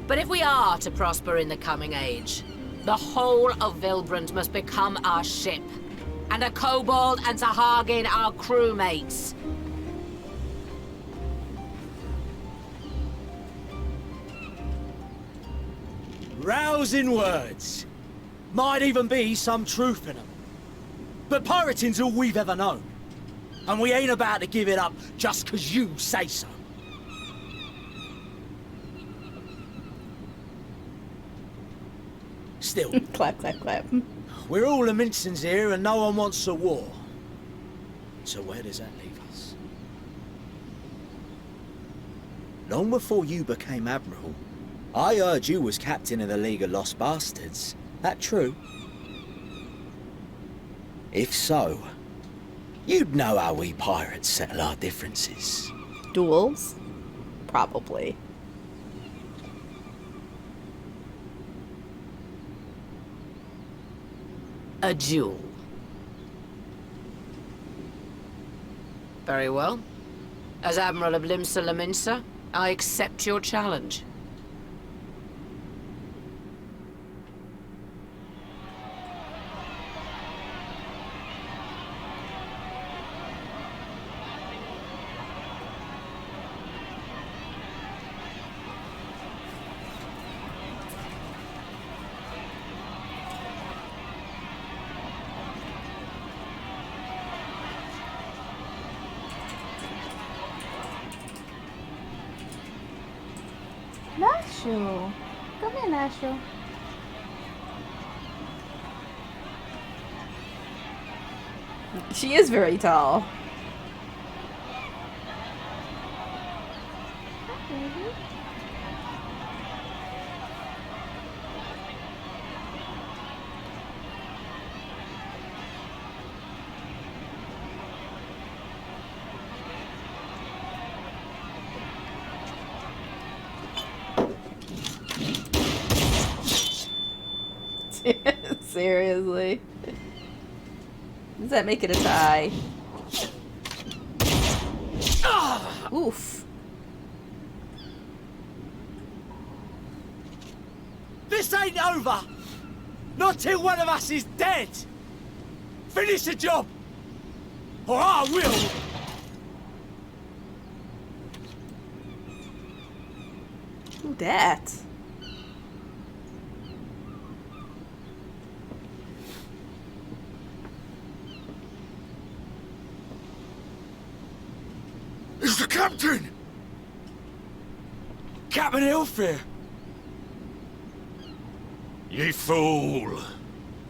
But if we are to prosper in the coming age, the whole of Vilbrand must become our ship, and a kobold and Sahagin our crewmates. Rousing words. Might even be some truth in them. But pirating's all we've ever known. And we ain't about to give it up just 'cause you say so. Still. Clap, clap, clap. We're all Laminsons here and no one wants a war. So where does that leave us? Long before you became Admiral, I heard you was captain of the League of Lost Bastards. That true? If so, you'd know how we pirates settle our differences. Duels? Probably. A duel. Very well. As Admiral of Limsa Laminsa, I accept your challenge. Nashu. Come here, Nashu. She is very tall. Seriously. Does that make it a tie? Oof. This ain't over! Not till one of us is dead! Finish the job! Or I will! Who that? It's the captain! Captain Ilfir! Ye fool!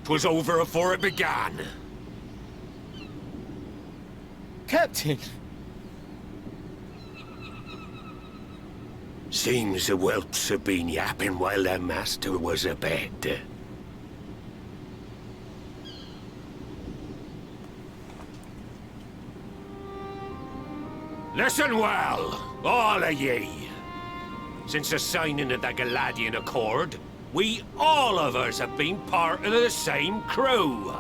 'Twas over afore it began. Captain! Seems the whelps have been yapping while their master was abed. Listen well, all of ye. Since the signing of the Galadian Accord, we all of us have been part of the same crew.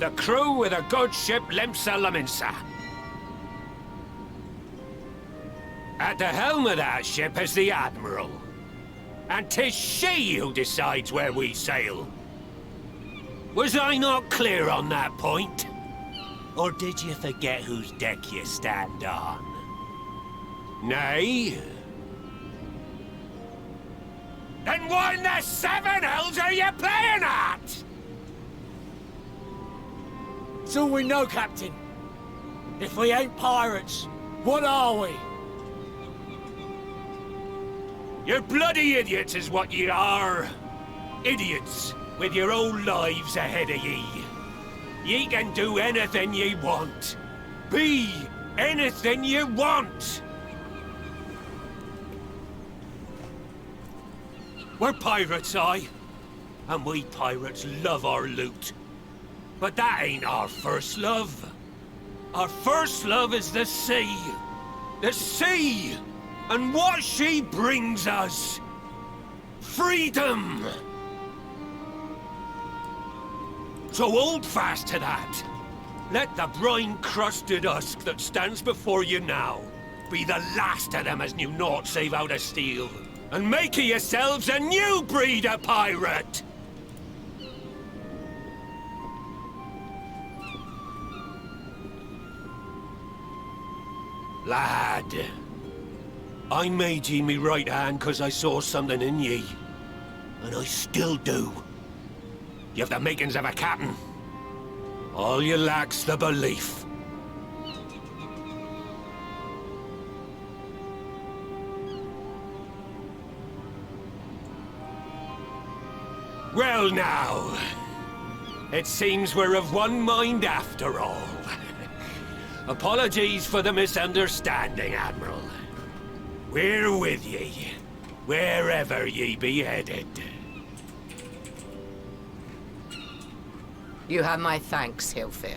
The crew with the good ship Limsa Laminsa. At the helm of that ship is the Admiral. And 'tis she who decides where we sail. Was I not clear on that point? Or did you forget whose deck you stand on? Nay? Then what in the seven hells are you playing at? It's all we know, Captain. If we ain't pirates, what are we? You're bloody idiots is what ye are. Idiots with your own lives ahead of ye. Ye can do anything ye want. Be anything ye want. We're pirates, aye. And we pirates love our loot. But that ain't our first love. Our first love is the sea. The sea! And what she brings us. Freedom! So hold fast to that. Let the brine-crusted husk that stands before you now be the last of them as knew naught save out of steel. And make of yourselves a new breed of pirate! Lad, I made ye me right hand 'cause I saw something in ye. And I still do. You have the makings of a captain. All you lack's the belief. Well now, it seems we're of one mind after all. Apologies for the misunderstanding, Admiral. We're with ye, wherever ye be headed. You have my thanks, Hilfir.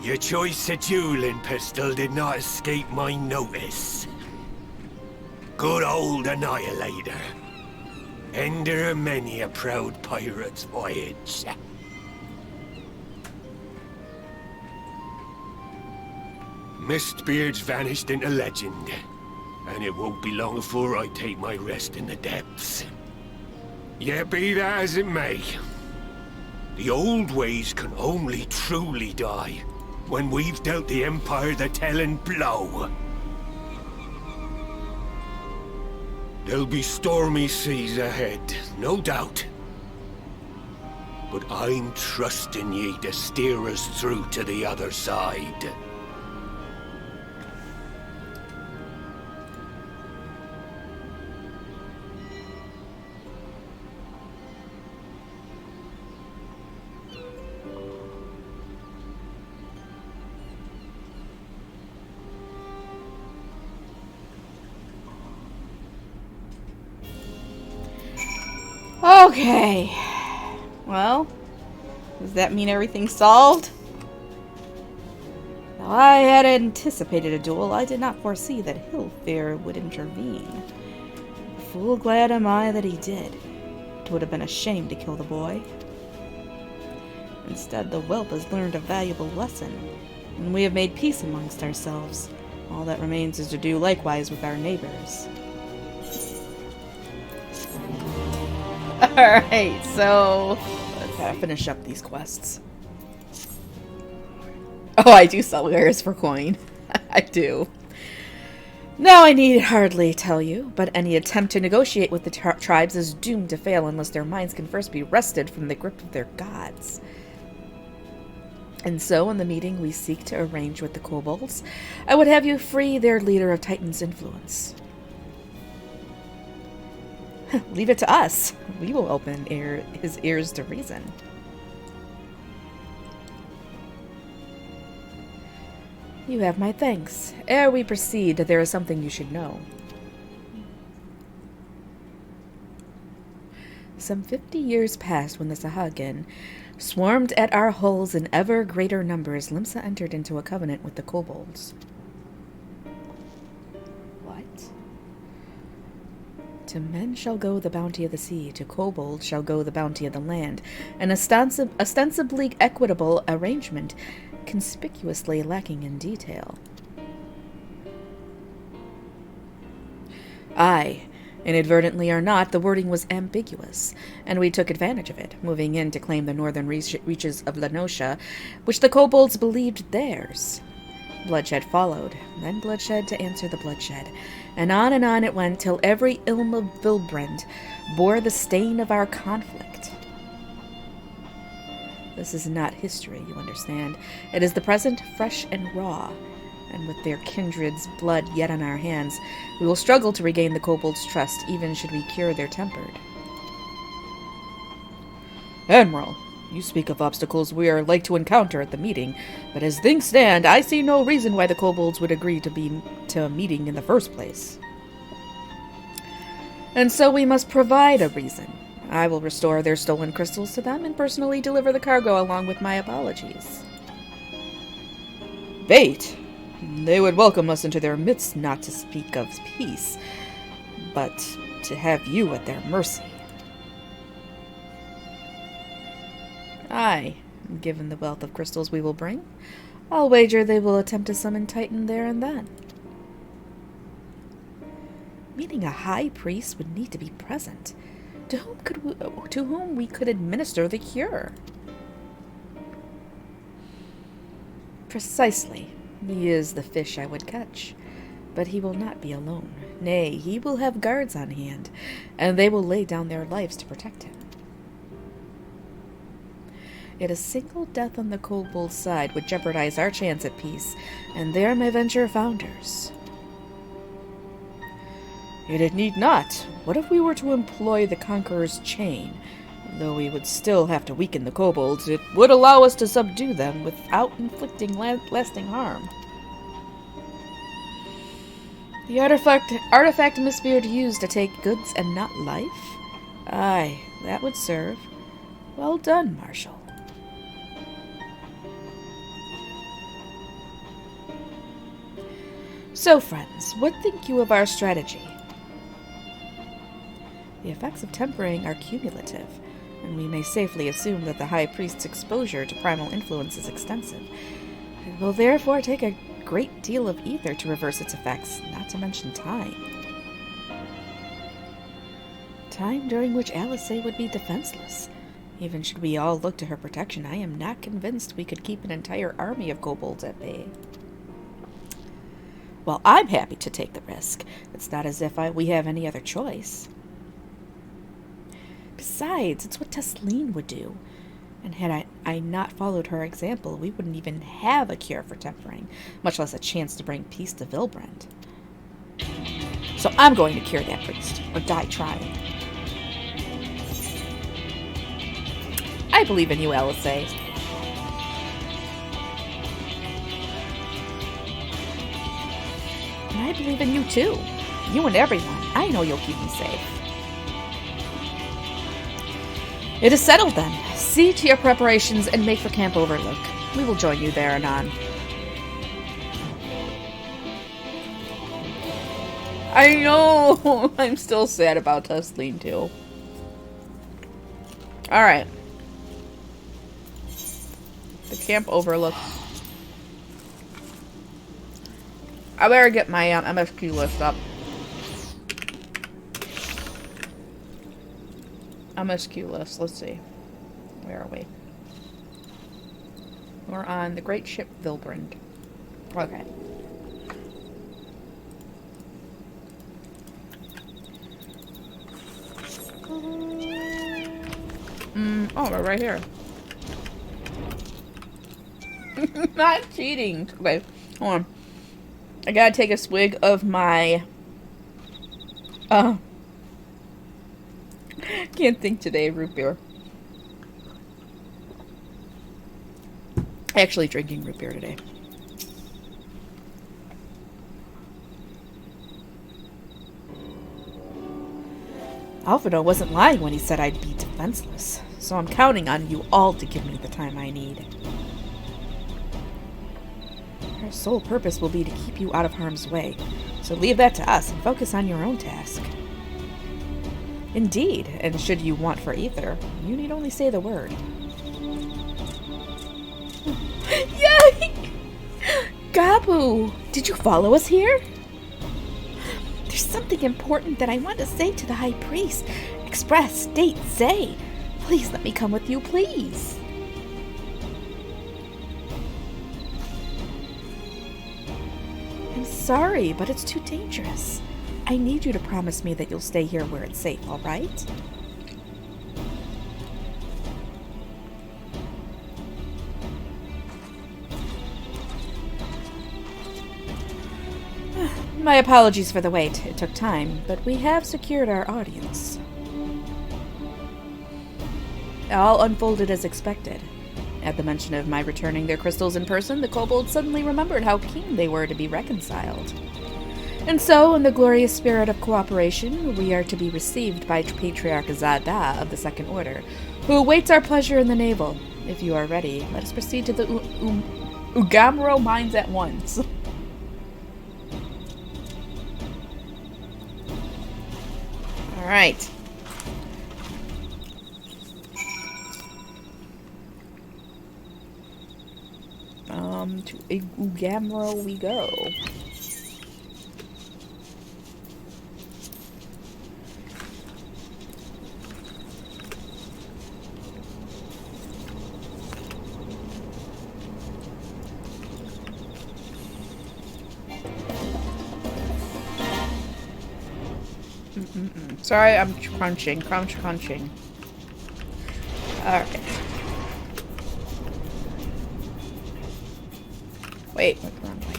Your choice of dueling pistol did not escape my notice. Good old Annihilator. Ender of many a proud pirate's voyage. Mistbeard's vanished into legend, and it won't be long before I take my rest in the depths. Yet be that as it may, the old ways can only truly die when we've dealt the Empire the telling blow. There'll be stormy seas ahead, no doubt. But I'm trusting ye to steer us through to the other side. Okay. Well, does that mean everything's solved? Though I had anticipated a duel, I did not foresee that Hilfir would intervene. Full glad am I that he did. It would have been a shame to kill the boy. Instead, the whelp has learned a valuable lesson, and we have made peace amongst ourselves. All that remains is to do likewise with our neighbors. Alright, so let's gotta finish up these quests. Oh, I do sell wares for coin. I do. Now I need hardly tell you, but any attempt to negotiate with the tribes is doomed to fail unless their minds can first be wrested from the grip of their gods. And so, in the meeting we seek to arrange with the kobolds, I would have you free their leader of Titan's influence. Leave it to us. We will open his ears to reason. You have my thanks. Ere we proceed, there is something you should know. Some 50 years past, when the Sahagin swarmed at our hulls in ever greater numbers, Limsa entered into a covenant with the kobolds. To men shall go the bounty of the sea, to kobolds shall go the bounty of the land, an ostensibly equitable arrangement, conspicuously lacking in detail. Aye, inadvertently or not, the wording was ambiguous, and we took advantage of it, moving in to claim the northern reaches of Lenosha, which the kobolds believed theirs. Bloodshed followed, then bloodshed to answer the bloodshed, and on it went till every ilm of Vilbrand bore the stain of our conflict. This is not history, you understand. It is the present, fresh and raw, and with their kindred's blood yet on our hands, we will struggle to regain the kobolds' trust, even should we cure their tempered. Admiral, you speak of obstacles we are like to encounter at the meeting, but as things stand, I see no reason why the kobolds would agree to a meeting in the first place. And so we must provide a reason. I will restore their stolen crystals to them and personally deliver the cargo along with my apologies. Bait? They would welcome us into their midst, not to speak of peace, but to have you at their mercy. Aye, given the wealth of crystals we will bring, I'll wager they will attempt to summon Titan there and then. Meaning a high priest would need to be present, to whom we could administer the cure. Precisely. He is the fish I would catch, but he will not be alone. Nay, he will have guards on hand, and they will lay down their lives to protect him. Yet a single death on the kobold side would jeopardize our chance at peace, and there my venture founders. Yet it need not. What if we were to employ the Conqueror's chain? Though we would still have to weaken the kobolds, it would allow us to subdue them without inflicting lasting harm. The artifact Mistbeard used to take goods and not life? Aye, that would serve. Well done, Marshal. So, friends, what think you of our strategy? The effects of tempering are cumulative, and we may safely assume that the High Priest's exposure to primal influence is extensive. It will therefore take a great deal of ether to reverse its effects, not to mention time. Time during which Alice would be defenseless. Even should we all look to her protection, I am not convinced we could keep an entire army of kobolds at bay. Well, I'm happy to take the risk. It's not as if we have any other choice. Besides, it's what Tesleen would do. And had I not followed her example, we wouldn't even have a cure for tempering, much less a chance to bring peace to Vilbrand. So I'm going to cure that priest, or die trying. I believe in you, Alice. And I believe in you too. You and everyone. I know you'll keep me safe. It is settled then. See to your preparations and make for Camp Overlook. We will join you there anon. I know! I'm still sad about Tesleen too. Alright. The Camp Overlook. I better get my MSQ list up. MSQ list, let's see. Where are we? We're on the Great Ship Vilbrand. Okay. Oh, we're right here. Not cheating. Okay, hold on. I gotta take a swig of my... can't think today, root beer. Actually drinking root beer today. Alfredo wasn't lying when he said I'd be defenseless, so I'm counting on you all to give me the time I need. Our sole purpose will be to keep you out of harm's way, so leave that to us and focus on your own task. Indeed, and should you want for ether, you need only say the word. Yay! Gabu! Did you follow us here? There's something important that I want to say to the High Priest. Express, state, say. Please let me come with you, please. I'm sorry, but it's too dangerous. I need you to promise me that you'll stay here where it's safe, all right? My apologies for the wait. It took time, but we have secured our audience. All unfolded as expected. At the mention of my returning their crystals in person, the kobolds suddenly remembered how keen they were to be reconciled. And so, in the glorious spirit of cooperation, we are to be received by Patriarch Zada of the Second Order, who awaits our pleasure in the navel. If you are ready, let us proceed to the Ugamro minds at once. Alright. To Ugamro we go. Sorry, I'm crunching. Crunching. Alright. Wait, went the wrong way.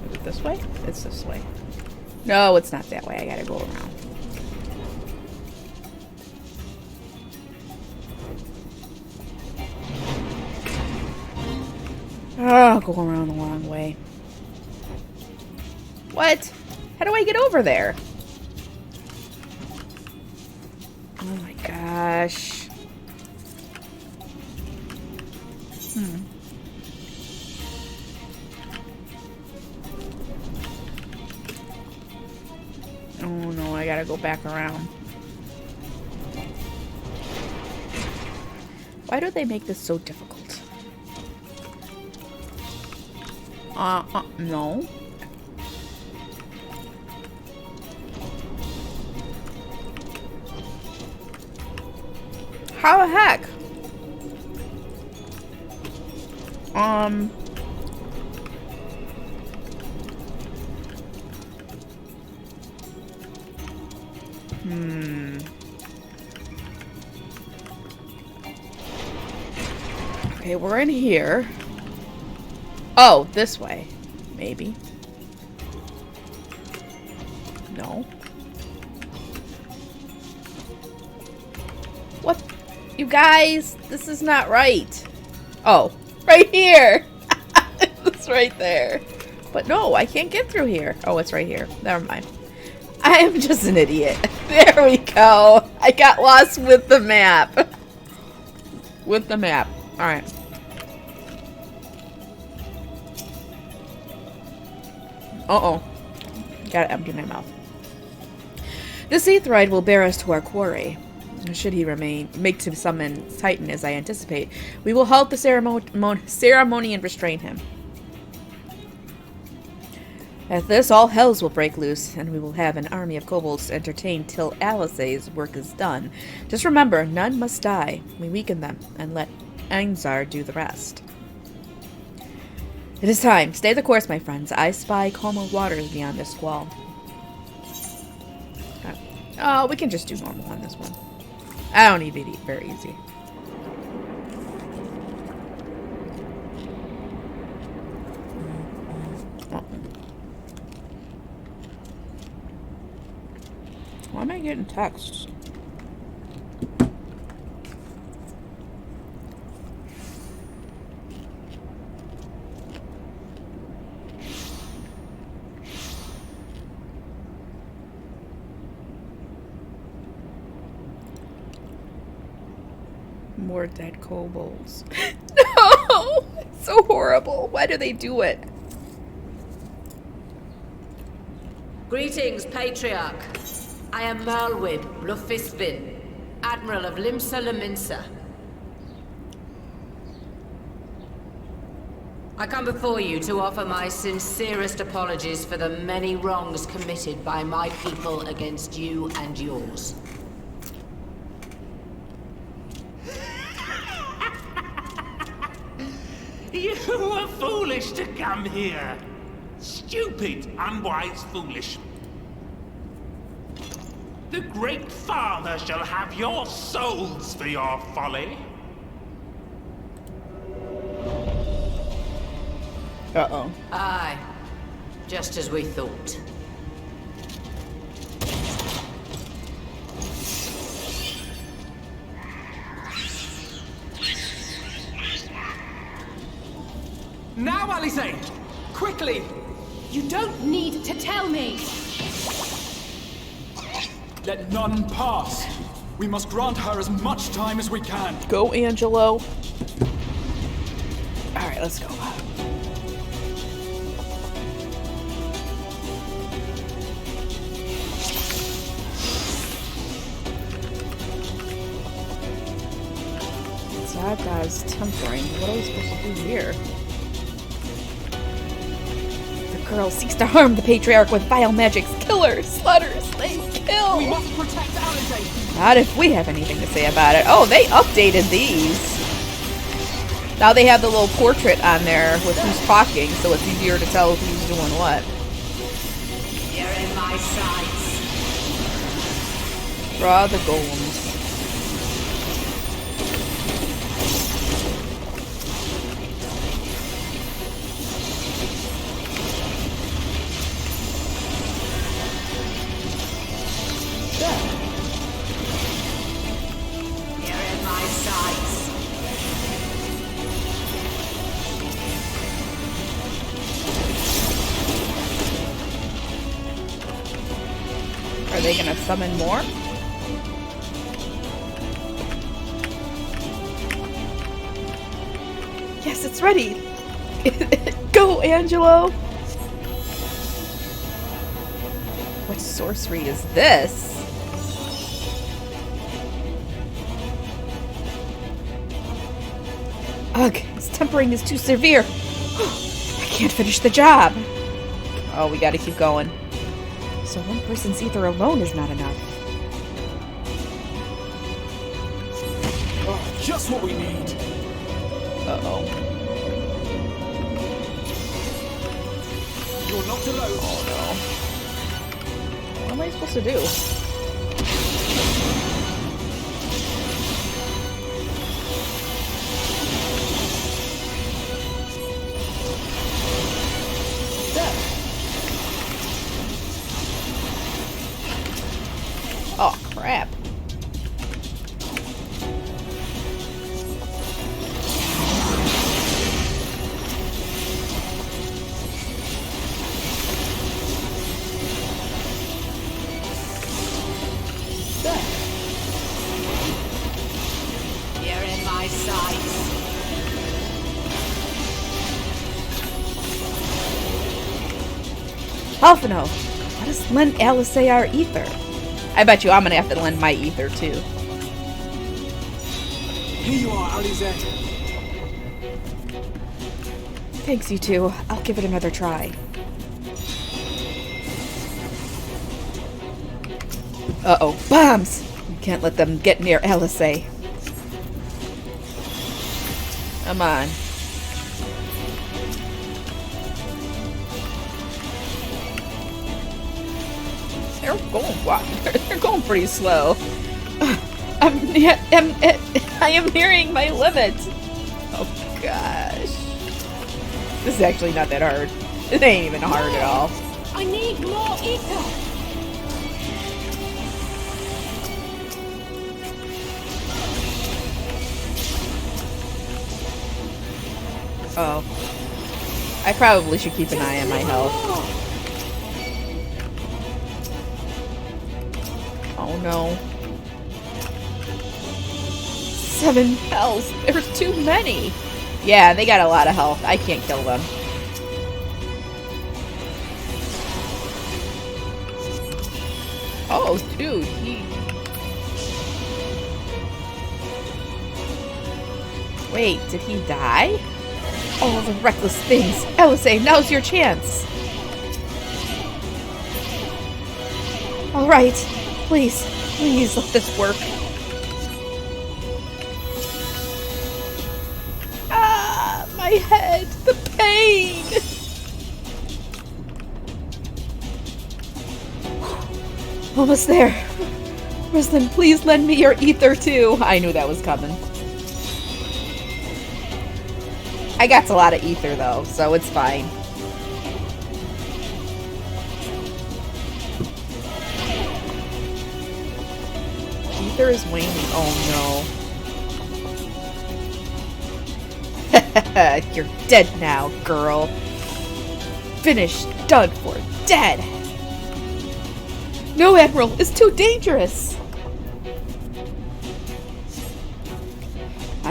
Is it this way? It's this way. No, it's not that way. I gotta go around. Oh, go around the wrong way. What? How do I get over there? Oh my gosh. Oh no, I gotta go back around. Why do they make this so difficult? No. How the heck? Okay, we're in here. Oh, this way. Maybe. No. What? You guys, this is not right. Oh, right here. It's right there. But no, I can't get through here. Oh, it's right here. Never mind. I am just an idiot. There we go. I got lost with the map. With the map. Alright. Uh-oh. Gotta empty my mouth. This Aetheryte will bear us to our quarry. Should he make to summon Titan as I anticipate, we will halt the ceremony and restrain him. At this, all hells will break loose, and we will have an army of kobolds entertained till Alice's work is done. Just remember, none must die. We weaken them, and let Einzar do the rest. It is time. Stay the course, my friends. I spy calmer waters beyond this squall. Oh, we can just do normal on this one. I don't need to eat very easy. Why am I getting texts? More dead kobolds. No! It's so horrible. Why do they do it? Greetings, Patriarch. I am Merlwyd Blufisvin, Admiral of Limsa Lominsa. I come before you to offer my sincerest apologies for the many wrongs committed by my people against you and yours. You were foolish to come here. Stupid, unwise, foolish. The Great Father shall have your souls for your folly. Uh-oh. Aye. Just as we thought. Now, Alice! Quickly! You don't need to tell me! Let none pass. We must grant her as much time as we can. Go, Angelo. Alright, let's go. Zada's tempering. What are we supposed to do here? The girl seeks to harm the Patriarch with vile magics. Kill her! Slaughter! Slay! Kill! We must protect Alizé! Not if we have anything to say about it. Oh, they updated these. Now they have the little portrait on there with who's talking, so it's easier to tell who's doing what. You're in my sights. Draw the golems. You're in my sights. Are they gonna summon more? Yes, it's ready! Go, Angelo! What sorcery is this? Ugh, his tempering is too severe. I can't finish the job. Oh, we gotta keep going. So one person's ether alone is not enough. Oh, just what we need. Uh-oh. You're not alone. Oh no. What am I supposed to do? Oh, crap. You're in my sights. Alphino, let us lend Alizé our ether. I bet you I'm gonna have to lend my ether too. Here you are, Alizé. Thanks, you two. I'll give it another try. Uh-oh, bombs! We can't let them get near Alizé. Come on. They're going pretty slow. I am nearing my limit. Oh gosh. This is actually not that hard. It ain't even hard at all. I need more ether. Oh. I probably should keep an eye on my health. Oh no. 7 health. There's too many. Yeah, they got a lot of health. I can't kill them. Oh, dude, Wait, did he die? Oh, the reckless things. Alizé, now's your chance. All right. Please let this work. Ah, my head. The pain. Almost there. Rislin, please lend me your ether too. I knew that was coming. I got a lot of ether though, so it's fine. Ether is waning. Oh no. You're dead now, girl. Finished, done for, dead. No, Admiral, it's too dangerous.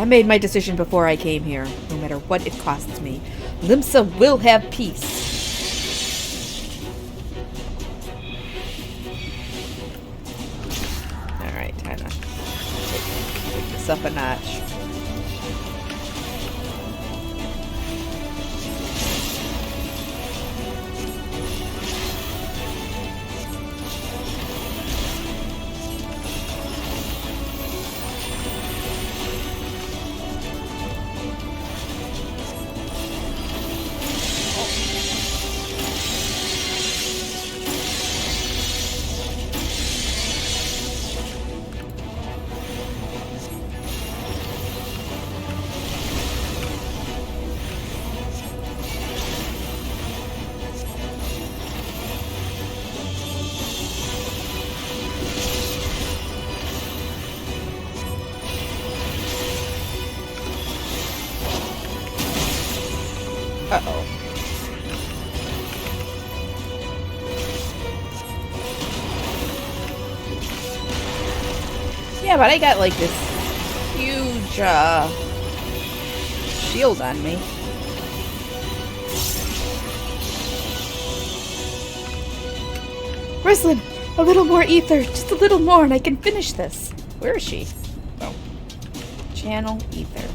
I made my decision before I came here, no matter what it costs me. Limsa will have peace. Alright, time to take this up a notch. Uh-oh. Yeah, but I got like this huge shield on me. Rislin, a little more ether, just a little more and I can finish this. Where is she? Oh. Channel ether.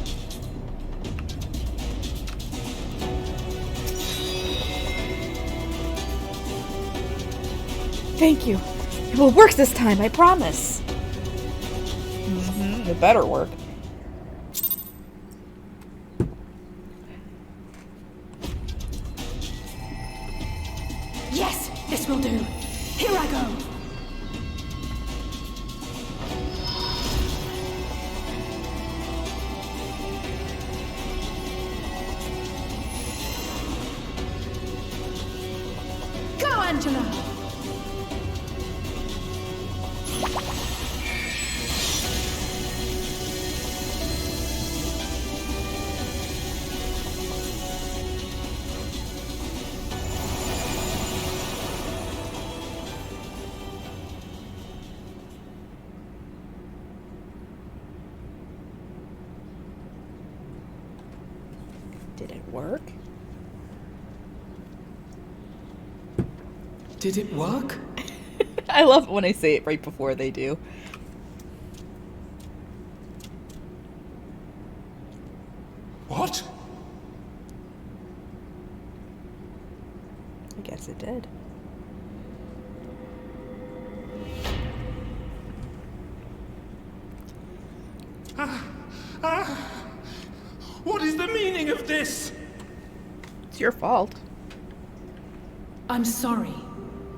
Thank you. It will work this time, I promise. It better work. Yes, this will do. Here I go. Go, Angela. Did it work? Did it work? I love it when I say it right before they do. What? I guess it did. What is the meaning of this? It's your fault. I'm sorry,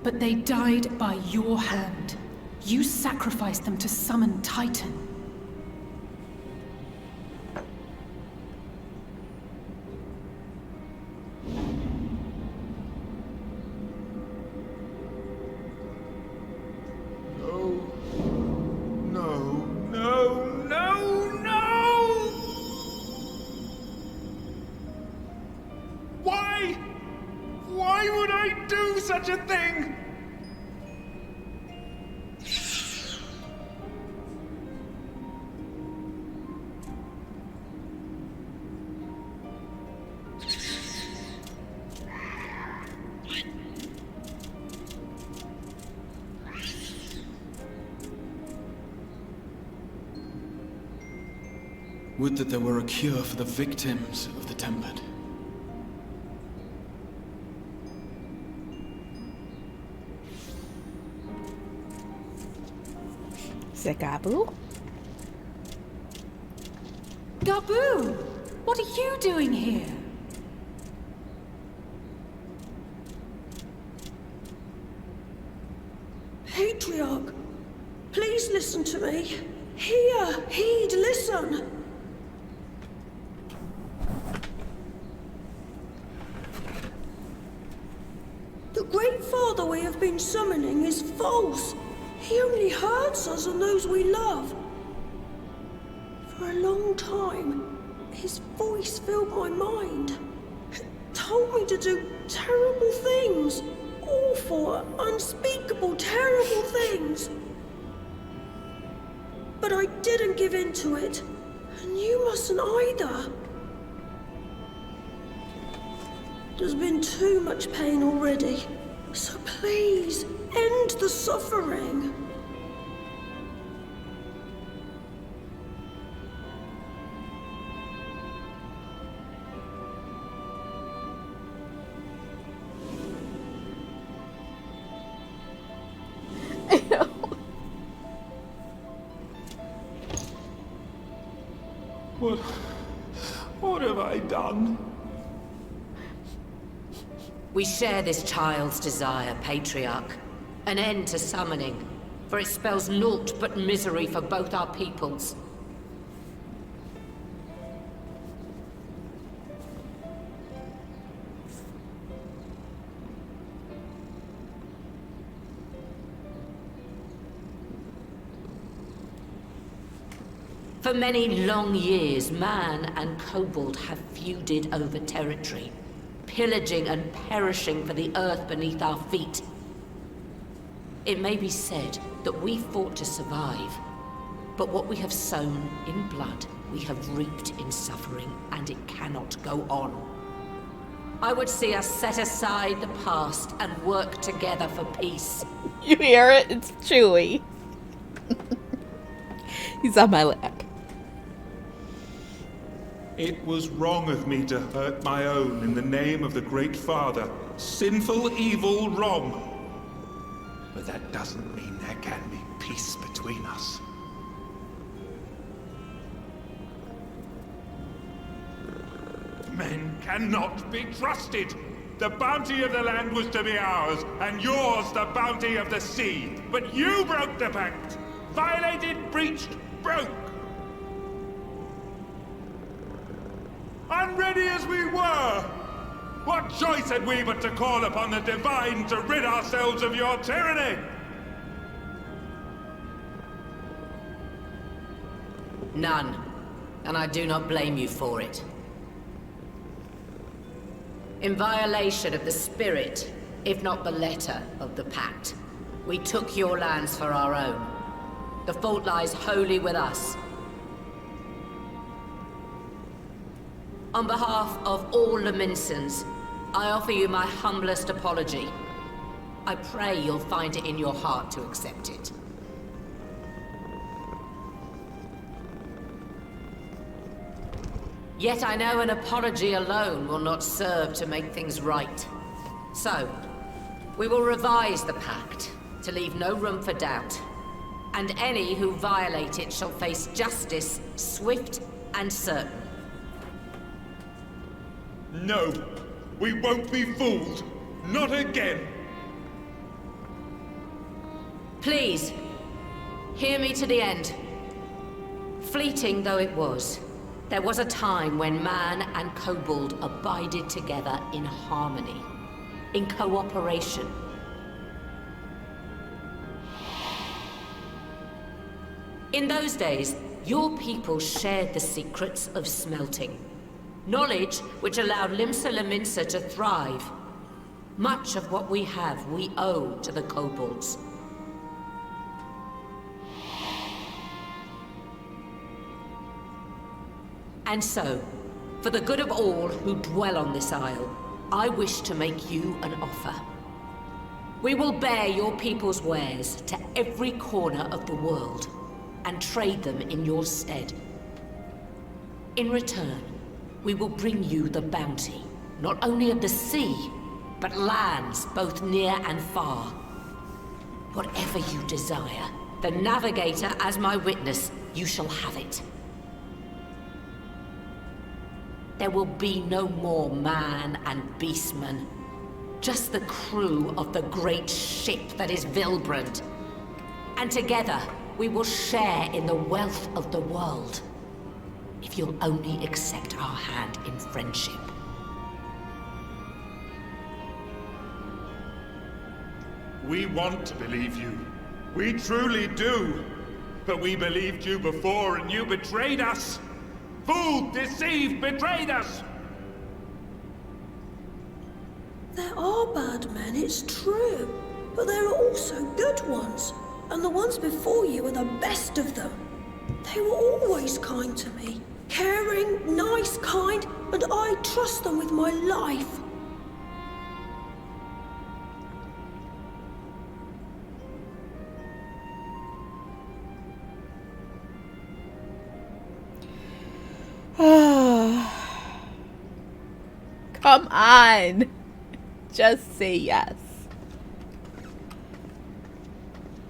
but they died by your hand. You sacrificed them to summon Titan. Why would I do such a thing? Would that there were a cure for the victims of the Tempered. Is it Gabu? Gabu! What are you doing here? Patriarch, please listen to me. Hear, heed, listen. The Great Father we have been summoning is false. He only hurts us and those we love. For a long time, his voice filled my mind. It told me to do terrible things. Awful, unspeakable, terrible things. But I didn't give in to it. And you mustn't either. There's been too much pain already. So please, end the suffering. What have I done? We share this child's desire, Patriarch. An end to summoning, for it spells naught but misery for both our peoples. For many long years, man and kobold have feuded over territory, pillaging and perishing for the earth beneath our feet. It may be said that we fought to survive, but what we have sown in blood, we have reaped in suffering, and it cannot go on. I would see us set aside the past and work together for peace. You hear it? It's Chewy. He's on my lap. It was wrong of me to hurt my own in the name of the Great Father. Sinful, evil, wrong. But that doesn't mean there can be peace between us. Men cannot be trusted. The bounty of the land was to be ours, and yours the bounty of the sea. But you broke the pact. Violated, breached, broke. Unready as we were, what choice had we but to call upon the divine to rid ourselves of your tyranny? None, and I do not blame you for it. In violation of the spirit, if not the letter, of the pact, we took your lands for our own. The fault lies wholly with us. On behalf of all Laminsons, I offer you my humblest apology. I pray you'll find it in your heart to accept it. Yet I know an apology alone will not serve to make things right. So, we will revise the pact to leave no room for doubt. And any who violate it shall face justice, swift and certain. No, we won't be fooled. Not again. Please, hear me to the end. Fleeting though it was, there was a time when man and kobold abided together in harmony, in cooperation. In those days, your people shared the secrets of smelting. Knowledge which allowed Limsa Lominsa to thrive. Much of what we have, we owe to the kobolds. And so, for the good of all who dwell on this isle, I wish to make you an offer. We will bear your people's wares to every corner of the world, and trade them in your stead. In return, we will bring you the bounty, not only of the sea, but lands both near and far. Whatever you desire, the Navigator as my witness, you shall have it. There will be no more man and beastman, just the crew of the great ship that is Vilbrand. And together, we will share in the wealth of the world. If you'll only accept our hand in friendship. We want to believe you. We truly do. But we believed you before and you betrayed us. Fooled, deceived, betrayed us. There are bad men, it's true. But there are also good ones. And the ones before you are the best of them. They were always kind to me. Caring, nice, kind, and I trust them with my life. Come on. Just say yes.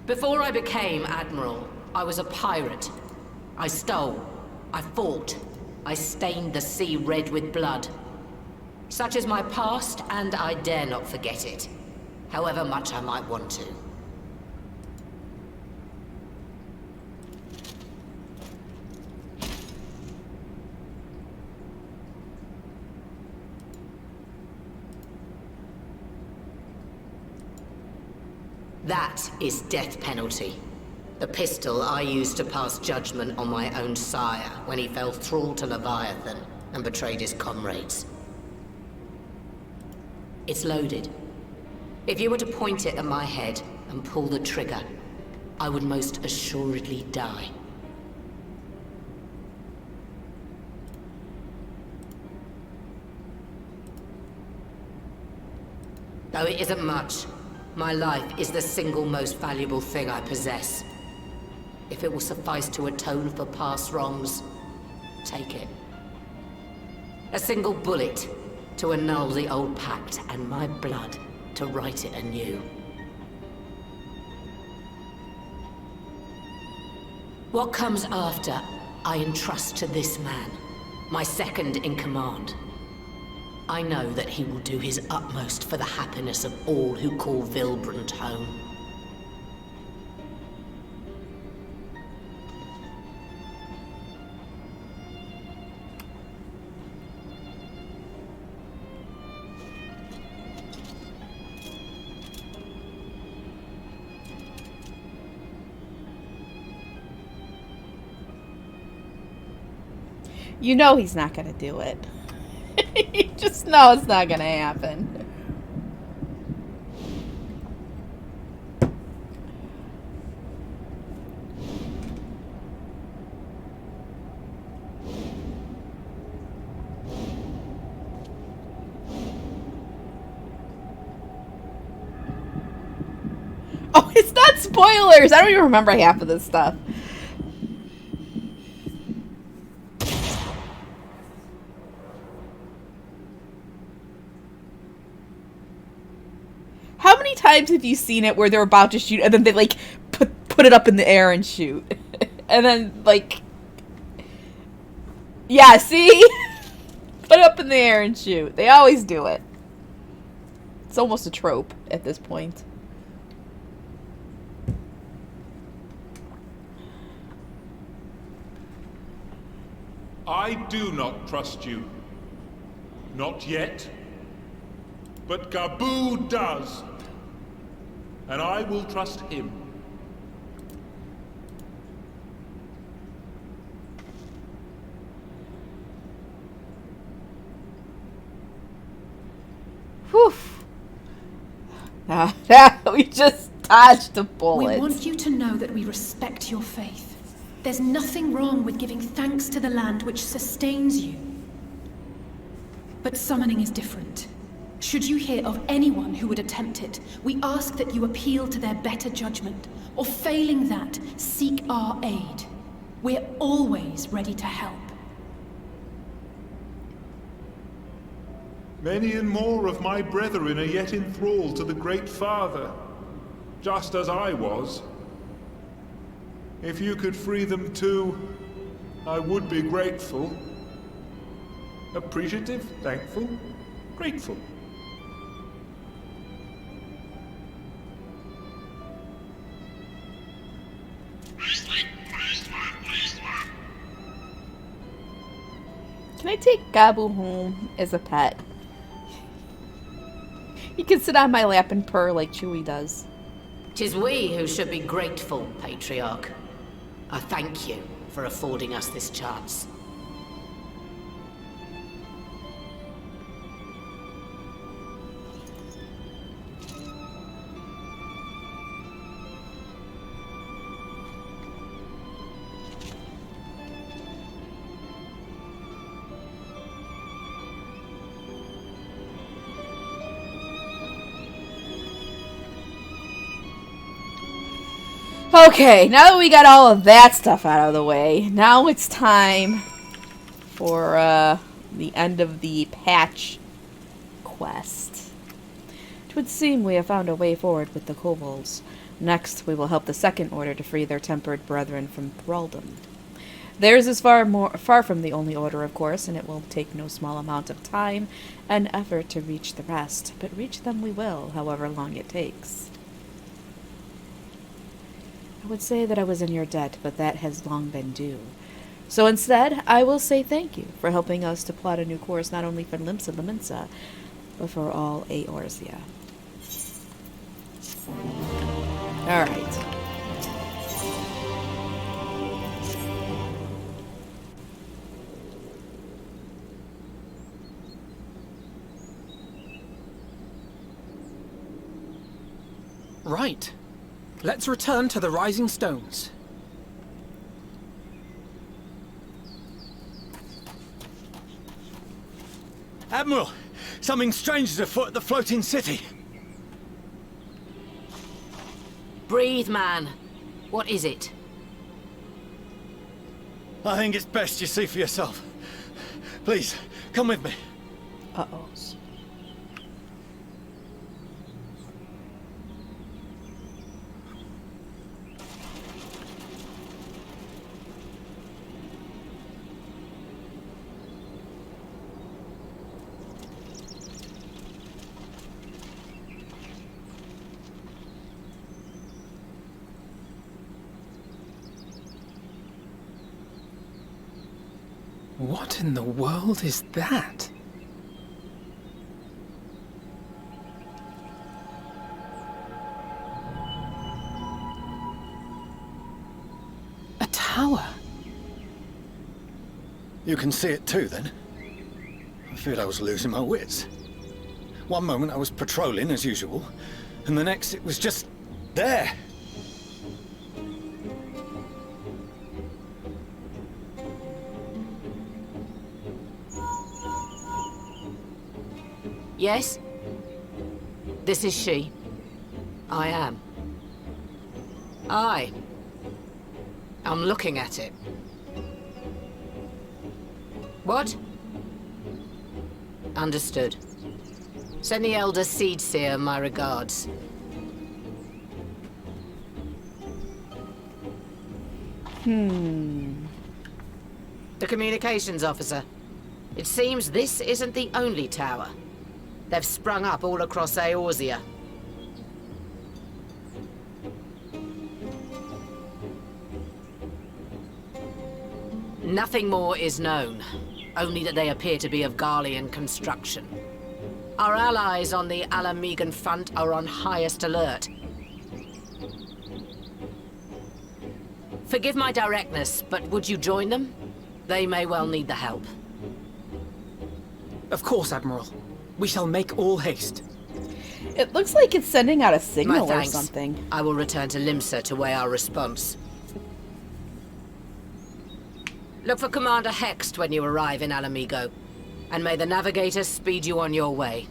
Before I became Admiral, I was a pirate. I stole. I fought. I stained the sea red with blood. Such is my past, and I dare not forget it, however much I might want to. That is death penalty. The pistol I used to pass judgment on my own sire when he fell thrall to Leviathan and betrayed his comrades. It's loaded. If you were to point it at my head and pull the trigger, I would most assuredly die. Though it isn't much, my life is the single most valuable thing I possess. If it will suffice to atone for past wrongs, take it. A single bullet to annul the old pact, and my blood to write it anew. What comes after, I entrust to this man, my second in command. I know that he will do his utmost for the happiness of all who call Vilbrand home. You know he's not gonna do it. You just know it's not gonna happen. Oh, it's not spoilers! I don't even remember half of this stuff. How many times have you seen it where they're about to shoot and then they like put it up in the air and shoot? And then like, yeah, see? Put it up in the air and shoot. They always do it. It's almost a trope at this point. I do not trust you. Not yet. But Gaboo does. And I will trust him. Whew. We just dodged a bullet. We want you to know that we respect your faith. There's nothing wrong with giving thanks to the land which sustains you. But summoning is different. Should you hear of anyone who would attempt it, we ask that you appeal to their better judgment, or failing that, seek our aid. We're always ready to help. Many and more of my brethren are yet enthralled to the Great Father, just as I was. If you could free them too, I would be grateful. Appreciative, thankful, grateful. Can I take Gaboo home as a pet? He can sit on my lap and purr like Chewie does. 'Tis we who should be grateful, Patriarch. I thank you for affording us this chance. Okay, now that we got all of that stuff out of the way, now it's time for the end of the patch quest. It would seem we have found a way forward with the kobolds. Next, we will help the Second Order to free their tempered brethren from thraldom. Theirs is far from the only order, of course, and it will take no small amount of time and effort to reach the rest, but reach them we will, however long it takes. I would say that I was in your debt, but that has long been due. So instead, I will say thank you for helping us to plot a new course not only for Limsa Lominsa, but for all Eorzea. Alright. Right. Let's return to the Rising Stones. Admiral, something strange is afoot at the floating city. Breathe, man. What is it? I think it's best you see for yourself. Please, come with me. Uh-oh. What in the world is that? A tower? You can see it too, then? I feared I was losing my wits. One moment I was patrolling as usual, and the next it was just there. Yes? This is she. I am. I'm looking at it. What? Understood. Send the Elder Seedseer my regards. The communications officer. It seems this isn't the only tower. They've sprung up all across Eorzea. Nothing more is known, only that they appear to be of Garlean construction. Our allies on the Alamegan front are on highest alert. Forgive my directness, but would you join them? They may well need the help. Of course, Admiral. We shall make all haste. It looks like it's sending out a signal My or thanks. something. I will return to Limsa to weigh our response. Look for Commander Hext when you arrive in Alamigo, and may the Navigator speed you on your way.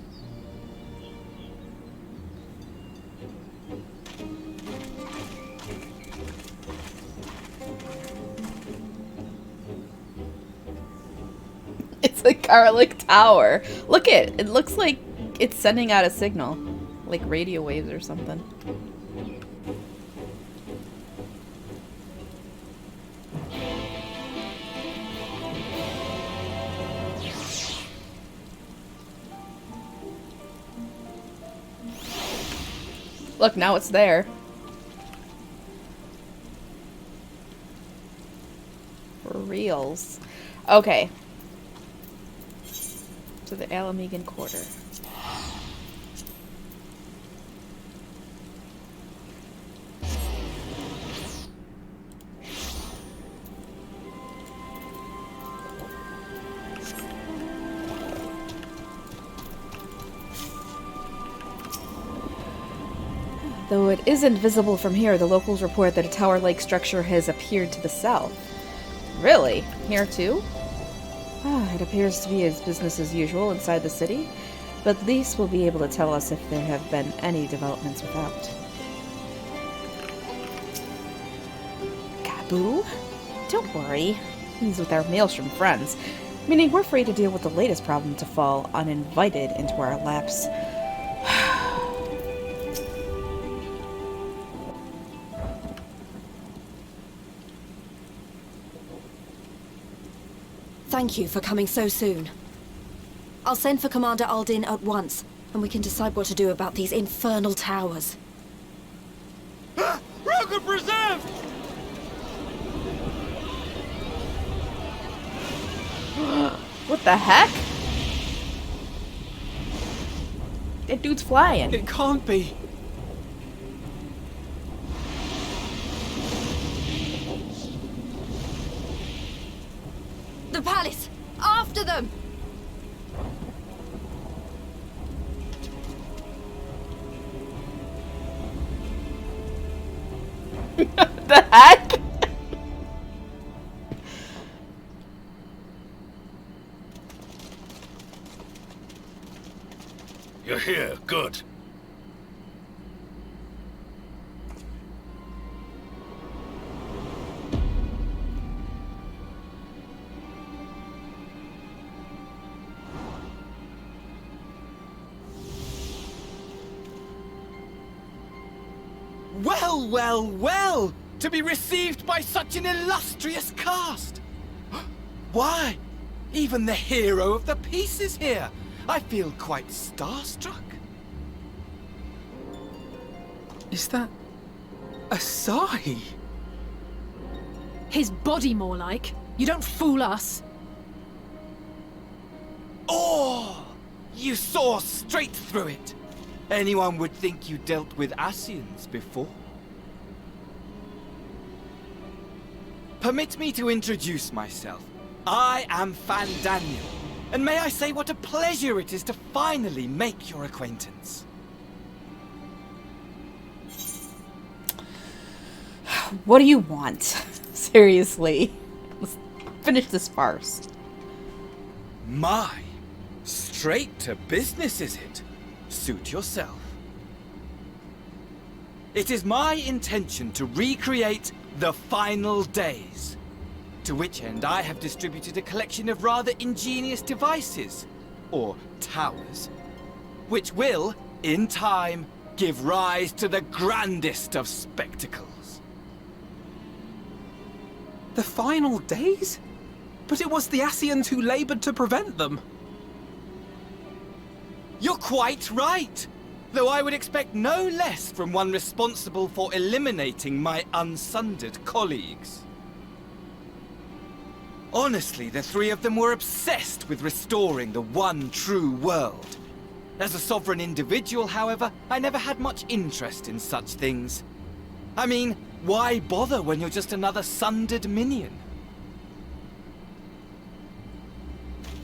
It's a garlic tower. Look it looks like it's sending out a signal. Like radio waves or something. Look, now it's there. For reals. Okay. To the Alamegan Quarter. Though it isn't visible from here, the locals report that a tower-like structure has appeared to the south. Really? Here too? It appears to be as business as usual inside the city, but at least we'll be able to tell us if there have been any developments without. Gaboo? Don't worry. He's with our Maelstrom friends, meaning we're free to deal with the latest problem to fall uninvited into our laps. Thank you for coming so soon. I'll send for Commander Aldin at once, and we can decide what to do about these infernal towers. Rocket preserved! What the heck? That dude's flying. It can't be. The palace! After them! The heck? You're here, good. Well, well, well! To be received by such an illustrious cast! Why? Even the hero of the piece is here! I feel quite starstruck. Is that... Asahi? His body, more like. You don't fool us. Oh! You saw straight through it! Anyone would think you dealt with Asians before. Permit me to introduce myself. I am Fandaniel, and may I say what a pleasure it is to finally make your acquaintance. What do you want? Seriously. Let's finish this farce. My, straight to business is it? Suit yourself. It is my intention to recreate the final days, to which end I have distributed a collection of rather ingenious devices, or towers, which will, in time, give rise to the grandest of spectacles. The final days? But it was the Asians who labored to prevent them. You're quite right! Though I would expect no less from one responsible for eliminating my unsundered colleagues. Honestly, the three of them were obsessed with restoring the one true world. As a sovereign individual, however, I never had much interest in such things. I mean, why bother when you're just another sundered minion?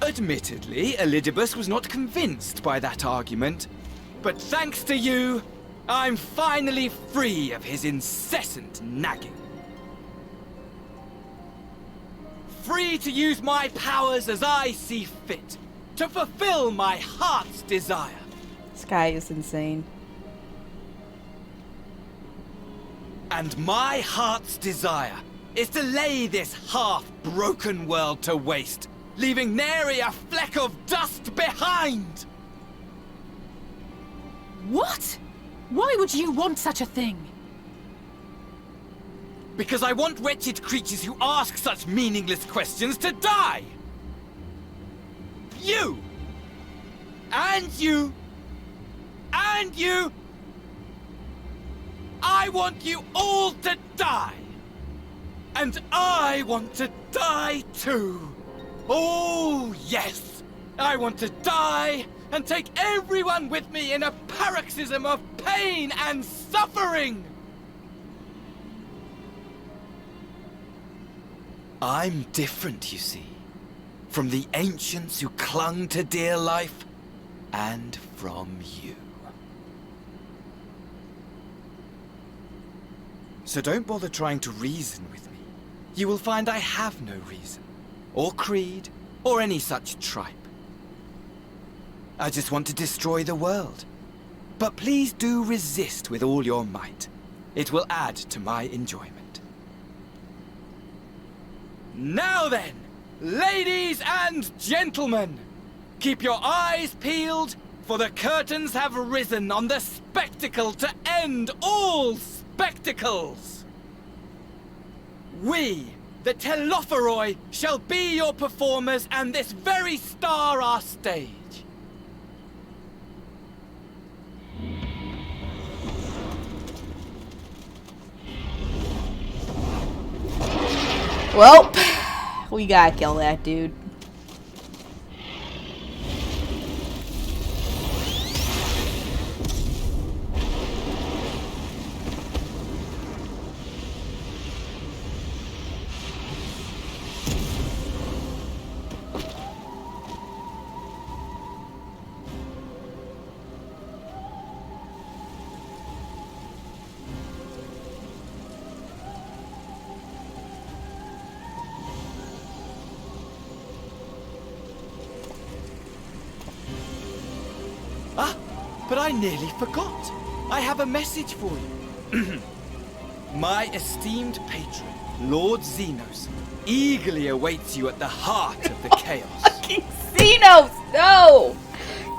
Admittedly, Elidibus was not convinced by that argument, but thanks to you, I'm finally free of his incessant nagging. Free to use my powers as I see fit, to fulfill my heart's desire. This guy is insane. And my heart's desire is to lay this half-broken world to waste, leaving nary a fleck of dust behind! What? Why would you want such a thing? Because I want wretched creatures who ask such meaningless questions to die! You! And you! And you! I want you all to die! And I want to die too! Oh, yes! I want to die and take everyone with me in a paroxysm of pain and suffering! I'm different, you see, from the ancients who clung to dear life, and from you. So don't bother trying to reason with me. You will find I have no reason, or creed, or any such tripe. I just want to destroy the world. But please do resist with all your might. It will add to my enjoyment. Now then, ladies and gentlemen, keep your eyes peeled, for the curtains have risen on the spectacle to end all spectacles. We, the Telophoroi, shall be your performers and this very star our stage. Well, we gotta kill that dude. But I nearly forgot. I have a message for you. My esteemed patron, Lord Xenos, eagerly awaits you at the heart of the chaos. Fucking Xenos! No!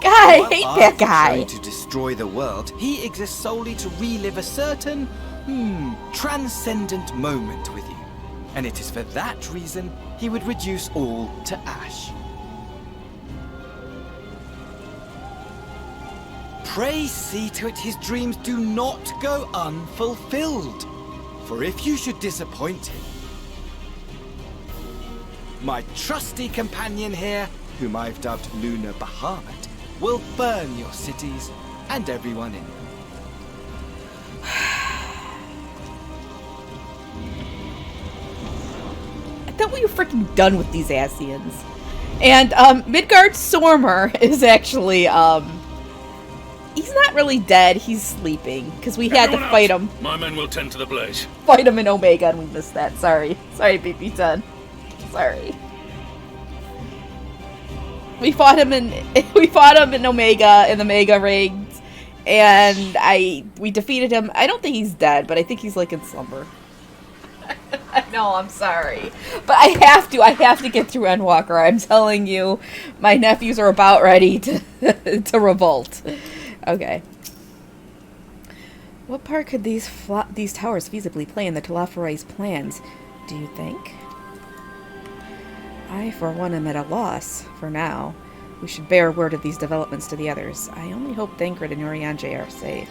God, I hate that guy. Trying to destroy the world, he exists solely to relive a certain, transcendent moment with you. And it is for that reason he would reduce all to ash. Pray see to it his dreams do not go unfulfilled. For if you should disappoint him, my trusty companion here, whom I've dubbed Lunar Bahamut, will burn your cities and everyone in them. I thought we were freaking done with these Asians. And Midgard Sormer is actually he's not really dead, he's sleeping, because we had to fight him. My men will tend to the blaze. Fight him in Omega and we missed that. Sorry, BP-10. Sorry. We fought him in Omega in the Mega Rings, and we defeated him. I don't think he's dead, but I think he's like in slumber. No, I'm sorry, but I have to get through Endwalker. I'm telling you, my nephews are about ready to to revolt. Okay. What part could these towers feasibly play in the Telophorai's plans, do you think? I, for one, am at a loss, for now. We should bear word of these developments to the others. I only hope Thancred and Urianger are safe.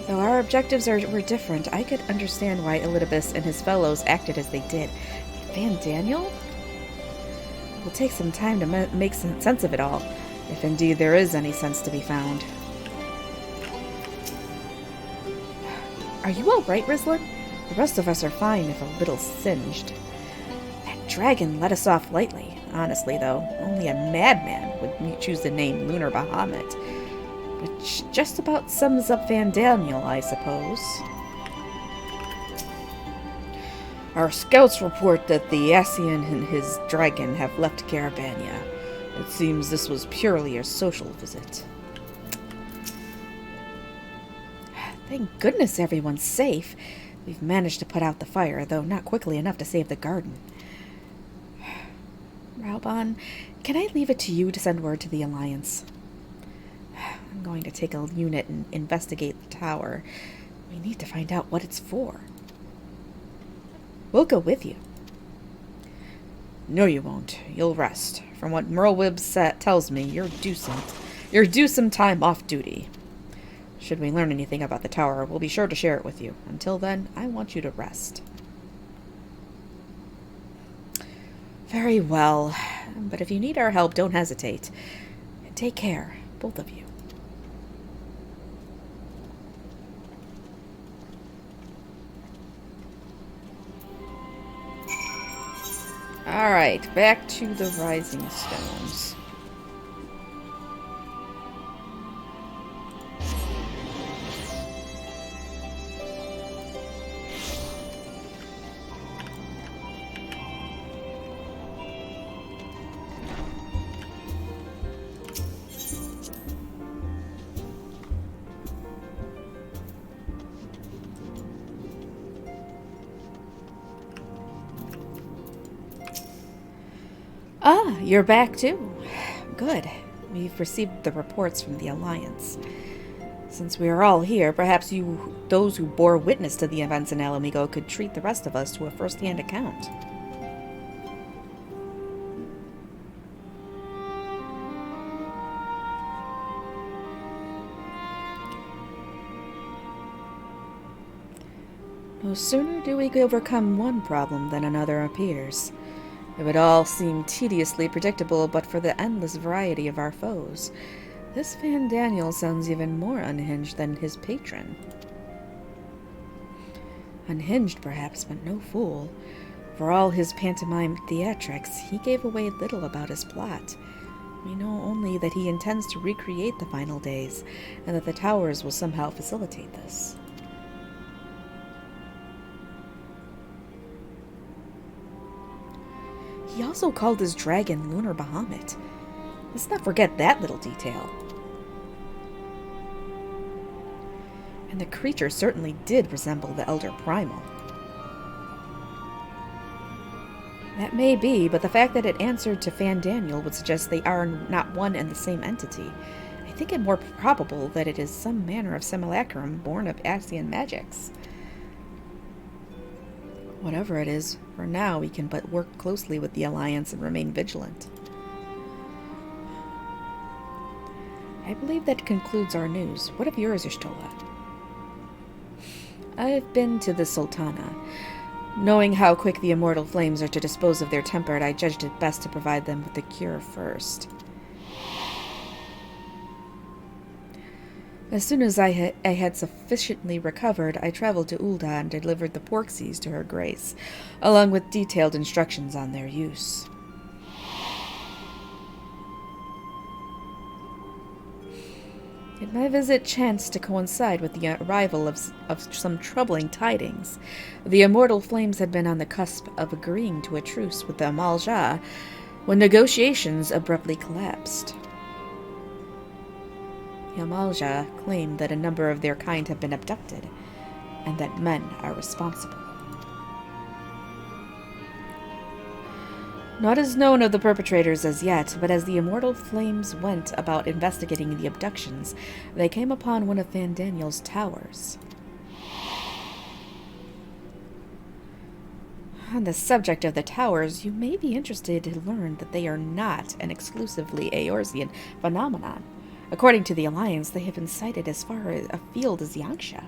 Though our objectives were different, I could understand why Elidibus and his fellows acted as they did. Van Daniel? It will take some time to make some sense of it all, if indeed there is any sense to be found. Are you all right, Rizlan? The rest of us are fine, if a little singed. That dragon let us off lightly. Honestly, though, only a madman would choose the name Lunar Bahamut. Which just about sums up Van Daniel, I suppose. Our scouts report that the Asian and his dragon have left Garabania. It seems this was purely a social visit. Thank goodness everyone's safe. We've managed to put out the fire, though not quickly enough to save the garden. Raoban, can I leave it to you to send word to the Alliance? I'm going to take a unit and investigate the tower. We need to find out what it's for. We'll go with you. No, you won't. You'll rest. From what Merlwib tells me, you're due some time off duty. Should we learn anything about the tower, we'll be sure to share it with you. Until then, I want you to rest. Very well. But if you need our help, don't hesitate. And take care, both of you. Alright, back to the Rising Stones. Ah, you're back too. Good. We've received the reports from the Alliance. Since we are all here, perhaps those who bore witness to the events in Alamigo, could treat the rest of us to a first-hand account. No sooner do we overcome one problem than another appears. It would all seem tediously predictable but for the endless variety of our foes. This Van Daniel sounds even more unhinged than his patron. Unhinged, perhaps, but no fool. For all his pantomime theatrics, he gave away little about his plot. We know only that he intends to recreate the final days, and that the towers will somehow facilitate this. He also called his dragon Lunar Bahamut. Let's not forget that little detail. And the creature certainly did resemble the Elder Primal. That may be, but the fact that it answered to Van Daniel would suggest they are not one and the same entity. I think it more probable that it is some manner of simulacrum born of Asian magics. Whatever it is, for now we can but work closely with the Alliance and remain vigilant. I believe that concludes our news. What of yours, Ishtola? I've been to the Sultana. Knowing how quick the immortal flames are to dispose of their temper, I judged it best to provide them with the cure first. As soon as I had sufficiently recovered, I traveled to Ul'dah and delivered the porksies to her grace, along with detailed instructions on their use. Yet my visit chanced to coincide with the arrival of some troubling tidings. The immortal flames had been on the cusp of agreeing to a truce with the Amal-Jah when negotiations abruptly collapsed. The Amal-Jah claimed that a number of their kind have been abducted, and that men are responsible. Naught is known of the perpetrators as yet, but as the immortal flames went about investigating the abductions, they came upon one of Van Daniel's towers. On the subject of the towers, you may be interested to learn that they are not an exclusively Eorzean phenomenon. According to the Alliance, they have been sighted as far afield as Yangsha.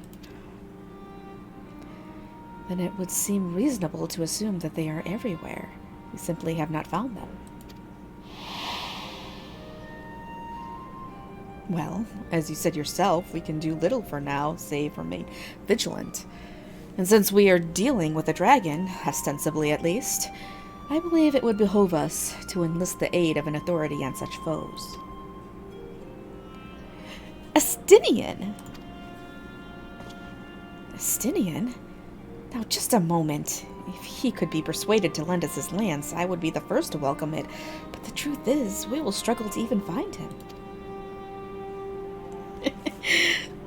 Then it would seem reasonable to assume that they are everywhere. We simply have not found them. Well, as you said yourself, we can do little for now, save remain vigilant. And since we are dealing with a dragon, ostensibly at least, I believe it would behoove us to enlist the aid of an authority on such foes. Astinian! Astinian? Now, just a moment. If he could be persuaded to lend us his lance, I would be the first to welcome it. But the truth is, we will struggle to even find him.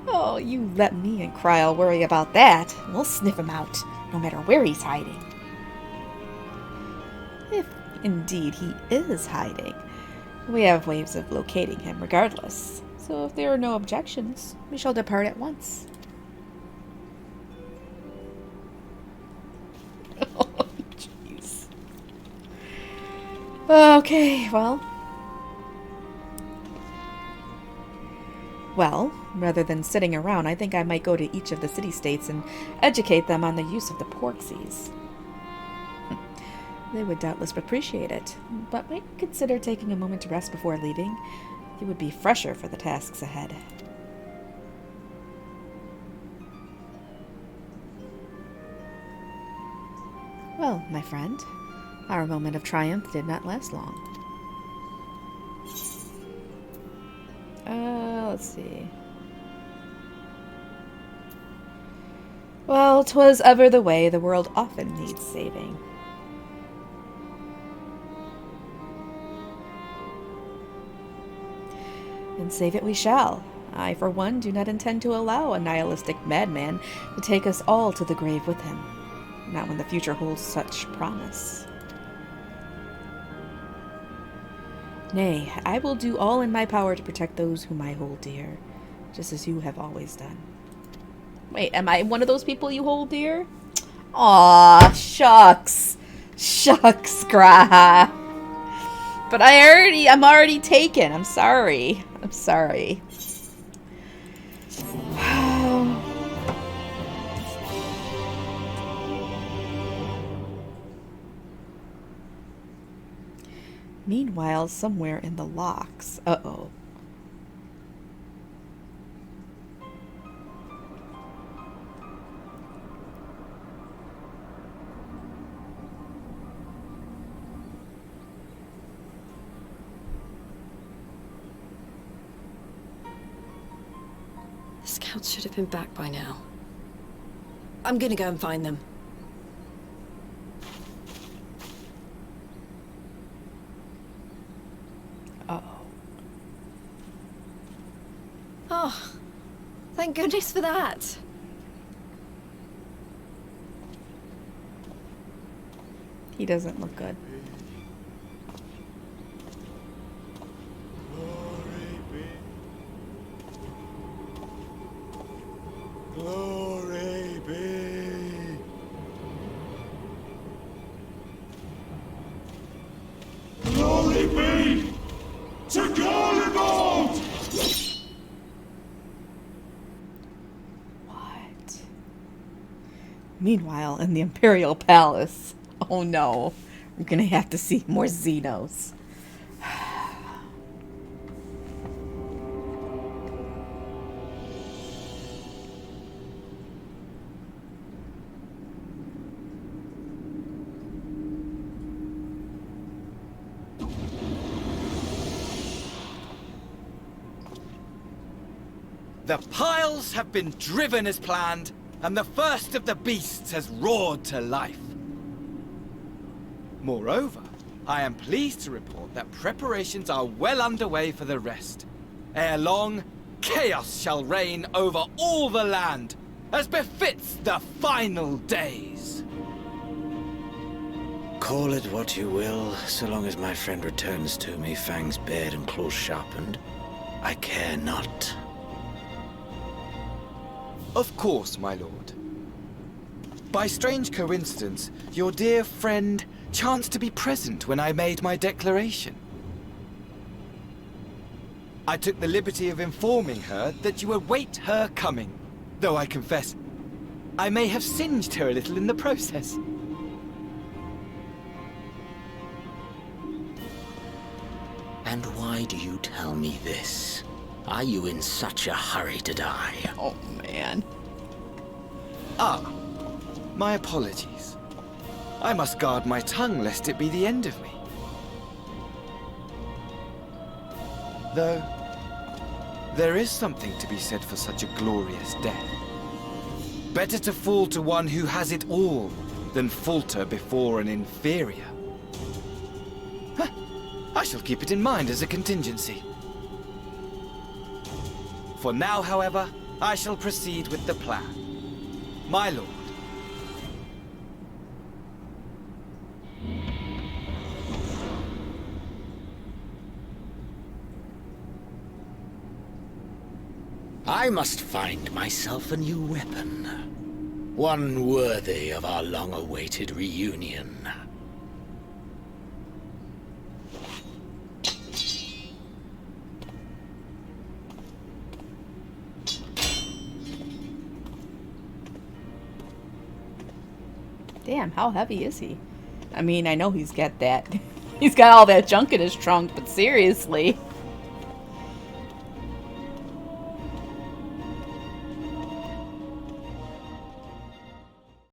Oh, you let me and Kryl worry about that. We'll sniff him out, no matter where he's hiding. If indeed he is hiding, we have ways of locating him regardless. So if there are no objections, we shall depart at once. Oh, jeez. Okay, well, rather than sitting around, I think I might go to each of the city-states and educate them on the use of the porksies. They would doubtless appreciate it, but might consider taking a moment to rest before leaving. You would be fresher for the tasks ahead. Well, my friend, our moment of triumph did not last long. Let's see. Well, 'twas ever the way, the world often needs saving. And save it we shall. I, for one, do not intend to allow a nihilistic madman to take us all to the grave with him. Not when the future holds such promise. Nay, I will do all in my power to protect those whom I hold dear, just as you have always done. Wait, am I one of those people you hold dear? Aw, shucks. Shucks, Graha. But I'm already taken. I'm sorry. I'm sorry. Meanwhile, somewhere in the locks. Uh-oh. The scouts should have been back by now. I'm gonna go and find them. Uh-oh. Oh, thank goodness for that. He doesn't look good. Glory be. Glory be to Garlemald! What? Meanwhile, in the Imperial Palace. Oh no. We're gonna have to see more Xenos. The piles have been driven as planned, and the first of the beasts has roared to life. Moreover, I am pleased to report that preparations are well underway for the rest. Ere long, chaos shall reign over all the land, as befits the final days. Call it what you will, so long as my friend returns to me, fangs bared and claws sharpened. I care not. Of course, my lord. By strange coincidence, your dear friend chanced to be present when I made my declaration. I took the liberty of informing her that you await her coming, though I confess, I may have singed her a little in the process. And why do you tell me this? Are you in such a hurry to die? Oh, man. Ah, my apologies. I must guard my tongue lest it be the end of me. Though, there is something to be said for such a glorious death. Better to fall to one who has it all than falter before an inferior. Huh. I shall keep it in mind as a contingency. For now, however, I shall proceed with the plan. My lord. I must find myself a new weapon. One worthy of our long-awaited reunion. Damn, how heavy is he? I mean, I know he's got that. He's got all that junk in his trunk, but seriously.